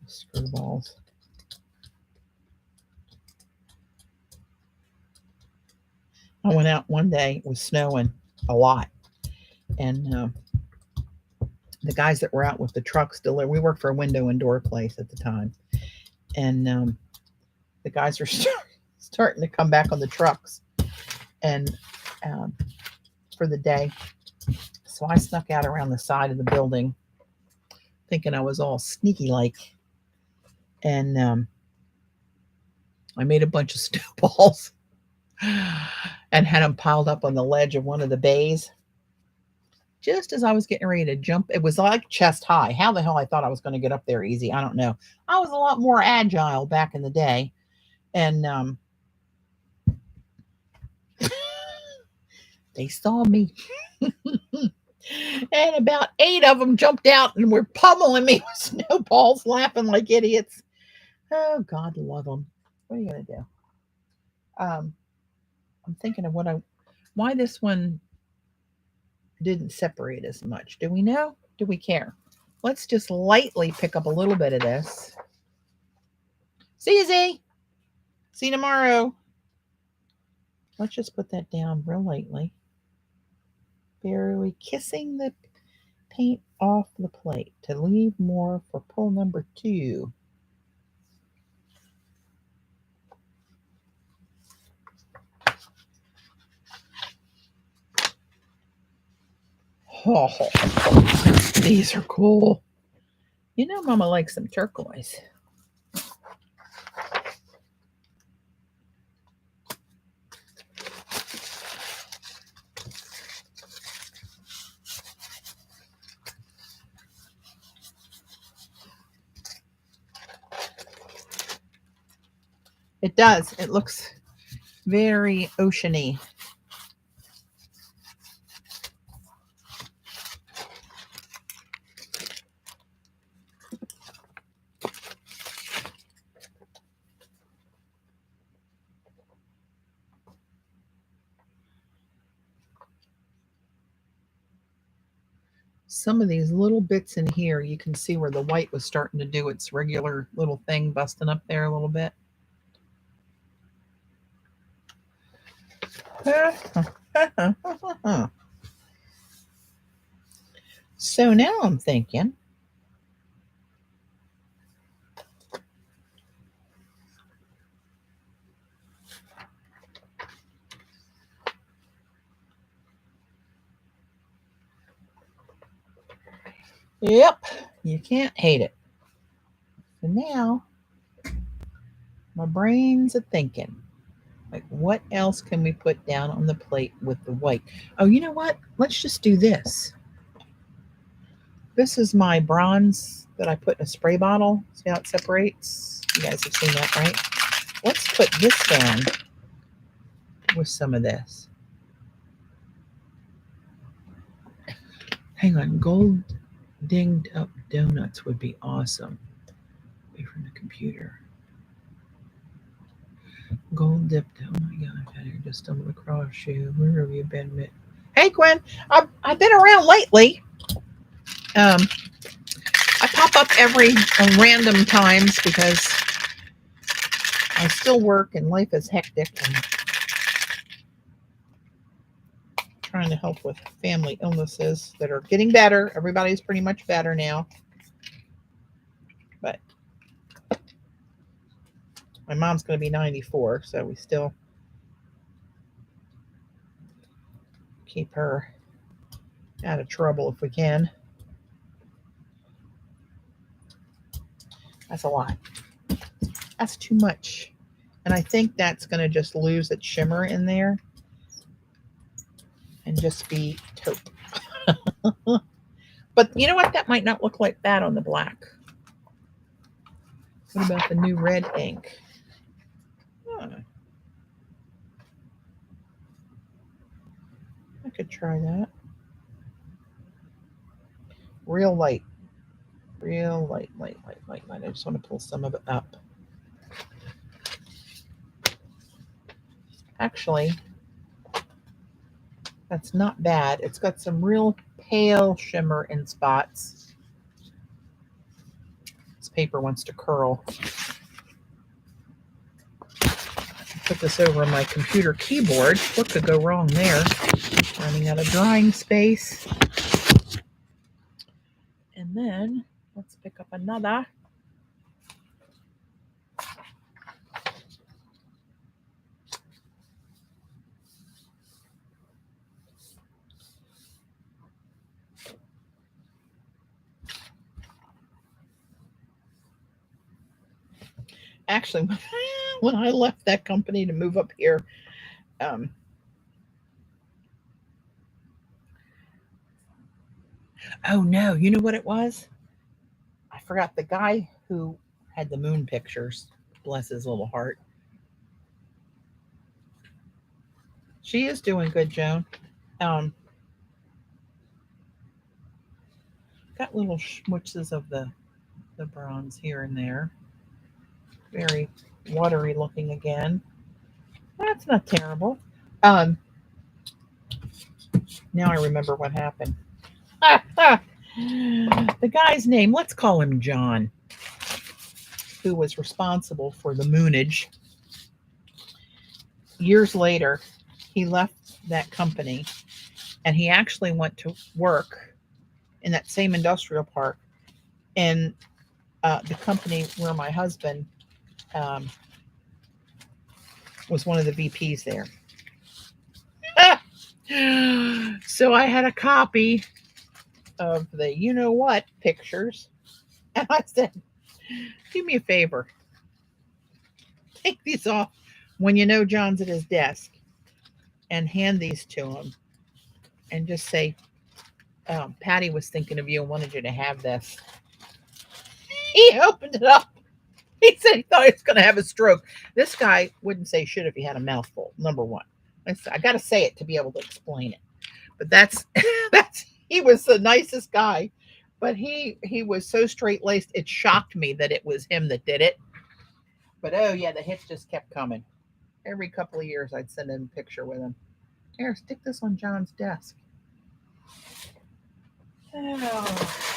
Screwballs. I went out one day. It was snowing a lot. And the guys that were out with the trucks, we worked for a window and door place at the time. And the guys are starting to come back on the trucks and for the day. So I snuck out around the side of the building thinking I was all sneaky like. And I made a bunch of snowballs and had them piled up on the ledge of one of the bays. Just as I was getting ready to jump, it was like chest high. How the hell I thought I was going to get up there easy, I don't know. I was a lot more agile back in the day. And they saw me. And about 8 of them jumped out and were pummeling me with snowballs, laughing like idiots. Oh, God love them. What are you going to do? I'm thinking of why this one didn't separate as much. Do we know? Do we care? Let's just lightly pick up a little bit of this. See you, Z. See you tomorrow. Let's just put that down real lightly. Barely kissing the paint off the plate to leave more for pull number 2. Oh, these are cool. You know, Mama likes some turquoise. It does. It looks very oceany. Some of these little bits in here, you can see where the white was starting to do its regular little thing, busting up there a little bit. So now I'm thinking, yep, you can't hate it. So now my brain's a thinking, like, what else can we put down on the plate with the white? Oh, you know what? Let's just do this. This is my bronze that I put in a spray bottle. See how it separates? You guys have seen that, right? Let's put this down with some of this. Hang on, gold dinged up donuts would be awesome. Away from the computer. Gold dipped. Oh my gosh, I just stumbled across you. Where have you been, Mitt? Hey, Gwen. I've been around lately. I pop up every random times because I still work and life is hectic and trying to help with family illnesses that are getting better. Everybody's pretty much better now. But my mom's going to be 94, so we still keep her out of trouble if we can. That's a lot. That's too much. And I think that's going to just lose its shimmer in there and just be taupe. But you know what? That might not look like that on the black. What about the new red ink? Huh. I could try that. Real light. Real light. I just want to pull some of it up. Actually, that's not bad. It's got some real pale shimmer in spots. This paper wants to curl. Put this over my computer keyboard. What could go wrong there? Running out of drying space. And then let's pick up another. Actually, when I left that company to move up here, oh no, you know what it was? I forgot the guy who had the moon pictures. Bless his little heart. She is doing good, Joan. Got little schmutches of the bronze here and there. Very watery looking again. That's not terrible. Now I remember what happened. The guy's name, let's call him John, who was responsible for the moonage. Years later, he left that company and he actually went to work in that same industrial park. And the company where my husband um, was one of the VPs there. So I had a copy of the you know what pictures. And I said, do me a favor. Take these off when you know John's at his desk and hand these to him and just say, Patty was thinking of you and wanted you to have this. He opened it up. He said he thought he was going to have a stroke. This guy wouldn't say shit if he had a mouthful, number one. I got to say it to be able to explain it. But that's he was the nicest guy. But he was so straight-laced, it shocked me that it was him that did it. But oh yeah, the hits just kept coming. Every couple of years I'd send him a picture with him. Here, stick this on John's desk. Oh,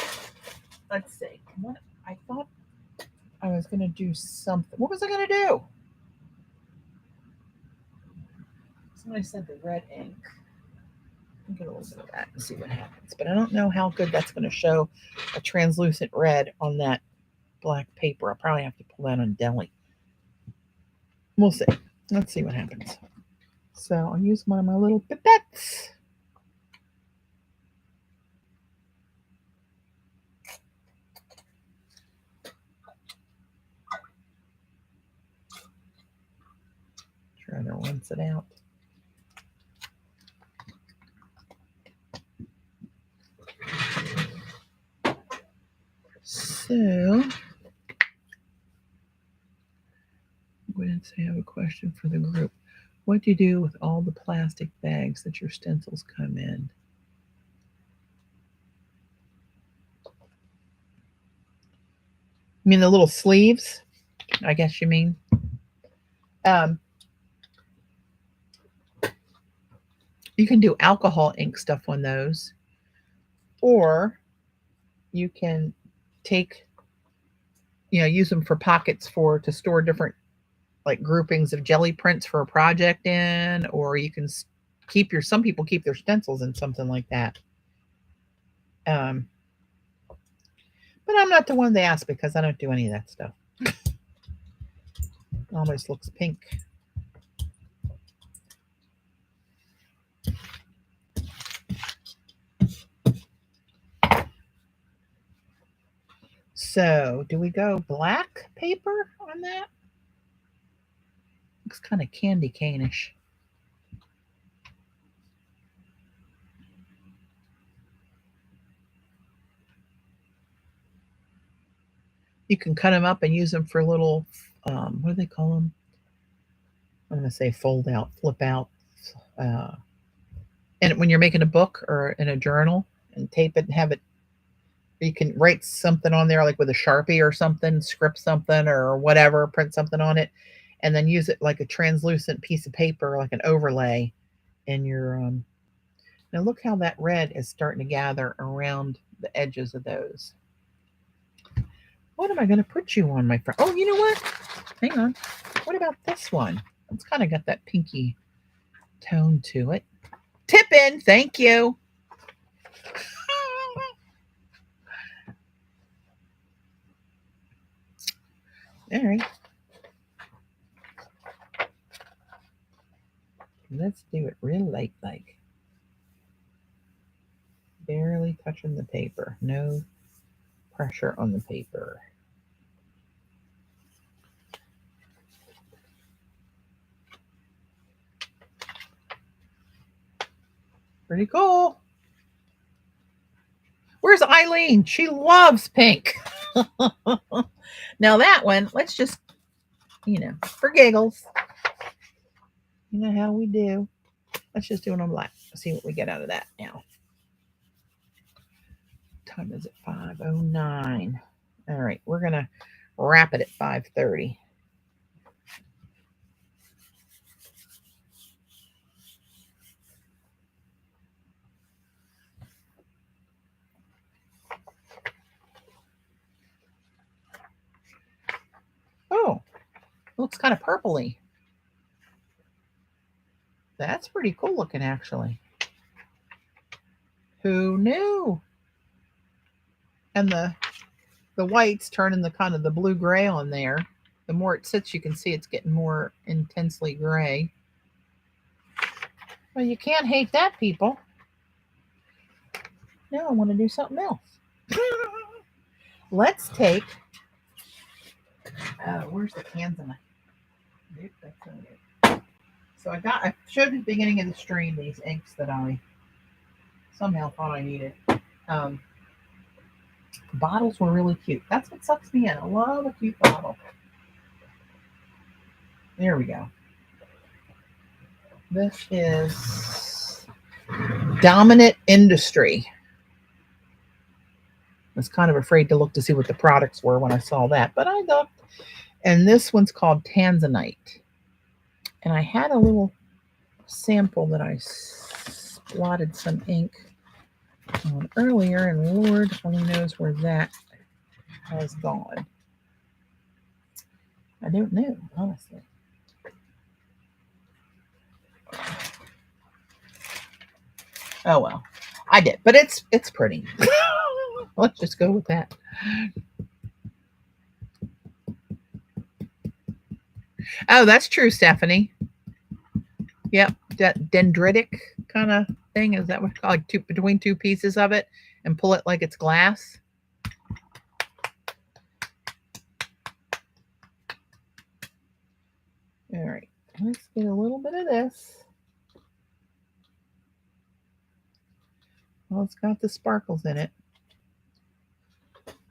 let's see. What I thought I was going to do something. What was I going to do? Somebody said the red ink. I'll get a little bit of that and see what happens. But I don't know how good that's going to show a translucent red on that black paper. I'll probably have to pull that on deli. We'll see. Let's see what happens. So I'll use one of my little pipettes. Try to rinse it out. So, let's say I have a question for the group. What do you do with all the plastic bags that your stencils come in? You mean the little sleeves? I guess you mean. You can do alcohol ink stuff on those, or you can take, use them for pockets to store different like groupings of jelly prints for a project in, or you can some people keep their stencils in something like that. But I'm not the one they ask because I don't do any of that stuff. It almost looks pink. So, do we go black paper on that? Looks kind of candy cane-ish. You can cut them up and use them for little, what do they call them? I'm going to say fold out, flip out. And when you're making a book or in a journal and tape it and have it, you can write something on there like with a Sharpie or something, script something or whatever, print something on it, and then use it like a translucent piece of paper, like an overlay in your, now look how that red is starting to gather around the edges of those. What am I going to put you on, my friend? Oh, you know what? Hang on. What about this one? It's kind of got that pinky tone to it. Tip in. Thank you. All right. Let's do it real light like. Barely touching the paper. No pressure on the paper. Pretty cool. Where's Eileen? She loves pink. Now that one, let's just, for giggles. You know how we do. Let's just do it on black. Let's see what we get out of that now. What time is it? 5:09. All right, we're going to wrap it at 5:30. Oh, looks kind of purpley. That's pretty cool looking, actually. Who knew? and the whites turning the kind of the blue gray on there. The more it sits, you can see it's getting more intensely gray. Well, you can't hate that, people. Now I want to do something else. Let's take. Where's the Tanzanite? Nope, that's not it. So I showed at the beginning of the stream these inks that I somehow thought I needed. Bottles were really cute. That's what sucks me in. I love a cute bottle. There we go. This is Dominant Industry. I was kind of afraid to look to see what the products were when I saw that, but I looked. And this one's called Tanzanite. And I had a little sample that I splotted some ink on earlier, and Lord only knows where that has gone. I don't know, honestly. Oh well, I did, but it's pretty. Let's just go with that. Oh, that's true, Stephanie. Yep, that dendritic kind of thing. Is that what it's called? Like between two pieces of it and pull it like it's glass. All right, let's get a little bit of this. Well, it's got the sparkles in it.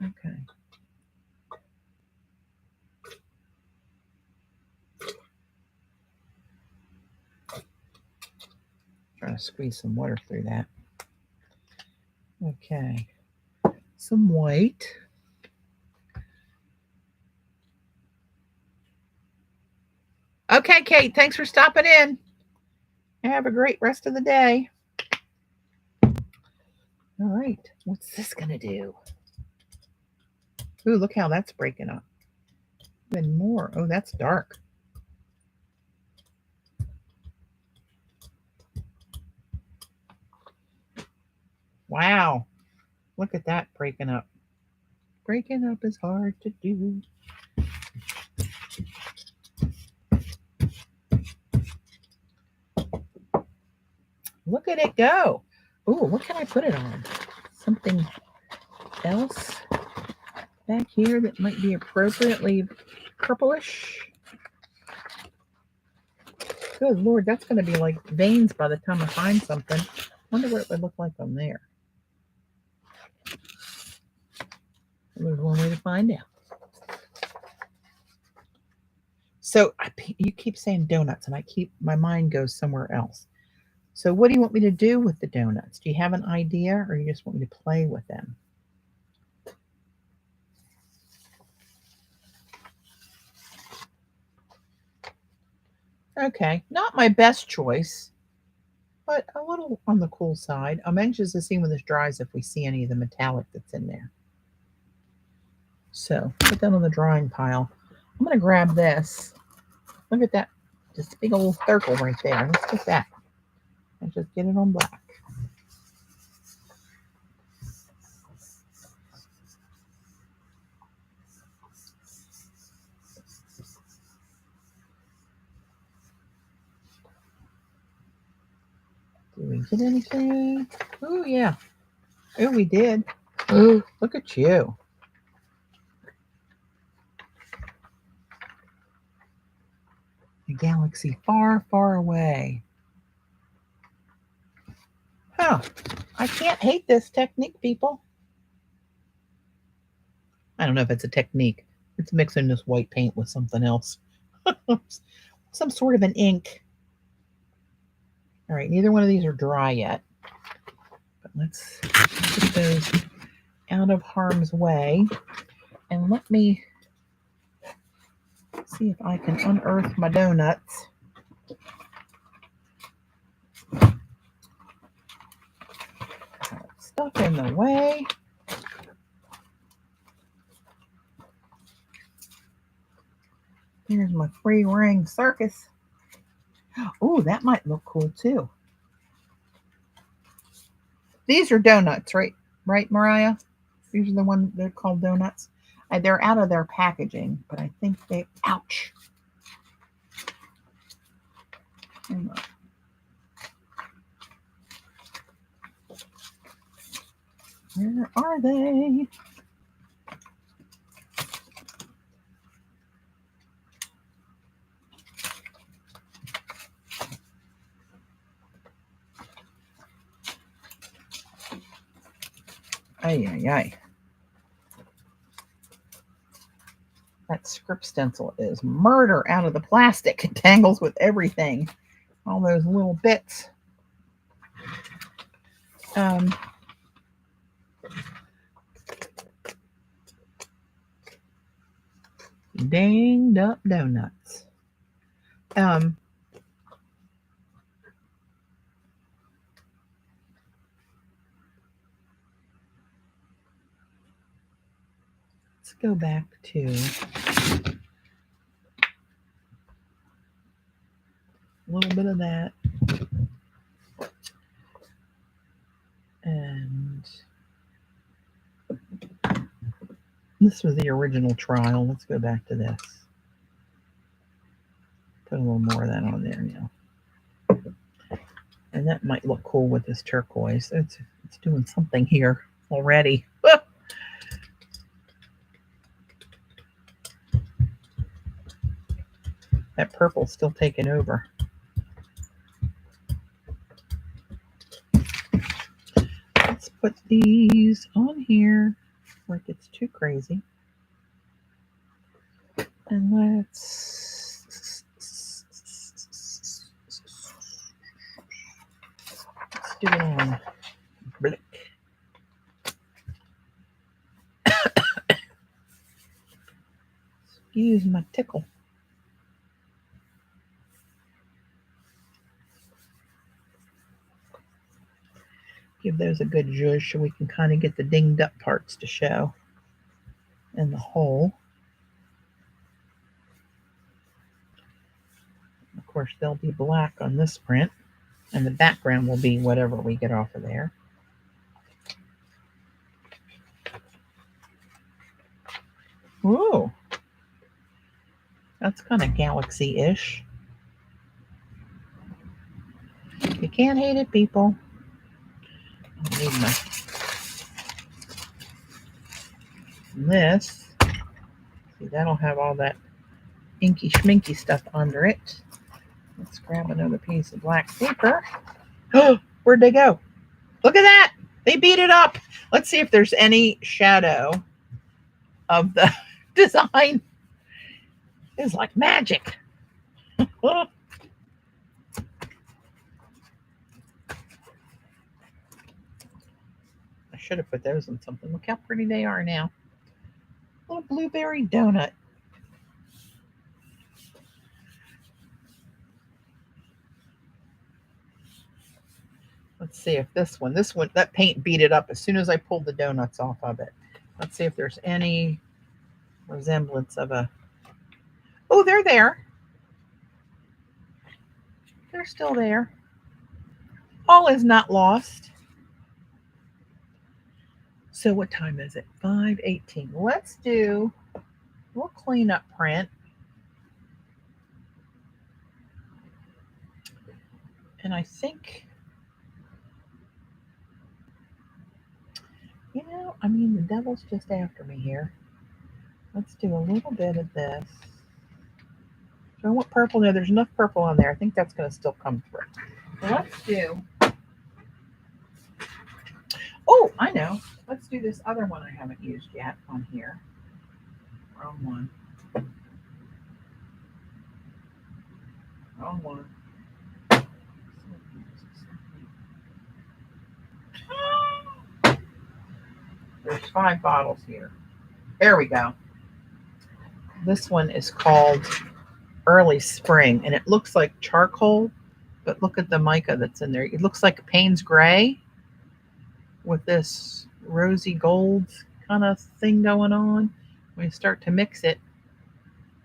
Okay. Trying to squeeze some water through that. Okay. Some white. Okay, Kate, thanks for stopping in. Have a great rest of the day. All right, what's this going to do? Ooh, look how that's breaking up. Even more. Oh, that's dark. Wow. Look at that breaking up. Breaking up is hard to do. Look at it go. Ooh, what can I put it on? Something else back here that might be appropriately purplish. Good Lord, that's going to be like veins by the time I find something. Wonder what it would look like on there. There's one way to find out. So you keep saying donuts, and my mind goes somewhere else. So what do you want me to do with the donuts? Do you have an idea, or you just want me to play with them? Okay, not my best choice, but a little on the cool side. I'm anxious to see when this dries if we see any of the metallic that's in there. So put that on the drying pile. I'm going to grab this. Look at that. Just big old circle right there. Let's get that. And just get it on black. Did we get anything? Oh, yeah. Oh, we did. Oh, look at you. A galaxy far, far away. Huh. I can't hate this technique, people. I don't know if it's a technique. It's mixing this white paint with something else. Some sort of an ink. All right, neither one of these are dry yet. But let's get those out of harm's way. And let me see if I can unearth my donuts. Stuff in the way. Here's my free ring circus. Oh, that might look cool too. These are donuts, right? Right, Mariah? These are the ones they're called donuts. They're out of their packaging, but I think they. Ouch. Hang on. Where are they? Ay, ay, ay. That script stencil is murder out of the plastic. It tangles with everything. All those little bits. Dinged up donuts. Let's go back to a little bit of that. And this was the original trial. Let's go back to this. Put a little more of that on there now. And that might look cool with this turquoise. It's doing something here already. That purple's still taking over. Let's put these on here before it gets too crazy. And let's do it on black. Excuse my tickle. Give those a good zhuzh so we can kind of get the dinged up parts to show in the hole. Of course, they'll be black on this print, and the background will be whatever we get off of there. Ooh, that's kind of galaxy-ish. You can't hate it, people. I need this. See, that'll have all that inky schminky stuff under it. Let's grab another piece of black paper. Oh, where'd they go? Look at that. They beat it up. Let's see if there's any shadow of the design. It's like magic. I should have put those in something. Look how pretty they are now. Little blueberry donut. Let's see if this one, that paint beat it up as soon as I pulled the donuts off of it. Let's see if there's any resemblance of a, oh, they're there. They're still there. All is not lost. So what time is it? 5:18. Let's do a little cleanup print. And I think, you know, I mean, the devil's just after me here. Let's do a little bit of this. Do I want purple? No, there's enough purple on there. I think that's going to still come through. So let's do, oh, I know. Let's do this other one I haven't used yet on here. Wrong one. Wrong one. There's 5 bottles here. There we go. This one is called Early Spring, and it looks like charcoal, but look at the mica that's in there. It looks like Payne's Gray with this rosy gold kind of thing going on. When you start to mix it,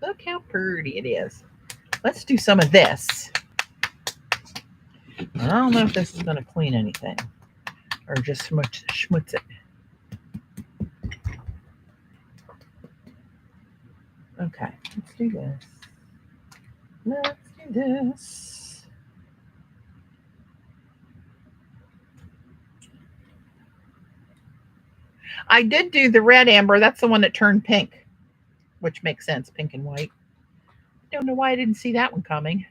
look how pretty it is. Let's do some of this. I don't know if this is going to clean anything or just schmutz it. Okay, let's do this. Let's do this. I did do the red amber. That's the one that turned pink, which makes sense, pink and white. Don't know why I didn't see that one coming.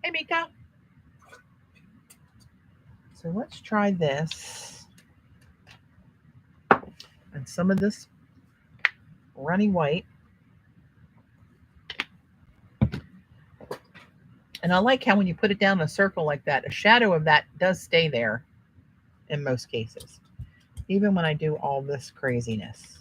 Hey, Mika. So let's try this. And some of this runny white. And I like how when you put it down in a circle like that, a shadow of that does stay there in most cases, even when I do all this craziness.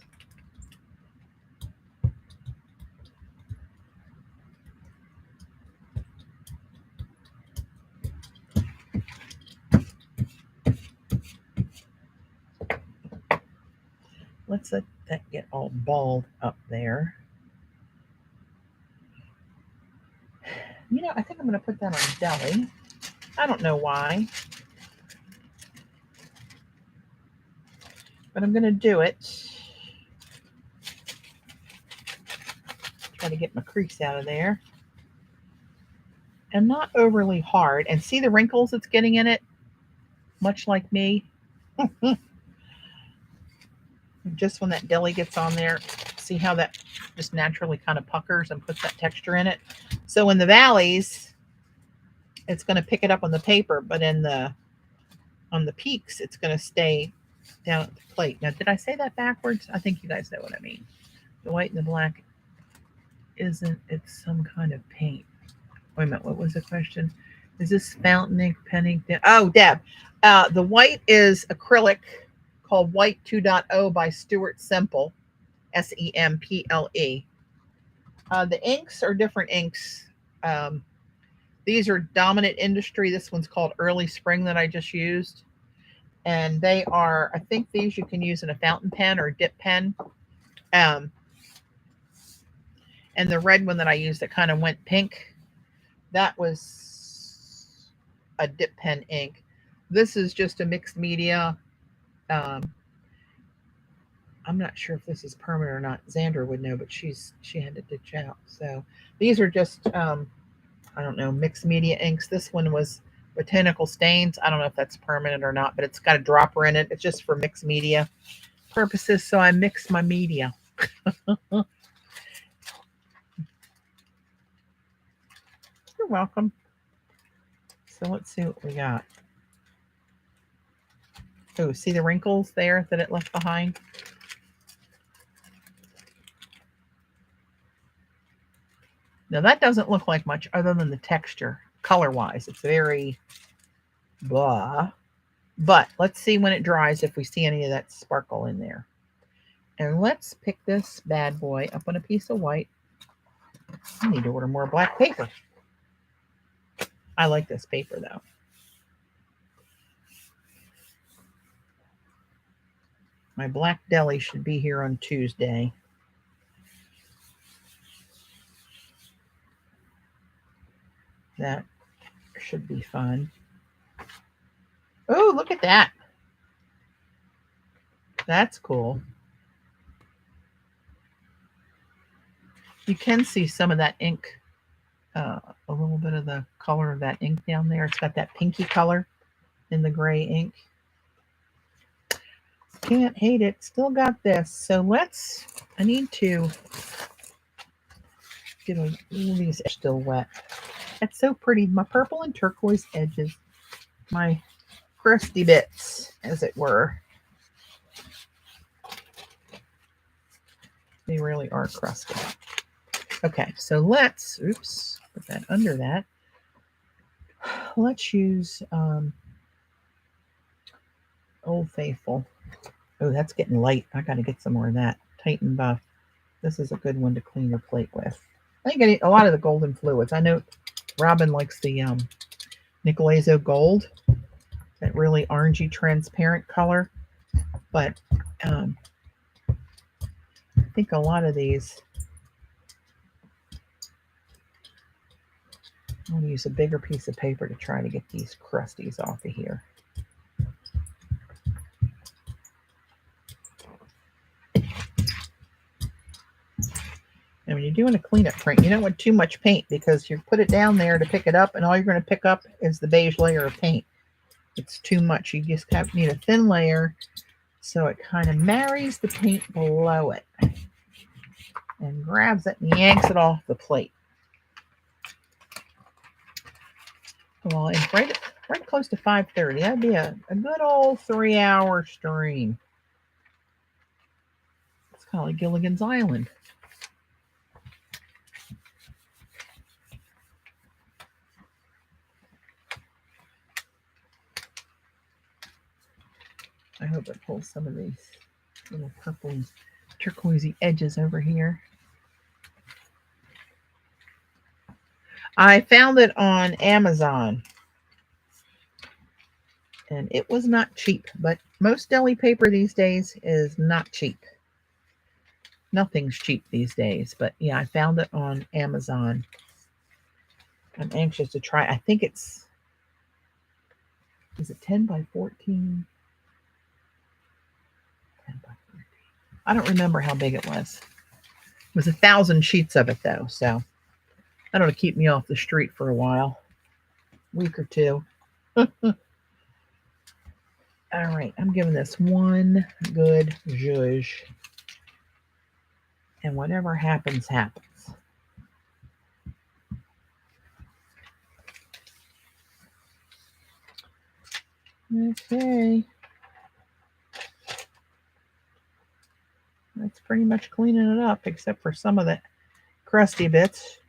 Let's let that get all balled up there. You know, I think I'm going to put that on deli. I don't know why, but I'm going to do it. Try to get my crease out of there. And not overly hard. And see the wrinkles it's getting in it? Much like me. Just when that deli gets on there, see how that just naturally kind of puckers and puts that texture in it. So in the valleys, it's going to pick it up on the paper, but on the peaks, it's going to stay down at the plate. Now, did I say that backwards? I think you guys know what I mean. The white and the black isn't, it's some kind of paint. Wait a minute, what was the question? Is this fountain ink, pen ink? Oh, Deb. The white is acrylic called White 2.0 by Stuart Semple, Semple. The inks are different inks. These are Dominant Industry. This one's called Early Spring that I just used. And they are, I think these you can use in a fountain pen or a dip pen. And the red one that I used that kind of went pink, that was a dip pen ink. This is just a mixed media. I'm not sure if this is permanent or not. Xandra would know, but she had to ditch out. So these are just I don't know, mixed media inks. This one was Botanical Stains. I don't know if that's permanent or not, but it's got a dropper in it. It's just for mixed media purposes. So I mix my media. You're welcome. So let's see what we got. Oh, see the wrinkles there that it left behind? Now that doesn't look like much other than the texture. Color-wise, it's very blah. But let's see when it dries if we see any of that sparkle in there. And let's pick this bad boy up on a piece of white. I need to order more black paper. I like this paper though. My black deli should be here on Tuesday. That should be fun. Oh, look at that. That's cool. You can see some of that ink, a little bit of the color of that ink down there. It's got that pinky color in the gray ink. Can't hate it. Still got this. So I need to get all these still wet. That's so pretty. My purple and turquoise edges. My crusty bits, as it were. They really are crusty. Okay, so let's, oops, put that under that. Let's use Old Faithful. Oh, that's getting light. I got to get some more of that. Titan Buff. This is a good one to clean your plate with. I think a lot of the golden fluids. I know Robin likes the Nicolaizo Gold. That really orangey transparent color. But I think a lot of these, I'm going to use a bigger piece of paper to try to get these crusties off of here. doing a cleanup print, you don't want too much paint because you put it down there to pick it up, and all you're going to pick up is the beige layer of paint. It's too much. You just need a thin layer so it kind of marries the paint below it and grabs it and yanks it off the plate. Well, it's right close to 5:30. That'd be a good old 3-hour stream. It's kind of like Gilligan's Island. I hope it pulls some of these little purple turquoisey edges over here. I found it on Amazon. And it was not cheap, but most deli paper these days is not cheap. Nothing's cheap these days, but yeah, I found it on Amazon. I'm anxious to try. I think is it 10 by 14? 10 by 14. I don't remember how big it was. It was 1,000 sheets of it though, so that'll keep me off the street for a while, week or two. All right, I'm giving this one good zhuzh. And whatever happens, happens. Okay. That's pretty much cleaning it up, except for some of the crusty bits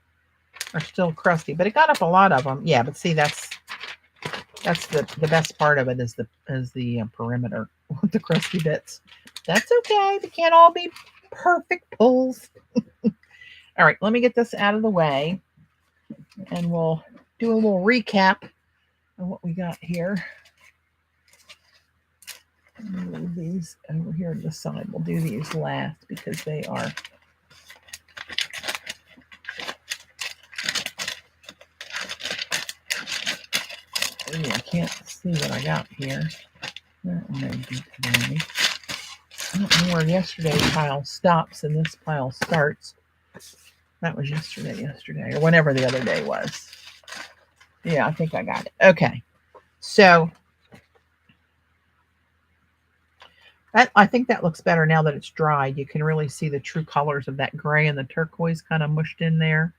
are still crusty. But it got up a lot of them. Yeah, but see, that's the best part of it is the perimeter with the crusty bits. That's okay. They can't all be perfect pulls. All right, let me get this out of the way, and we'll do a little recap of what we got here. Move these over here to the side. We'll do these last because they are I can't see what I got here. That may be today. I don't know where yesterday's pile stops and this pile starts. That was yesterday, or whenever the other day was. Yeah, I think I got it. Okay. So I think that looks better now that it's dried. You can really see the true colors of that gray and the turquoise kind of mushed in there.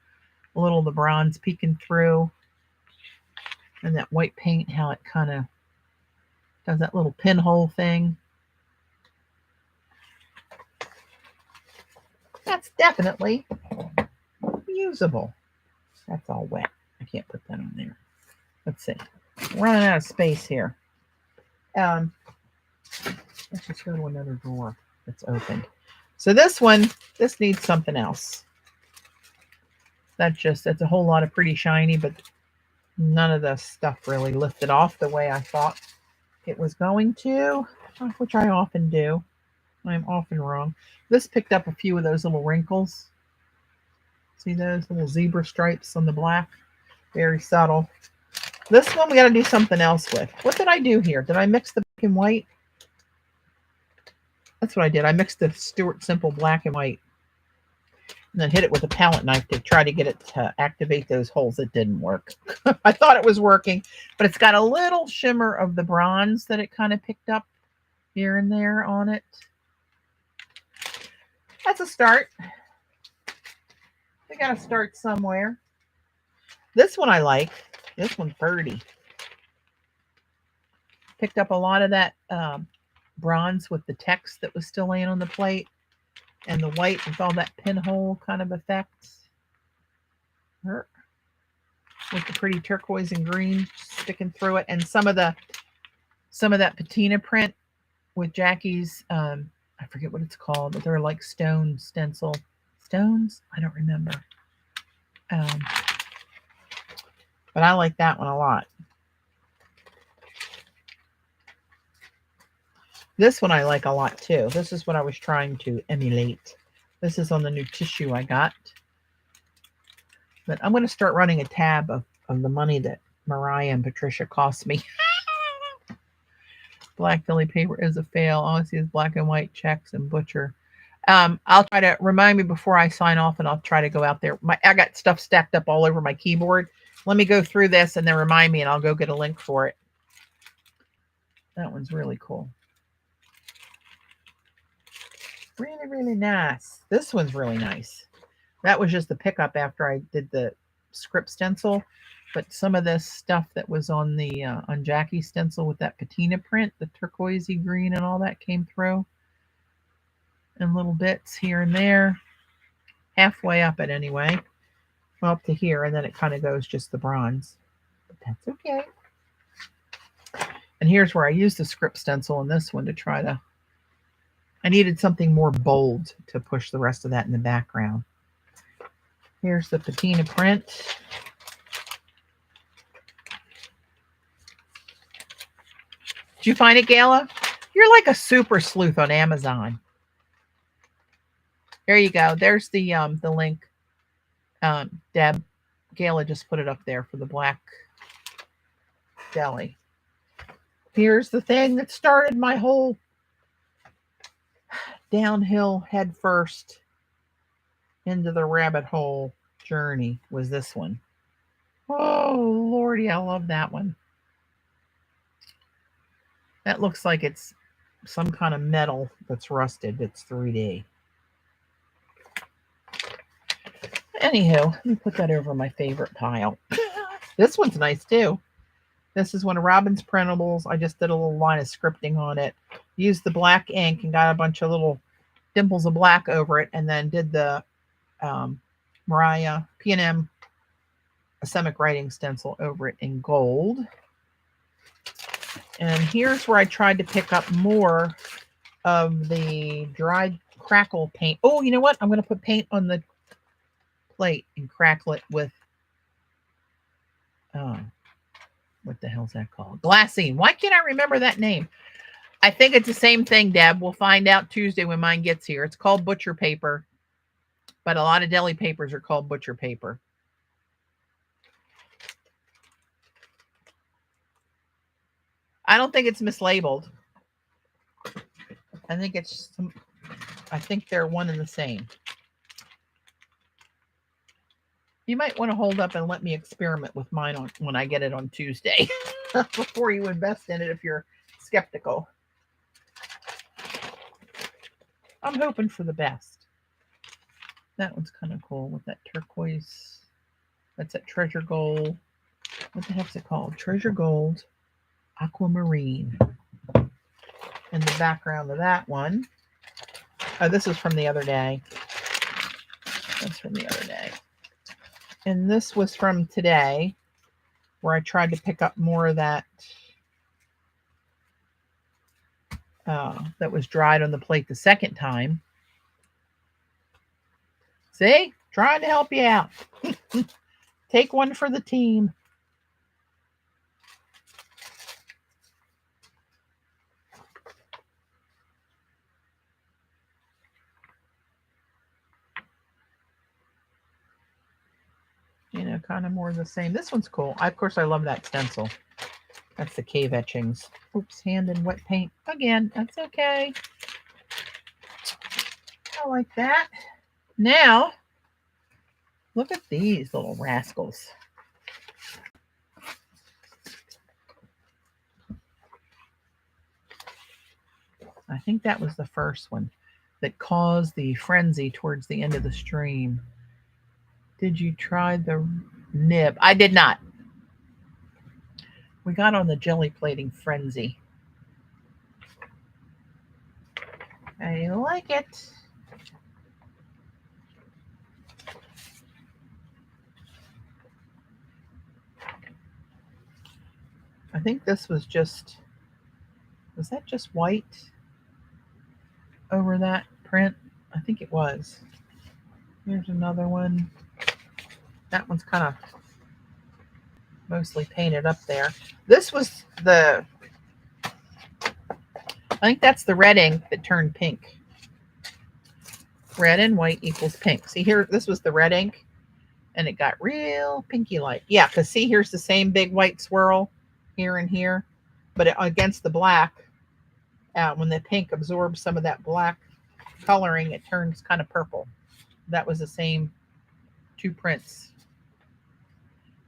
A little of the bronze peeking through. And that white paint, how it kind of does that little pinhole thing. That's definitely usable. That's all wet. I can't put that on there. Let's see. I'm running out of space here. Let's just go to another drawer that's opened. So this needs something else. That's a whole lot of pretty shiny, but none of the stuff really lifted off the way I thought it was going to, which I often do. I'm often wrong. This picked up a few of those little wrinkles. See those little zebra stripes on the black? Very subtle. This one we got to do something else with. What did I do here? Did I mix the black and white? That's what I did. I mixed the Stuart Simple black and white. And then hit it with a palette knife to try to get it to activate those holes. It didn't work. I thought it was working, but it's got a little shimmer of the bronze that it kind of picked up here and there on it. That's a start. We got to start somewhere. This one I like. This one, 30. Picked up a lot of that bronze with the text that was still laying on the plate. And the white with all that pinhole kind of effects. With the pretty turquoise and green sticking through it. And some of that patina print with Jackie's, I forget what it's called, but they're like stone stencil. Stones? I don't remember. But I like that one a lot. This one I like a lot too. This is what I was trying to emulate. This is on the new tissue I got. But I'm going to start running a tab of the money that Mariah and Patricia cost me. Black deli paper is a fail. All I see is black and white checks and butcher. I'll try to remind me before I sign off, and I'll try to go out there. I got stuff stacked up all over my keyboard. Let me go through this and then remind me, and I'll go get a link for it. That one's really cool. Really, really nice. This one's really nice. That was just the pickup after I did the script stencil. But some of this stuff that was on the on Jackie's stencil with that patina print, the turquoisey green and all that came through. And little bits here and there. Halfway up it anyway. Well, up to here, and then it kind of goes just the bronze. But that's okay. And here's where I used the script stencil in this one to try to... I needed something more bold to push the rest of that in the background. Here's the patina print. Did you find it, Gala? You're like a super sleuth on Amazon. There you go. There's the link. Deb, Gala just put it up there for the black deli. Here's the thing that started my whole downhill head first into the rabbit hole journey was this one. Oh, Lordy, I love that one. That looks like it's some kind of metal that's rusted. It's 3D. Anywho, let me put that over my favorite pile. This one's nice too. This is one of Robin's printables. I just did a little line of scripting on it. Used the black ink and got a bunch of little dimples of black over it, and then did the Mariah P&M Asemic writing stencil over it in gold. And here's where I tried to pick up more of the dried crackle paint. Oh, you know what? I'm going to put paint on the plate and crackle it with what the hell's that called? Glassine. Why can't I remember that name? I think it's the same thing, Deb. We'll find out Tuesday when mine gets here. It's called butcher paper, but a lot of deli papers are called butcher paper. I don't think it's mislabeled. I think they're one and the same. You might want to hold up and let me experiment with mine when I get it on Tuesday before you invest in it if you're skeptical. I'm hoping for the best. That one's kind of cool with that turquoise. That's that treasure gold. What the heck's it called? Treasure gold aquamarine. In the background of that one. Oh, this is from the other day. That's from the other day. And this was from today, where I tried to pick up more of that that was dried on the plate the second time. See? Trying to help you out. Take one for the team. You know, kind of more of the same. This one's cool. Of course, I love that stencil. That's the cave etchings. Oops, hand in wet paint. Again, that's okay. I like that. Now, look at these little rascals. I think that was the first one that caused the frenzy towards the end of the stream. Did you try the nib? I did not. We got on the jelly plating frenzy. I like it. I think this was that just white over that print? I think it was. Here's another one. That one's kind of mostly painted up there. This was I think that's the red ink that turned pink. Red and white equals pink. See here, this was the red ink, and it got real pinky like. Yeah, because see, here's the same big white swirl here and here, but against the black, when the pink absorbs some of that black coloring, it turns kind of purple. That was the same 2 prints.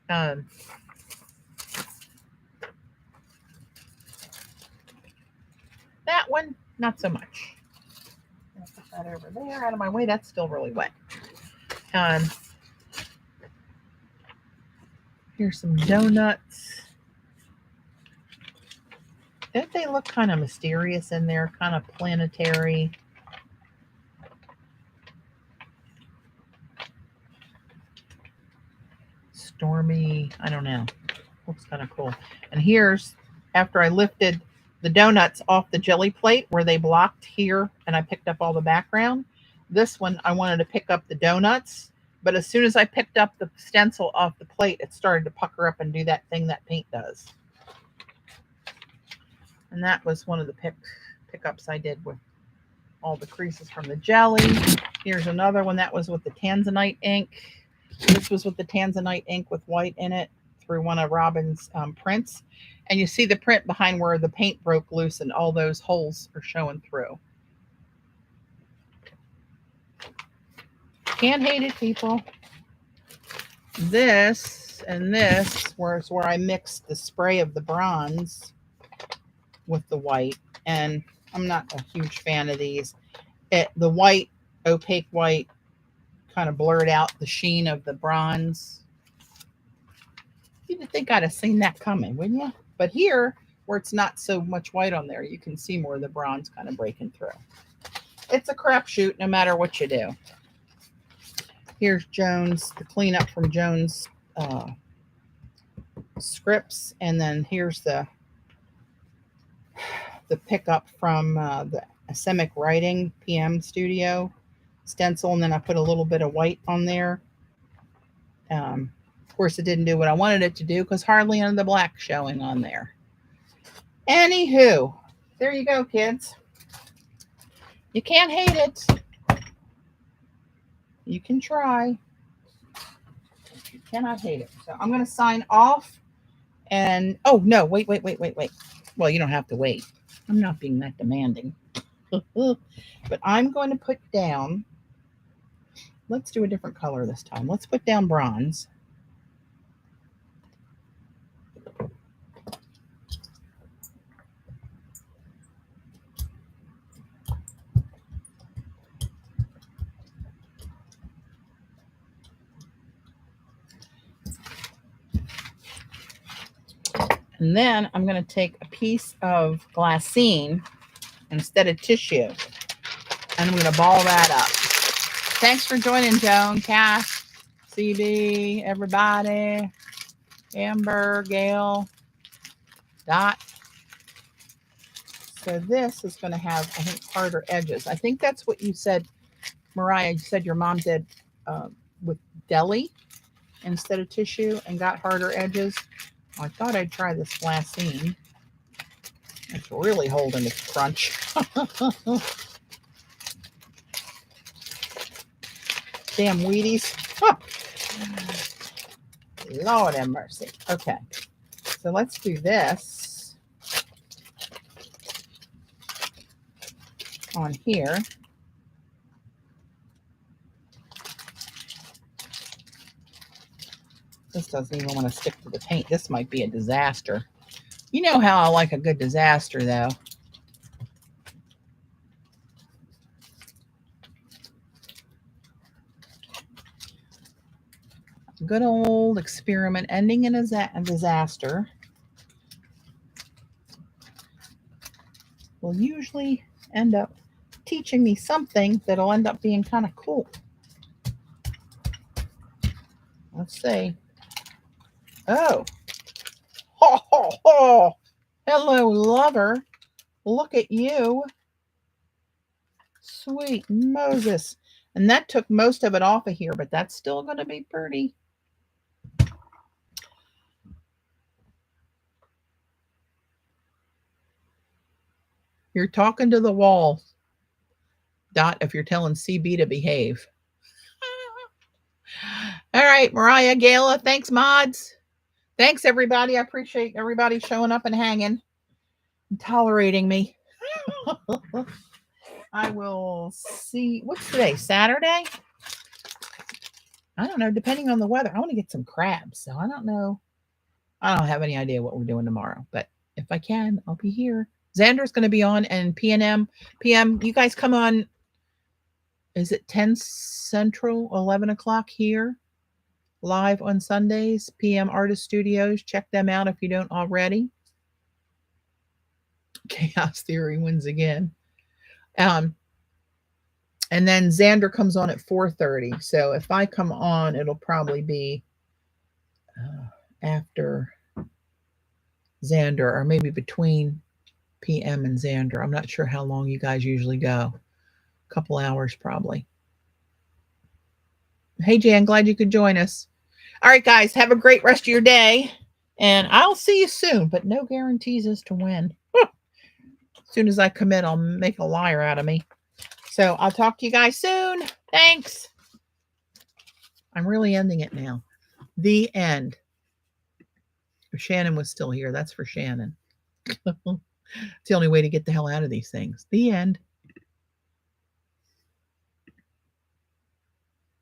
That one, not so much. I'll put that over there out of my way. That's still really wet. Here's some donuts. Don't they look kind of mysterious in there? Kind of planetary. Stormy. I don't know. Looks kind of cool. And here's, after I lifted the donuts off the jelly plate where they blocked here and I picked up all the background. This one, I wanted to pick up the donuts. But as soon as I picked up the stencil off the plate, it started to pucker up and do that thing that paint does. And that was one of the pickups I did with all the creases from the jelly. Here's another one. That was with the Tanzanite ink. This was with the Tanzanite ink with white in it through one of Robin's prints. And you see the print behind where the paint broke loose and all those holes are showing through. Can't hate it, people. This and this was where I mixed the spray of the bronze with the white, and I'm not a huge fan of these. The white, opaque white, kind of blurred out the sheen of the bronze. You'd think I'd have seen that coming, wouldn't you? But here, where it's not so much white on there, you can see more of the bronze kind of breaking through. It's a crapshoot no matter what you do. Here's Joan's, the cleanup from Joan's scripts, and then here's the pickup from the Asemic Writing PM Studio stencil, and then I put a little bit of white on there. Of course, it didn't do what I wanted it to do because hardly any of the black showing on there. Anywho, there you go, kids. You can't hate it. You can try. You cannot hate it. So I'm going to sign off. And, oh, no, wait. Well, you don't have to wait. I'm not being that demanding. But I'm going to put down, let's do a different color this time. Let's put down bronze. And then I'm going to take a piece of glassine instead of tissue. And I'm going to ball that up. Thanks for joining, Joan, Cass, CB, everybody, Amber, Gail, Dot. So this is going to have, I think, harder edges. I think that's what you said, Mariah. You said your mom did with deli instead of tissue and got harder edges. I thought I'd try this glassine. It's really holding its crunch. Damn Wheaties. Lord have mercy. Okay. So let's do this on here. This doesn't even want to stick to the paint. This might be a disaster. You know how I like a good disaster, though. Good old experiment ending in a disaster will usually end up teaching me something that'll end up being kind of cool. Let's see. Oh. Ho, ho, ho. Hello, lover. Look at you. Sweet Moses. And that took most of it off of here, but that's still going to be pretty. You're talking to the wall, Dot, if you're telling CB to behave. All right, Mariah, Gayla, thanks, mods. Thanks, everybody. I appreciate everybody showing up and hanging and tolerating me. I will see. What's today? Saturday? I don't know. Depending on the weather, I want to get some crabs. So I don't know. I don't have any idea what we're doing tomorrow, but if I can, I'll be here. Xander's going to be on, and PM. You guys come on. Is it 10 Central, 11 o'clock here? Live on Sundays, PM Artist Studios. Check them out if you don't already. Chaos Theory wins again. And then Xander comes on at 4:30. So if I come on, it'll probably be after Xander, or maybe between PM and Xander. I'm not sure how long you guys usually go. A couple hours probably. Hey, Jan, glad you could join us. All right, guys, have a great rest of your day. And I'll see you soon, but no guarantees as to when. As soon as I commit, I'll make a liar out of me. So I'll talk to you guys soon. Thanks. I'm really ending it now. The end. If Shannon was still here, that's for Shannon. It's the only way to get the hell out of these things. The end.